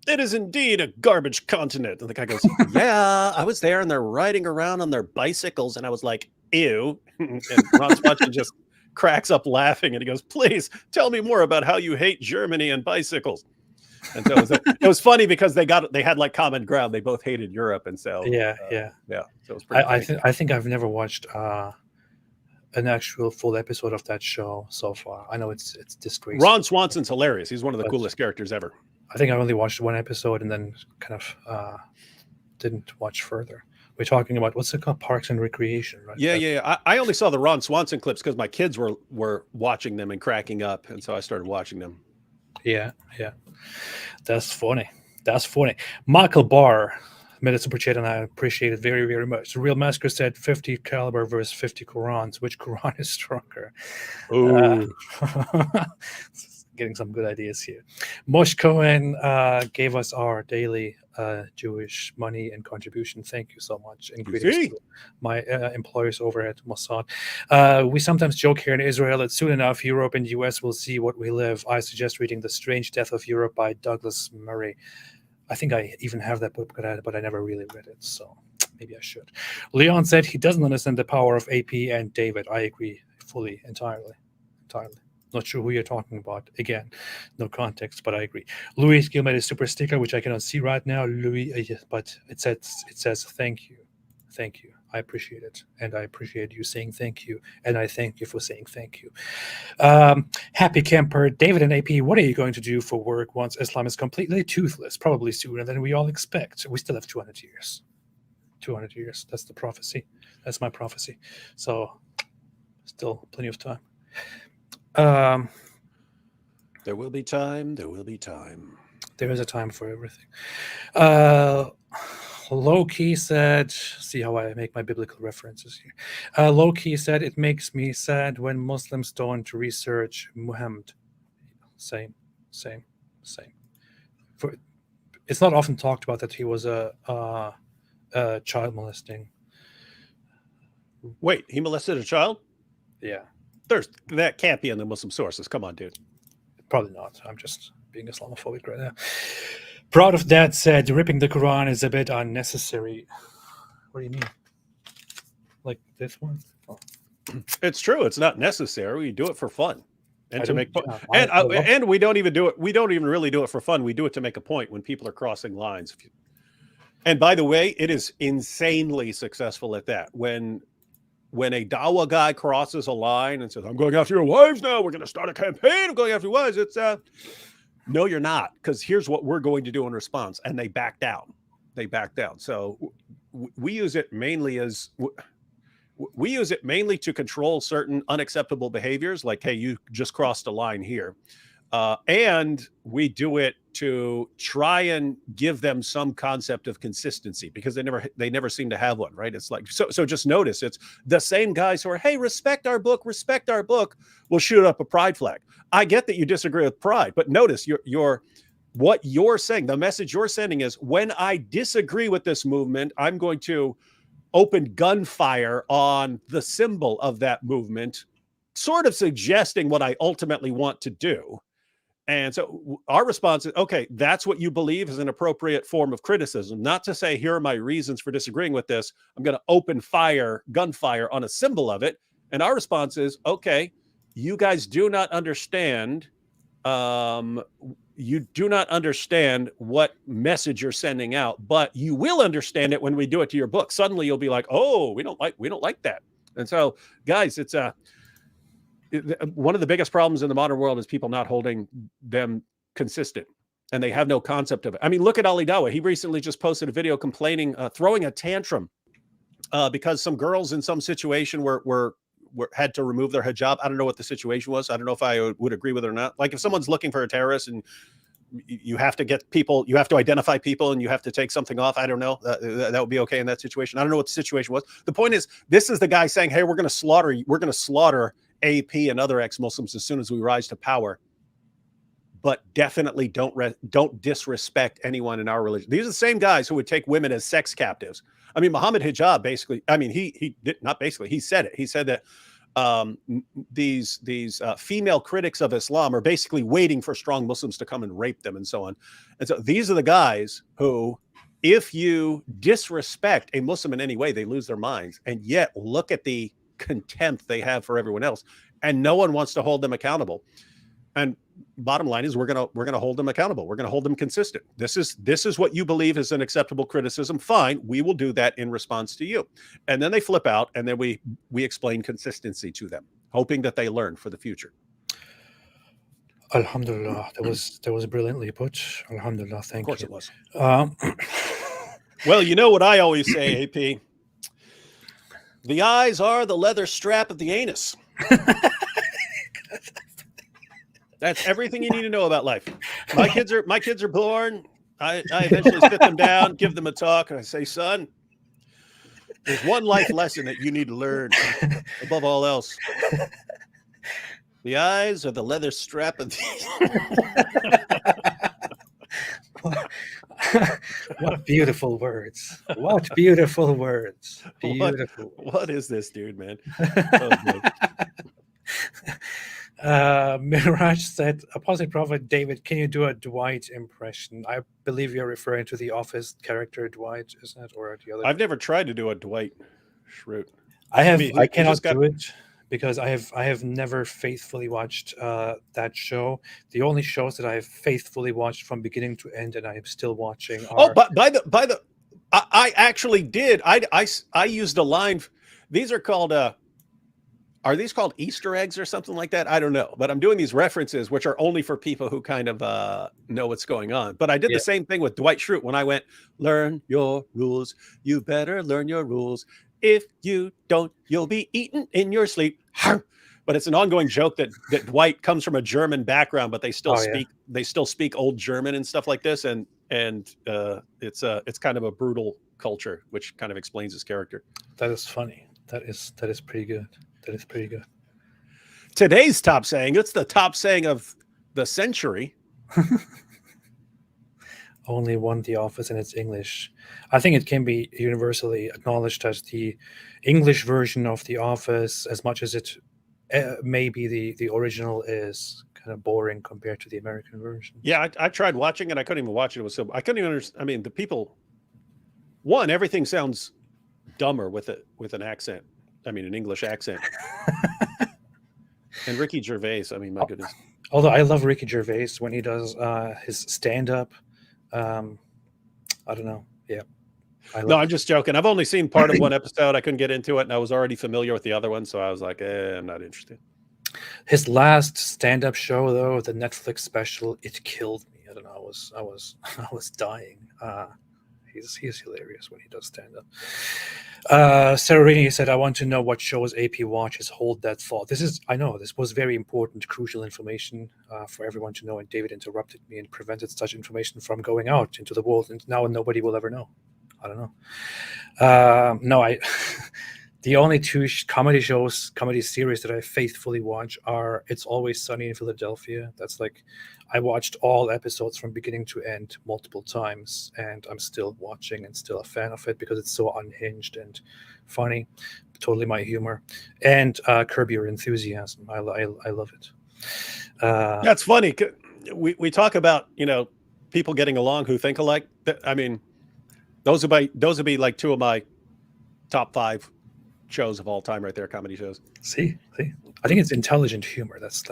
[SPEAKER 2] "It is indeed a garbage continent." And the guy goes, "Yeah, I was there, and they're riding around on their bicycles," and I was like, "Ew." And Ron Swanson just cracks up laughing, and he goes, "Please tell me more about how you hate Germany and bicycles." And so it was funny because they had like common ground. They both hated Europe, and so
[SPEAKER 1] yeah.
[SPEAKER 2] So it was pretty
[SPEAKER 1] I think I've never watched an actual full episode of that show so far. I know it's disgraceful.
[SPEAKER 2] Ron Swanson's hilarious. He's one of the coolest characters ever.
[SPEAKER 1] I think I only watched one episode and then kind of didn't watch further. We're talking about, what's it called? Parks and Recreation, right?
[SPEAKER 2] Yeah. I only saw the Ron Swanson clips because my kids were watching them and cracking up, and so I started watching them.
[SPEAKER 1] Yeah. That's funny. Michael Barr made a super chat, and I appreciate it very, very much. The Real Masker said 50 caliber versus 50 Qurans. Which Quran is stronger? Getting some good ideas here. Mosh Cohen gave us our daily Jewish money and contribution. Thank you so much. And greetings to my employers over at Mossad. We sometimes joke here in Israel that soon enough Europe and US will see what we live. I suggest reading The Strange Death of Europe by Douglas Murray. I think I even have that book, but I never really read it, so maybe I should. Leon said he doesn't understand the power of AP and David. I agree fully, entirely. Not sure who you're talking about. Again, no context, but I agree. Louis Gill made a super sticker, which I cannot see right now. Louis, but it says thank you. I appreciate it, and I appreciate you saying thank you, and I thank you for saying thank you. Happy Camper, David and AP, what are you going to do for work once Islam is completely toothless? Probably sooner than we all expect. We still have 200 years. 200 years. That's the prophecy. That's my prophecy. So, still plenty of time.
[SPEAKER 2] There will be time. There will be time.
[SPEAKER 1] There is a time for everything. Low-key said, see how I make my biblical references here. Low-key said, it makes me sad when Muslims don't research Muhammad. Same. It's not often talked about that he was a child molesting.
[SPEAKER 2] Wait, he molested a child?
[SPEAKER 1] Yeah.
[SPEAKER 2] That can't be in the Muslim sources. Come on, dude.
[SPEAKER 1] Probably not. I'm just being Islamophobic right now. Proud of Dad said, ripping the Quran is a bit unnecessary. What do you mean? Like this one? Oh.
[SPEAKER 2] It's true. It's not necessary. We do it for fun and to make
[SPEAKER 1] and
[SPEAKER 2] we don't even do it. We don't even really do it for fun. We do it to make a point when people are crossing lines. And by the way, it is insanely successful at that. When a Dawa guy crosses a line and says, "I'm going after your wives now. We're going to start a campaign of going after your wives," it's no, you're not, because here's what we're going to do in response. And they back down. So we use it mainly to control certain unacceptable behaviors, like, hey, you just crossed a line here. And we do it to try and give them some concept of consistency, because they never seem to have one, right? It's like, so just notice, it's the same guys who are, hey, respect our book, will shoot up a pride flag. I get that you disagree with pride, but notice what you're saying, the message you're sending is, when I disagree with this movement, I'm going to open gunfire on the symbol of that movement, sort of suggesting what I ultimately want to do. And so our response is, okay, that's what you believe is an appropriate form of criticism, not to say, here are my reasons for disagreeing with this. I'm going to open fire, gunfire on a symbol of it. And our response is, okay, you guys do not understand. You do not understand what message you're sending out, but you will understand it when we do it to your book. Suddenly you'll be like, oh, we don't like that. And so, guys, it's one of the biggest problems in the modern world is people not holding them consistent, and they have no concept of it. I mean, look at Ali Dawah. He recently just posted a video complaining, throwing a tantrum because some girls in some situation were had to remove their hijab. I don't know what the situation was. I don't know if I would agree with it or not. Like if someone's looking for a terrorist and you have to get people, you have to identify people and you have to take something off. I don't know. That would be okay in that situation. I don't know what the situation was. The point is, this is the guy saying, hey, we're going to slaughter AP and other ex-Muslims as soon as we rise to power, but definitely don't disrespect anyone in our religion. These are the same guys who would take women as sex captives. I mean, Muhammad Hijab basically, I mean, he did not basically, he said it. He said that these female critics of Islam are basically waiting for strong Muslims to come and rape them and so on. And so these are the guys who, if you disrespect a Muslim in any way, they lose their minds. And yet look at the contempt they have for everyone else, and no one wants to hold them accountable. And bottom line is, we're gonna hold them accountable. We're gonna hold them consistent. This is what you believe is an acceptable criticism. Fine, we will do that in response to you. And then they flip out, and then we explain consistency to them, hoping that they learn for the future.
[SPEAKER 1] Alhamdulillah, that was brilliantly put. Alhamdulillah, thank you.
[SPEAKER 2] Of course it was. Well, you know what I always say, AP. The eyes are the leather strap of the anus. That's everything you need to know about life. My kids are born. I eventually sit them down, give them a talk, and I say, son, there's one life lesson that you need to learn above all else. The eyes are the leather strap of the
[SPEAKER 1] What beautiful words. What beautiful words. Beautiful.
[SPEAKER 2] What is this, dude, man?
[SPEAKER 1] Miraj said, Apostate Prophet David, can you do a Dwight impression? I believe you're referring to the Office character Dwight, isn't it? Or the other?
[SPEAKER 2] I've never tried to do a Dwight Schrute.
[SPEAKER 1] I cannot do it because I have never faithfully watched that show. The only shows that I have faithfully watched from beginning to end, and I am still watching.
[SPEAKER 2] I actually did. I used a line. These are called. Are these called Easter eggs or something like that? I don't know. But I'm doing these references, which are only for people who kind of know what's going on. But I did the same thing with Dwight Schrute when I went, learn your rules. You better learn your rules. If you don't, you'll be eaten in your sleep. But it's an ongoing joke that Dwight comes from a German background, but they still speak old German and stuff like this. And it's kind of a brutal culture, which kind of explains his character.
[SPEAKER 1] That is funny. That is pretty good. That is pretty good.
[SPEAKER 2] Today's top saying, it's the top saying of the century.
[SPEAKER 1] Only one The Office, and it's English. I think it can be universally acknowledged as the English version of The Office, as much as it maybe the original is kind of boring compared to the American version.
[SPEAKER 2] Yeah, I tried watching it. I couldn't even watch it. It was so I couldn't even understand. I mean, the people. One, everything sounds dumber with an accent. I mean, an English accent. And Ricky Gervais. I mean, my goodness.
[SPEAKER 1] Although I love Ricky Gervais when he does his stand-up. I don't know. Yeah.
[SPEAKER 2] I'm just joking. I've only seen part of one episode. I couldn't get into it, and I was already familiar with the other one, so I was like, I'm not interested.
[SPEAKER 1] His last stand-up show, though, the Netflix special, it killed me. I don't know. I was dying. He's hilarious when he does stand-up. Sarah Rainey said, I want to know what shows AP watches. Hold that thought. This was very important, crucial information for everyone to know, and David interrupted me and prevented such information from going out into the world, and now nobody will ever know. I don't know. The only two comedy series that I faithfully watch are It's Always Sunny in Philadelphia. That's like, I watched all episodes from beginning to end multiple times, and I'm still watching and still a fan of it because it's so unhinged and funny. Totally my humor. And Curb Your Enthusiasm. I love it.
[SPEAKER 2] That's funny. we talk about, people getting along who think alike. I mean, those would be like two of my top 5 shows of all time right there, comedy shows.
[SPEAKER 1] See, I think it's intelligent humor. That's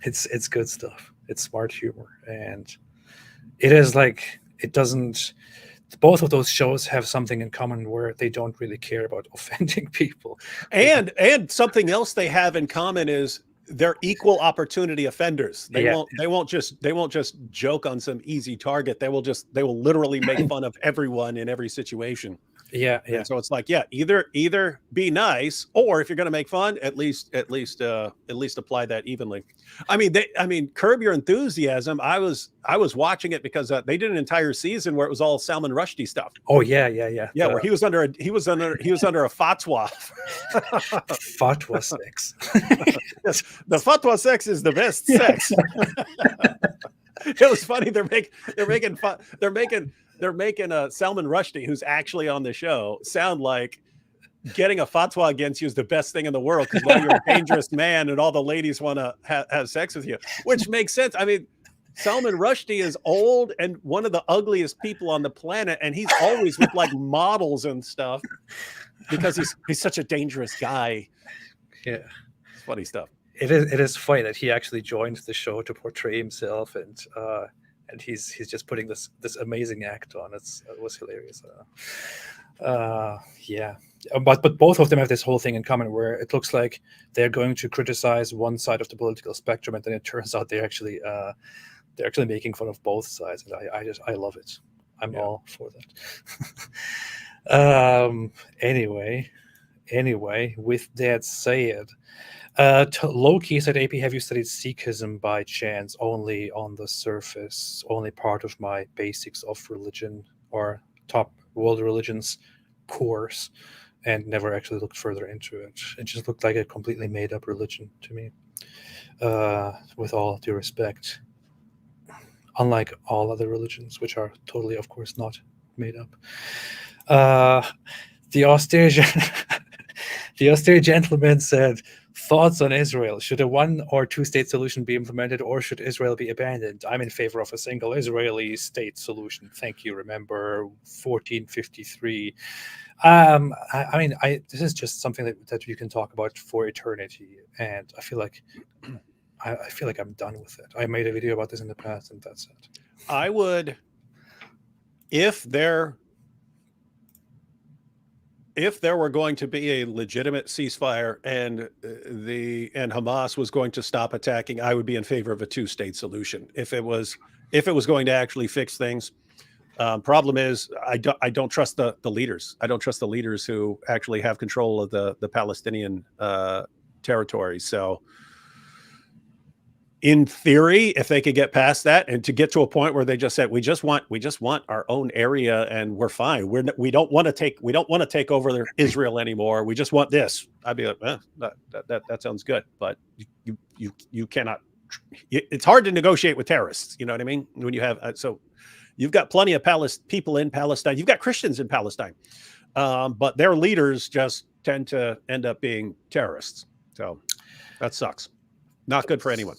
[SPEAKER 1] it's good stuff. It's smart humor, and it is like it doesn't. Both of those shows have something in common where they don't really care about offending people.
[SPEAKER 2] And something else they have in common is they're equal opportunity offenders. They won't just joke on some easy target. They will literally make fun of everyone in every situation.
[SPEAKER 1] Yeah.
[SPEAKER 2] And so it's like, either be nice, or if you're going to make fun, at least apply that evenly. I mean, Curb Your Enthusiasm. I was watching it because they did an entire season where it was all Salman Rushdie stuff.
[SPEAKER 1] Oh yeah.
[SPEAKER 2] Where he was under a fatwa.
[SPEAKER 1] Fatwa sex.
[SPEAKER 2] Yes, the fatwa sex is the best sex. It was funny. They're making Salman Rushdie, who's actually on the show, sound like getting a fatwa against you is the best thing in the world because now you're a dangerous man and all the ladies want to have sex with you, which makes sense. I mean, Salman Rushdie is old and one of the ugliest people on the planet, and he's always with like models and stuff because he's such a dangerous guy.
[SPEAKER 1] Yeah,
[SPEAKER 2] it's funny stuff.
[SPEAKER 1] It is funny that he actually joined the show to portray himself, and he's just putting this amazing act on. It was hilarious. Yeah, but both of them have this whole thing in common where it looks like they're going to criticize one side of the political spectrum, and then it turns out they're actually making fun of both sides, and I love it. I'm all for that. Anyway, with that said, Loki said, AP, have you studied Sikhism by chance? Only on the surface, only part of my basics of religion or top world religions course, and never actually looked further into it. It just looked like a completely made up religion to me, with all due respect. Unlike all other religions, which are totally, of course, not made up. The austere gentleman said, thoughts on Israel. Should a 1 or 2 state solution be implemented, or should Israel be abandoned? I'm in favor of a single Israeli state solution. Thank you. Remember 1453. This is just something that you can talk about for eternity, and I feel like I'm done with it. I made a video about this in the past, and that's it.
[SPEAKER 2] I would, if there were going to be a legitimate ceasefire and Hamas was going to stop attacking, I would be in favor of a 2-state solution. If it was going to actually fix things. Problem is, I don't trust the leaders. I don't trust the leaders who actually have control of the Palestinian territory. So, in theory, if they could get past that and to get to a point where they just said, we just want our own area and we're fine. We don't want to take over Israel anymore. We just want this. I'd be like, that sounds good, but you cannot. It's hard to negotiate with terrorists. You know what I mean? When you have so you've got plenty of people in Palestine. You've got Christians in Palestine, but their leaders just tend to end up being terrorists. So that sucks. Not good for anyone.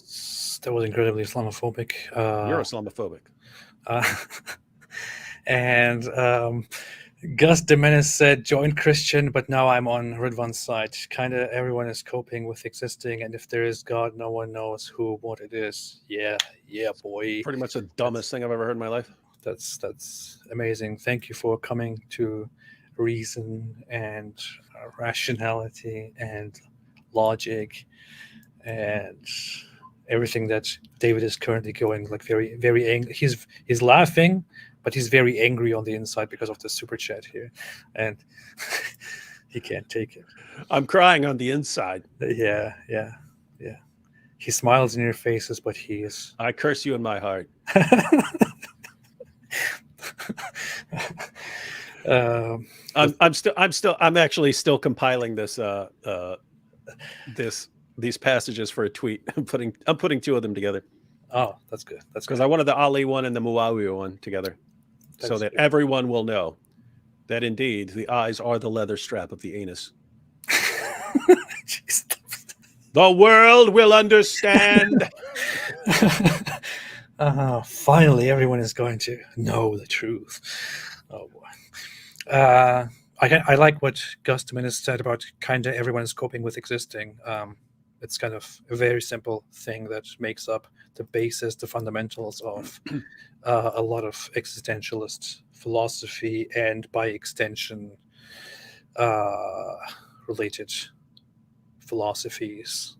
[SPEAKER 1] That was incredibly Islamophobic.
[SPEAKER 2] You're Islamophobic.
[SPEAKER 1] And Gus de Menace said, joined Christian, but now I'm on Ridvan's side. Kind of everyone is coping with existing, and if there is God, no one knows what it is. Yeah, boy.
[SPEAKER 2] Pretty much the dumbest thing I've ever heard in my life.
[SPEAKER 1] That's amazing. Thank you for coming to reason and rationality and logic and everything that David is currently going like very, very angry. He's laughing, but he's very angry on the inside because of the super chat here, and he can't take it.
[SPEAKER 2] I'm crying on the inside.
[SPEAKER 1] Yeah. He smiles in your faces, but he is.
[SPEAKER 2] I curse you in my heart. I'm actually still compiling this these passages for a tweet. I'm putting 2 of them together.
[SPEAKER 1] Oh, that's good. That's
[SPEAKER 2] because I wanted the Ali one and the Muawiyah one together, so that everyone will know that indeed the eyes are the leather strap of the anus.
[SPEAKER 1] Jeez.
[SPEAKER 2] The world will understand.
[SPEAKER 1] Finally, everyone is going to know the truth. Oh boy. I like what Gus Dominus said about kind of everyone is coping with existing. It's kind of a very simple thing that makes up the basis, the fundamentals of a lot of existentialist philosophy, and by extension, related philosophies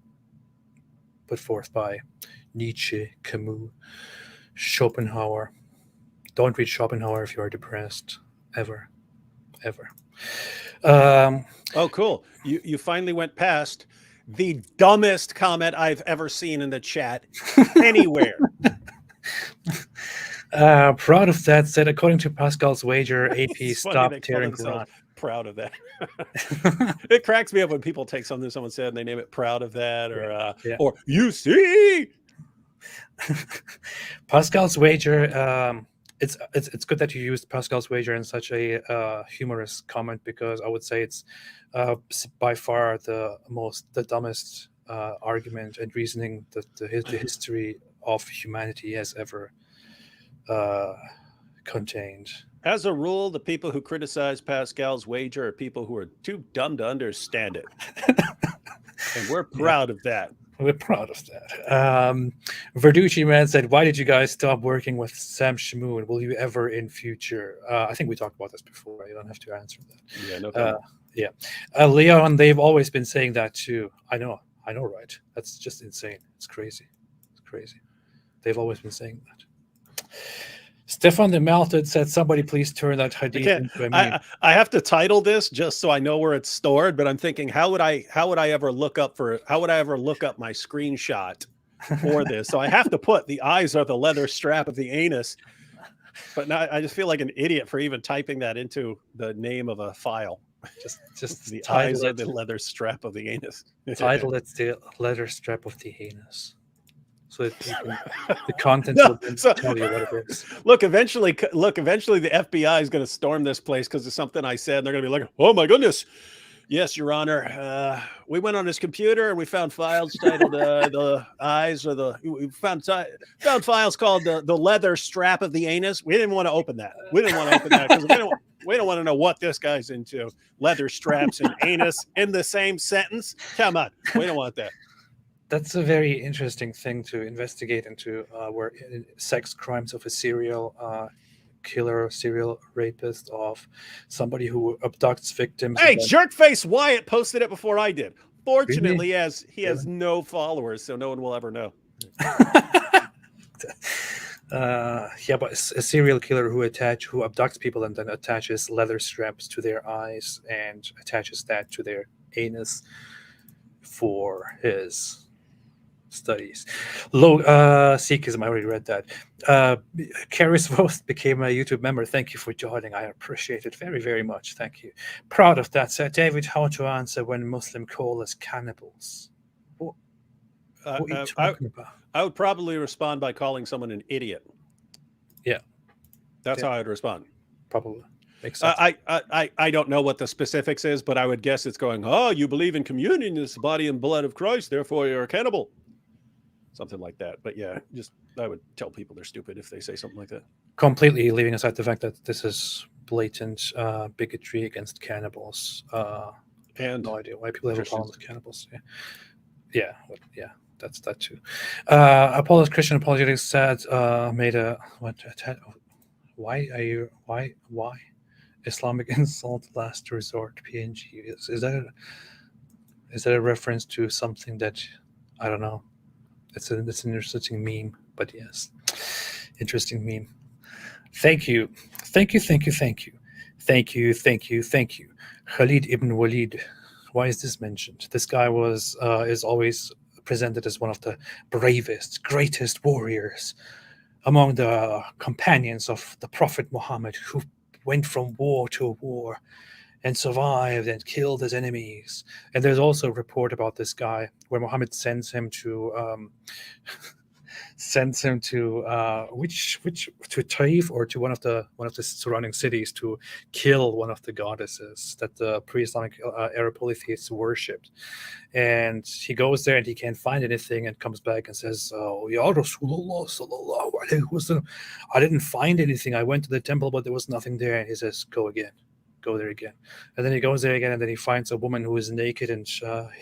[SPEAKER 1] put forth by Nietzsche, Camus, Schopenhauer. Don't read Schopenhauer if you are depressed, ever.
[SPEAKER 2] Oh, cool. You finally went past the dumbest comment I've ever seen in the chat anywhere.
[SPEAKER 1] Proud of that said, according to Pascal's wager, AP
[SPEAKER 2] It's funny
[SPEAKER 1] stopped
[SPEAKER 2] they call
[SPEAKER 1] tearing
[SPEAKER 2] themselves
[SPEAKER 1] Quran.
[SPEAKER 2] proud of that. It cracks me up when people take something someone said and they name it proud of that, or
[SPEAKER 1] Yeah.
[SPEAKER 2] or you see.
[SPEAKER 1] Pascal's wager. It's good that you used Pascal's wager in such a humorous comment, because I would say it's by far the dumbest argument and reasoning that the history of humanity has ever contained.
[SPEAKER 2] As a rule, the people who criticize Pascal's wager are people who are too dumb to understand it. And we're proud of that.
[SPEAKER 1] We're proud of that. Verducci Man said, why did you guys stop working with Sam Shamoon? Will you ever in future? I think we talked about this before. You don't have to answer that.
[SPEAKER 2] Yeah, no problem.
[SPEAKER 1] Leon, they've always been saying that too. I know, right? That's just insane. It's crazy. They've always been saying that. Stefan the Melted said, somebody please turn that hadith into a meme.
[SPEAKER 2] I have to title this just so I know where it's stored, but I'm thinking, how would I ever look up my screenshot for this? So I have to put the eyes are the leather strap of the anus. But now I just feel like an idiot for even typing that into the name of a file.
[SPEAKER 1] Just
[SPEAKER 2] the eyes are the leather strap of the anus.
[SPEAKER 1] Title it the leather strap of the anus. So that the contents will tell you what it is.
[SPEAKER 2] Look, eventually the FBI is going to storm this place because of something I said. And they're going to be like, "Oh my goodness, yes, Your Honor. We went on his computer and we found files titled the eyes or we found files called the leather strap of the anus. We didn't want to open that. Because we don't want to know what this guy's into. Leather straps and anus in the same sentence. Come on, we don't want that."
[SPEAKER 1] That's a very interesting thing to investigate into, where sex crimes of a serial killer, serial rapist, of somebody who abducts victims.
[SPEAKER 2] Hey, Jerkface Wyatt posted it before I did. Fortunately,
[SPEAKER 1] Really?
[SPEAKER 2] he has no followers, so no one will ever know.
[SPEAKER 1] But a serial killer who abducts people and then attaches leather straps to their eyes and attaches that to their anus for his studies. Sikhism, I already read that. Karis Vost became a YouTube member. Thank you for joining. I appreciate it very, very much. Thank you. Proud of that. Said David, how to answer when Muslim call us cannibals? What are you talking about?
[SPEAKER 2] I would probably respond by calling someone an idiot.
[SPEAKER 1] Yeah.
[SPEAKER 2] That's how I'd respond.
[SPEAKER 1] Probably. Makes sense.
[SPEAKER 2] I don't know what the specifics is, but I would guess it's going, oh, you believe in communion, it's the body and blood of Christ, therefore you're a cannibal. Something like that. But yeah, I would tell people they're stupid if they say something like that.
[SPEAKER 1] Completely leaving aside the fact that this is blatant bigotry against cannibals.
[SPEAKER 2] And
[SPEAKER 1] no idea why people have a problem with cannibals. Yeah, that's that too. Apollo's Christian Apologetics said, why Islamic insult last resort PNG? Is that a reference to something that I don't know? It's an interesting meme, but yes, interesting meme. Thank you. Khalid ibn Walid. Why is this mentioned? This guy is always presented as one of the bravest, greatest warriors among the companions of the Prophet Muhammad, who went from war to war and survived and killed his enemies. And there's also a report about this guy where Muhammad sends him to sends him to which to Taif or to one of the surrounding cities to kill one of the goddesses that the pre-Islamic Arab polytheists worshipped. And he goes there and he can't find anything and comes back and says, "Oh, Ya Rasulullah sallallahu alaihi wasallam, I didn't find anything. I went to the temple, but there was nothing there." And he says, "Go again." Go there again. And then he goes there again, and then he finds a woman who is naked and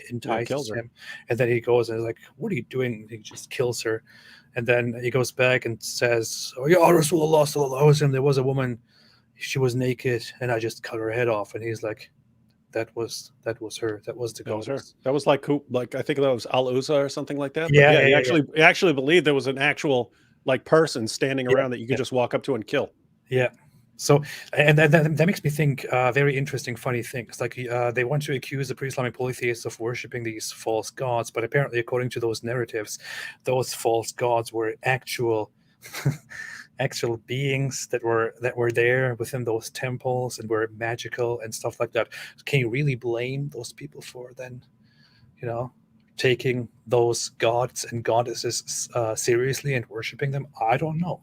[SPEAKER 1] entices him. And then he goes and is like, "What are you doing?" He just kills her. And then he goes back and says, "Oh, Ya Rasulullah sallallahu alaihi wasallam, there was a woman, she was naked, and I just cut her head off." And he's like, that was her. That was the goddess.
[SPEAKER 2] That was her. That was like I think that was Al-Uzza or something like that.
[SPEAKER 1] Yeah,
[SPEAKER 2] yeah, he actually believed there was an actual like person standing around that you could just walk up to and kill.
[SPEAKER 1] Yeah. So, and that makes me think very interesting, funny things. Like they want to accuse the pre-Islamic polytheists of worshiping these false gods, but apparently, according to those narratives, those false gods were actual beings that were there within those temples and were magical and stuff like that. Can you really blame those people for then, taking those gods and goddesses seriously and worshiping them? I don't know.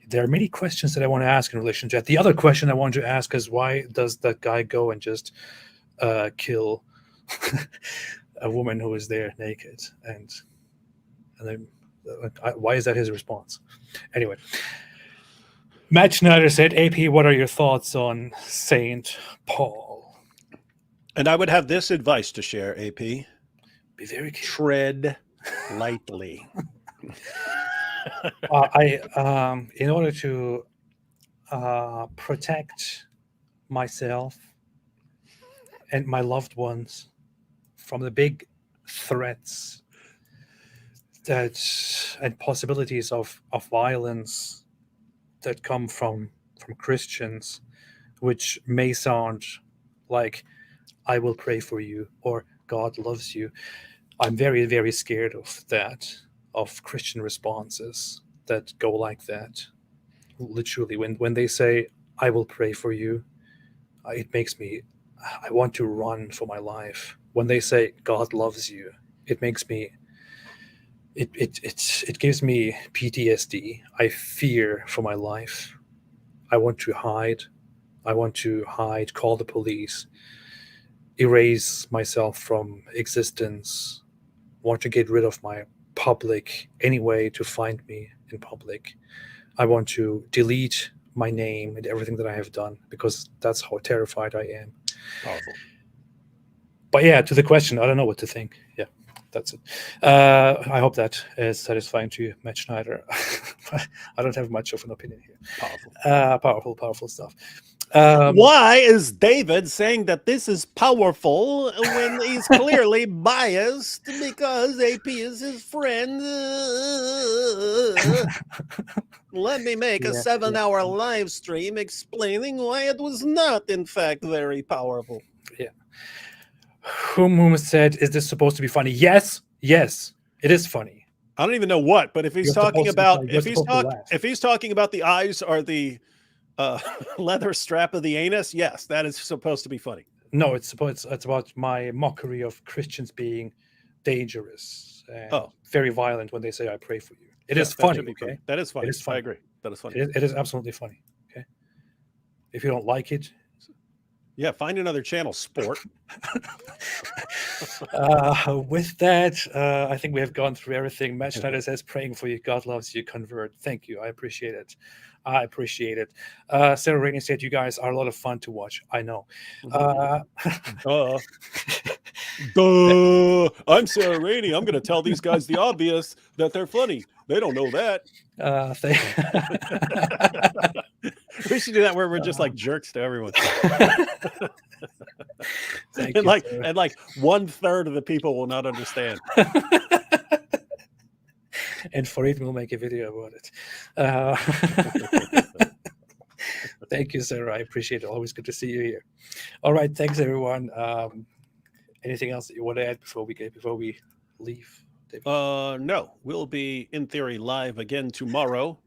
[SPEAKER 1] There are many questions that I want to ask in relation to that. The other question I want to ask is, why does that guy go and just kill a woman who is there naked? And then why is that his response? Anyway, Matt Schneider said, "AP, what are your thoughts on Saint Paul?"
[SPEAKER 2] And I would have this advice to share, AP.
[SPEAKER 1] Be very careful.
[SPEAKER 2] Tread lightly.
[SPEAKER 1] In order to protect myself and my loved ones from the big threats and possibilities of violence that come from Christians, which may sound like "I will pray for you" or "God loves you," I'm very, very scared of that. Of Christian responses that go like that. Literally, when they say "I will pray for you," it makes me, I want to run for my life. When they say "God loves you," it makes me, it gives me PTSD. I fear for my life. I want to hide. Call the police, erase myself from existence, want to get rid of my public, any way to find me in public. I want to delete my name and everything that I have done, because that's how terrified I am.
[SPEAKER 2] Powerful.
[SPEAKER 1] But yeah, to the question, I don't know what to think. Yeah, that's it. I hope that is satisfying to you, Matt Schneider. I don't have much of an opinion here. Powerful stuff.
[SPEAKER 2] Why is David saying that this is powerful when he's clearly biased because AP is his friend? Let me make a 7-hour live stream explaining why it was not, in fact, very powerful.
[SPEAKER 1] Yeah. Whom said, "Is this supposed to be funny?" Yes, it is funny.
[SPEAKER 2] I don't even know what, but if he's talking about if he's talking about the eyes or the leather strap of the anus, yes, that is supposed to be funny.
[SPEAKER 1] No, it's about my mockery of Christians being dangerous and very violent when they say "I pray for you." It is funny. Okay,
[SPEAKER 2] that is funny.
[SPEAKER 1] It is funny.
[SPEAKER 2] I agree. That is funny.
[SPEAKER 1] It is absolutely funny. Okay, if you don't like it,
[SPEAKER 2] yeah, find another channel, sport.
[SPEAKER 1] With that, I think we have gone through everything. Matt Schneider says, "Praying for you. God loves you. Convert." Thank you. I appreciate it. Sarah Rainey said, "You guys are a lot of fun to watch." I know.
[SPEAKER 2] Duh. I'm Sarah Rainey. I'm going to tell these guys the obvious, that they're funny. They don't know that. We should do that where we're just like jerks to everyone.
[SPEAKER 1] and
[SPEAKER 2] you, like 1/3 of the people will not understand.
[SPEAKER 1] And Farid will make a video about it. Thank you, Sarah. I appreciate it. Always good to see you here. All right, thanks everyone. Anything else that you want to add before we leave? David?
[SPEAKER 2] No, we'll be in theory live again tomorrow.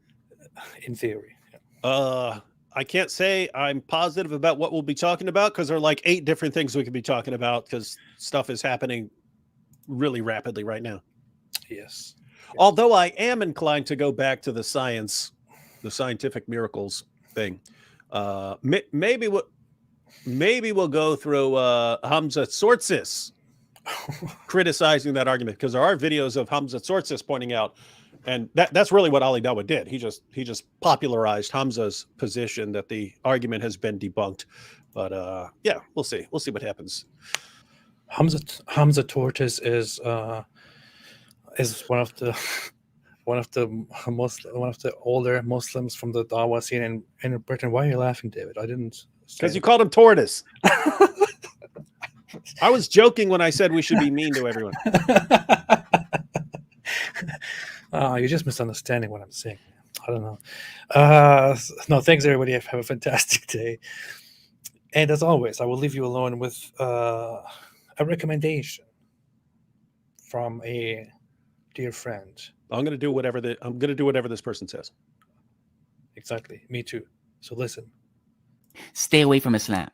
[SPEAKER 1] In theory.
[SPEAKER 2] I can't say I'm positive about what we'll be talking about because there are like 8 different things we could be talking about because stuff is happening really rapidly right now.
[SPEAKER 1] Yes.
[SPEAKER 2] Although I am inclined to go back to the scientific miracles thing. Maybe we'll go through Hamza Tzortzis criticizing that argument, because there are videos of Hamza Tzortzis pointing out, and that's really what Ali Dawah did. He just popularized Hamza's position that the argument has been debunked. But yeah, we'll see what happens.
[SPEAKER 1] Hamza Tzortzis is one of the older Muslims from the Dawah scene in Britain. Why are you laughing, David? I didn't.
[SPEAKER 2] Because you called him tortoise. I was joking when I said we should be mean to everyone.
[SPEAKER 1] You're just misunderstanding what I'm saying. I don't know. No, thanks everybody. Have a fantastic day. And as always, I will leave you alone with a recommendation from a dear friend.
[SPEAKER 2] I'm going to do whatever this person says.
[SPEAKER 1] Exactly. Me too. So listen.
[SPEAKER 6] Stay away from Islam.